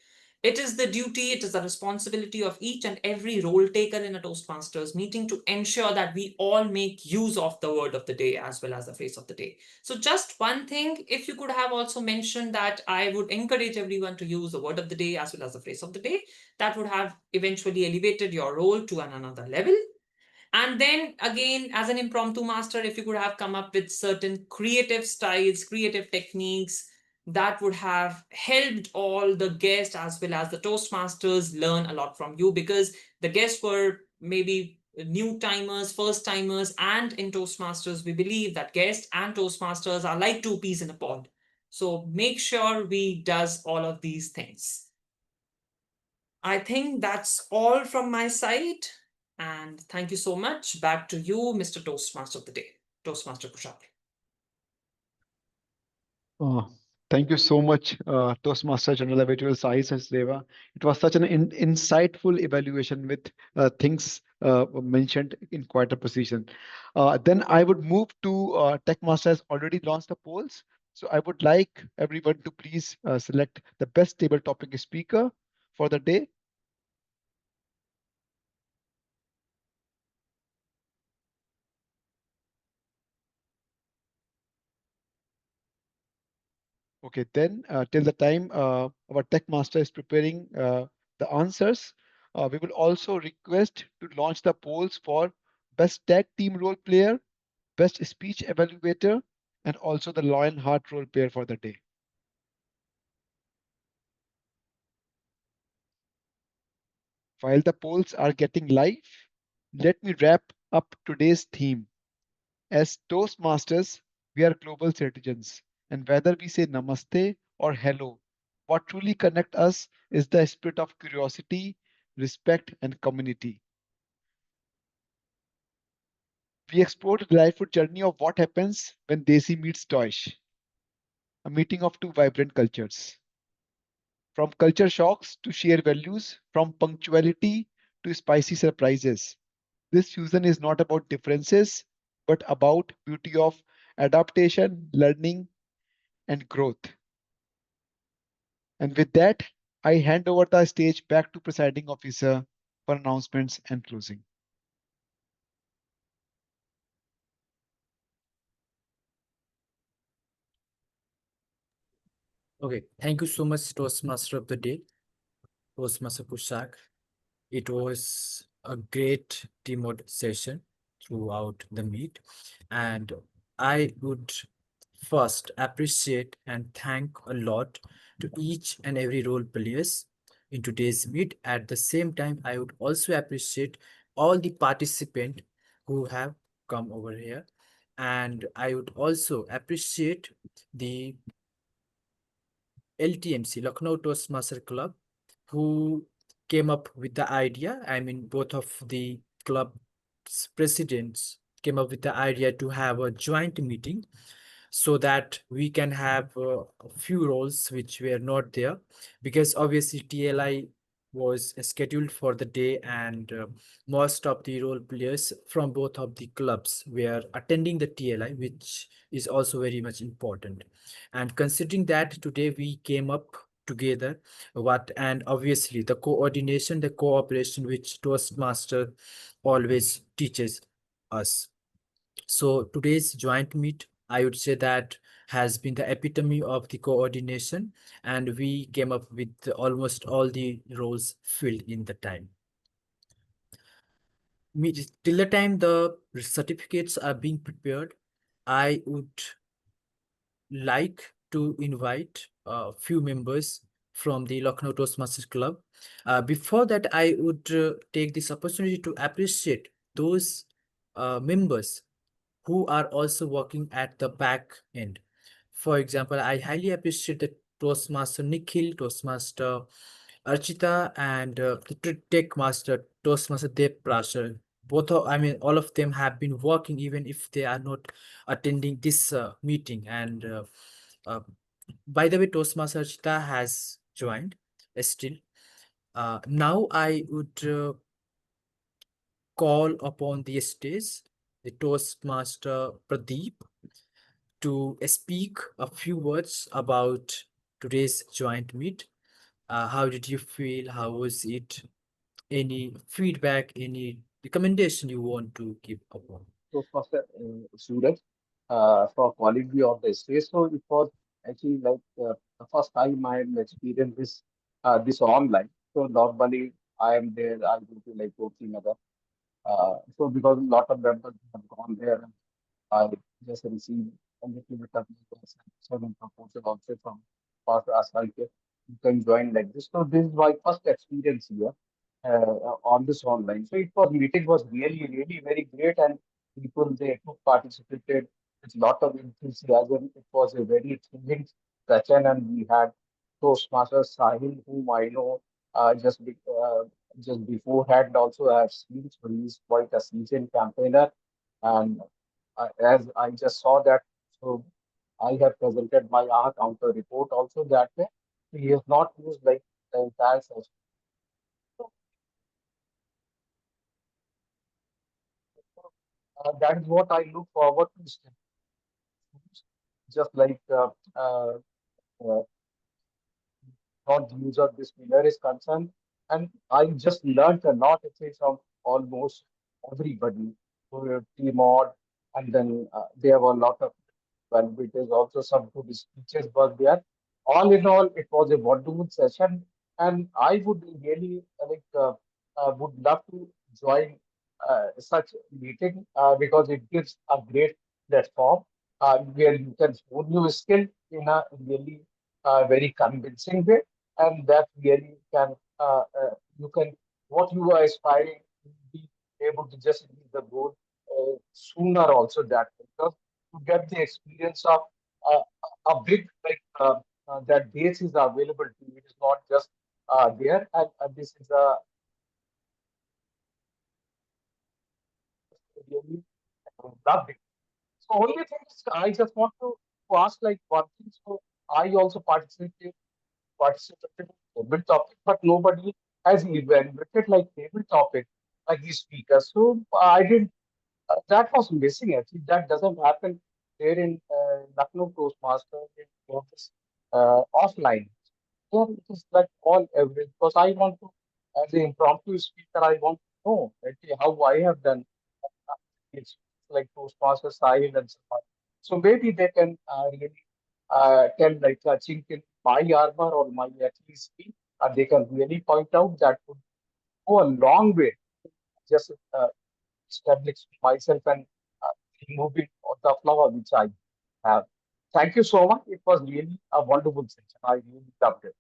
It is the duty, it is the responsibility of each and every role taker in a Toastmasters meeting to ensure that we all make use of the word of the day as well as the phrase of the day. So, just one thing, if you could have also mentioned that I would encourage everyone to use the word of the day as well as the phrase of the day, that would have eventually elevated your role to another level. And then again, as an impromptu master, if you could have come up with certain creative styles, creative techniques that would have helped all the guests as well as the Toastmasters learn a lot from you, because the guests were maybe new timers, first timers, and in Toastmasters, we believe that guests and Toastmasters are like two peas in a pod. So make sure we does all of these things. I think that's all from my side. And thank you so much. Back to you, Mr. Toastmaster of the Day, Toastmaster Kushal. Uh, Thank you so much, Toastmaster General Evaluator Sai Sachdeva. It was such an insightful evaluation with things mentioned in quite a precision. Then I would move to Tech Master has already launched the polls. So I would like everyone to please select the best table topic speaker for the day. Okay, then till the time our tech master is preparing the answers, we will also request to launch the polls for best tag team role player, best speech evaluator, and also the lion heart role player for the day. While the polls are getting live, let me wrap up today's theme. As Toastmasters, we are global citizens, and whether we say namaste or hello, what truly connects us is the spirit of curiosity, respect, and community. We explored the delightful journey of what happens when Desi meets Deutsch, a meeting of two vibrant cultures. From culture shocks to shared values, from punctuality to spicy surprises. This fusion is not about differences, but about beauty of adaptation, learning, and growth. And with that, I hand over the stage back to presiding officer for announcements and closing. Okay, thank you so much, Toastmaster of the Day, Toastmaster Kushak. It was a great demo session throughout the meet, and I would first appreciate and thank a lot to each and every role players in today's meet. At the same time, I would also appreciate all the participants who have come over here, and I would also appreciate the LTMC, Lucknow Toastmaster Club, who came up with the idea. I mean, both of the club's presidents came up with the idea to have a joint meeting so that we can have a few roles which were not there, because obviously TLI was scheduled for the day, and most of the role players from both of the clubs were attending the TLI, which is also very much important. And considering that today we came up together, what, and obviously the coordination, the cooperation which Toastmaster always teaches us. So today's joint meet, I would say that has been the epitome of the coordination, and we came up with almost all the roles filled in the time. Till the time the certificates are being prepared, I would like to invite a few members from the Lucknow Toastmasters Club. Before that, I would take this opportunity to appreciate those members who are also working at the back end. For example, I highly appreciate the Toastmaster Nikhil, Toastmaster Archita, and the Tech Master Toastmaster Dev Prasher. I mean, all of them have been working even if they are not attending this meeting. And uh, by the way, Toastmaster Archita has joined still. Now I would call upon the stage the Toastmaster Pradeep to speak a few words about today's joint meet. How did you feel? How was it? Any feedback, any recommendation you want to give upon? So first, Suraj, for calling me on the stage. So it was actually like the first time I am experienced this online. So normally I am there, I go to like coaching other. So because a lot of members have gone there, and I just received a little bit of some proposal also from past Asal. You can join like this. So this is my first experience here on this online. So it was meeting was really, really very great, and people they took participated with lot of enthusiasm. It was a very thrilling session, and we had Toastmasters Sahil, whom I know just beforehand also I have seen. So he is quite a seasoned campaigner, and as I just saw that, so I have presented my counter report also that way. He has not used like the entire session. That is what I look forward to. Just like uh, not the use of this pillar is concerned. And I just learned a lot actually from almost everybody. So, T-Mod, and then there were a lot of validators, also some good speeches were there. All in all, it was a wonderful session, and I would really would love to join such meeting because it gives a great platform where you can show your skill in a really very convincing way, and that really can you can what you are aspiring to be able to just reach the goal sooner also that way. Because to get the experience of uh, a big that base is available to you. It is not just there, and this is a really loved it. So only thing is, I just want to ask like one thing. So I also participated in table topic, but nobody has evaluated like table topic like these speakers. So I didn't. That was missing actually. That doesn't happen there in Lucknow Toastmaster in office offline. Here it is like all average because I want to, as an impromptu speaker, I want to know actually how I have done. It's like Toastmaster style and so on. So maybe they can really tell like a chink in my armor or my Achilles heel, and they can really point out that would go a long way. Just establish myself and removing the flaw which I have. Thank you so much. It was really a wonderful session. I really loved it.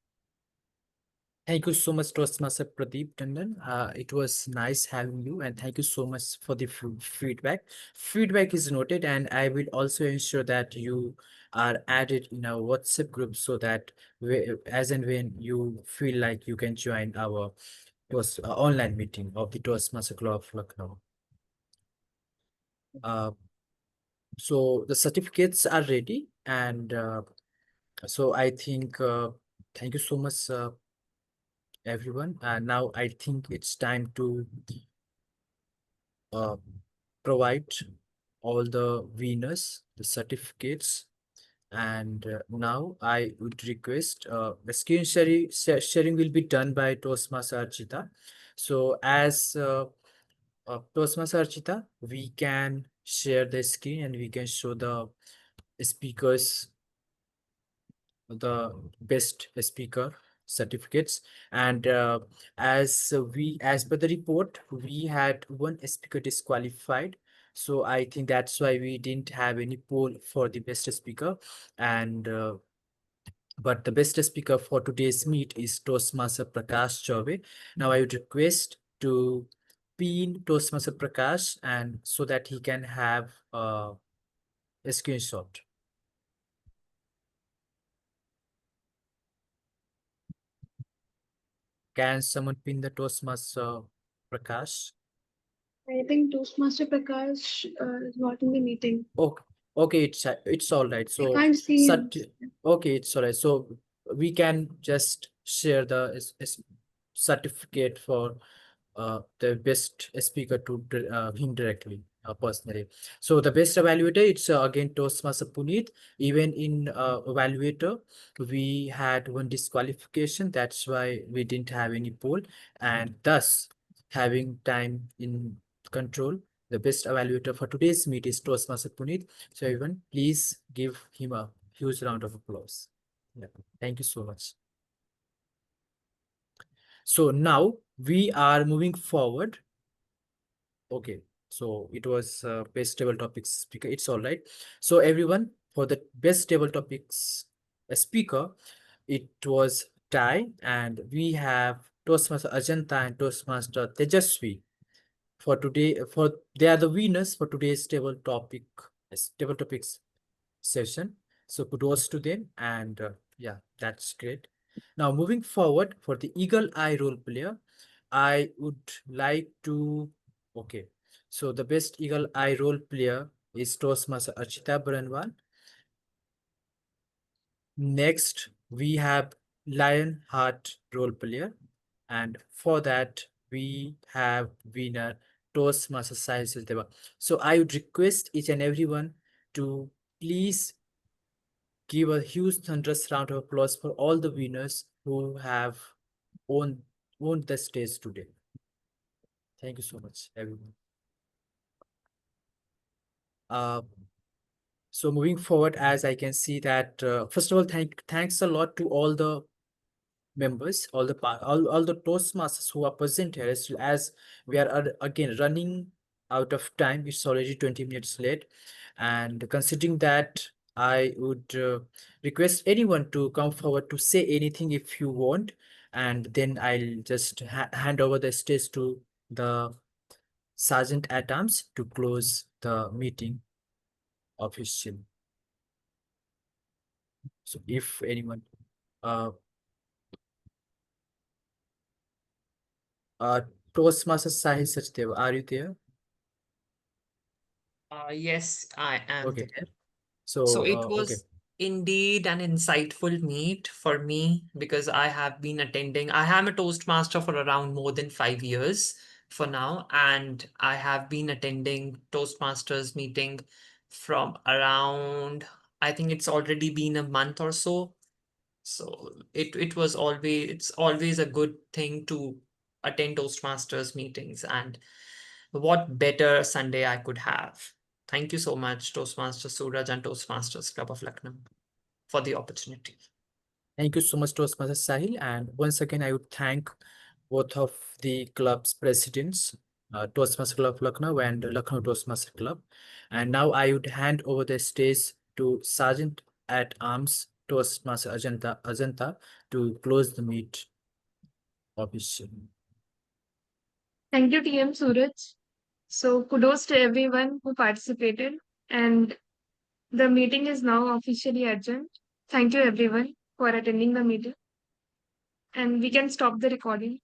Thank you so much, Toastmaster Pradeep Tandon. It was nice having you, and thank you so much for the feedback. Feedback is noted, and I will also ensure that you are added in our WhatsApp group so that as and when you feel like you can join our online meeting of the Toastmaster Club of Lucknow. Uh, so the certificates are ready, and so I think thank you so much, everyone. Now I think it's time to uh, provide all the winners the certificates. And now I would request the screen sharing will be done by Toastmaster Archita. So as Toastmaster Archita, we can share the screen and we can show the speakers the best speaker certificates. And as per the report, we had one speaker disqualified So I think that's why we didn't have any poll for the best speaker. And but the best speaker for today's meet is Toastmaster Prakash Chaube. Now I would request to pin Toastmaster Prakash and so that he can have a screenshot. Can someone pin the Toastmaster Prakash? I think Toastmaster Prakash is not in the meeting. Okay, okay, it's all right. I So can't see him. okay, it's all right. So we can just share the certificate for the best speaker to him directly, personally. So the best evaluator, it's again Toastmaster Puneet. Even in evaluator, we had one disqualification. That's why we didn't have any poll, and thus having time in control. The best evaluator for today's meet is Toastmaster Puneet. So everyone, please give him a huge round of applause. Yeah, thank you so much. So now we are moving forward. Okay, so it was best table topics speaker. It's all right. So everyone, for the best table topics speaker, it was tie, and we have Toastmaster Ajanta and Toastmaster Tejasvi for today. For they are the winners for today's table topics session. So kudos to them, and yeah, that's great. Now moving forward for the Eagle Eye role player, I would like to. Okay, so the best Eagle Eye role player is Toastmaster Archita Baranwal. Next, we have Lionheart role player, and for that we have winner Toastmaster Sahil Sachdeva. So I would request each and everyone to please give a huge thunderous round of applause for all the winners who have owned, owned the stage today. Thank you so much, everyone. Uh, so moving forward, as I can see that, first of all, thanks a lot to all the members, all the Toastmasters who are present here, as we are again running out of time. It's already 20 minutes late, and considering that, I would request anyone to come forward to say anything if you want, and then I'll just hand over the stage to the Sergeant at Arms to close the meeting officially. So if anyone uh uh Toastmaster Sahil Sachdeva, are you there? Yes, I am Okay. there. So So it okay. was indeed an insightful meet for me because I have been attending. I am a Toastmaster for around more than 5 years for now, and I have been attending Toastmasters meeting from around, I think it's already been a month or so. So it's always a good thing to attend Toastmasters meetings, and what better Sunday I could have. Thank you so much, Toastmaster Suraj and Toastmasters Club of Lucknow, for the opportunity. Thank you so much, Toastmaster Sahil. And once again, I would thank both of the club's presidents, Toastmaster Club of Lucknow and Lucknow Toastmaster Club. And now I would hand over the stage to Sergeant at Arms Toastmaster Ajanta to close the meet officially. Thank you, TM Suraj. So kudos to everyone who participated, and the meeting is now officially adjourned. Thank you, everyone, for attending the meeting, and we can stop the recording.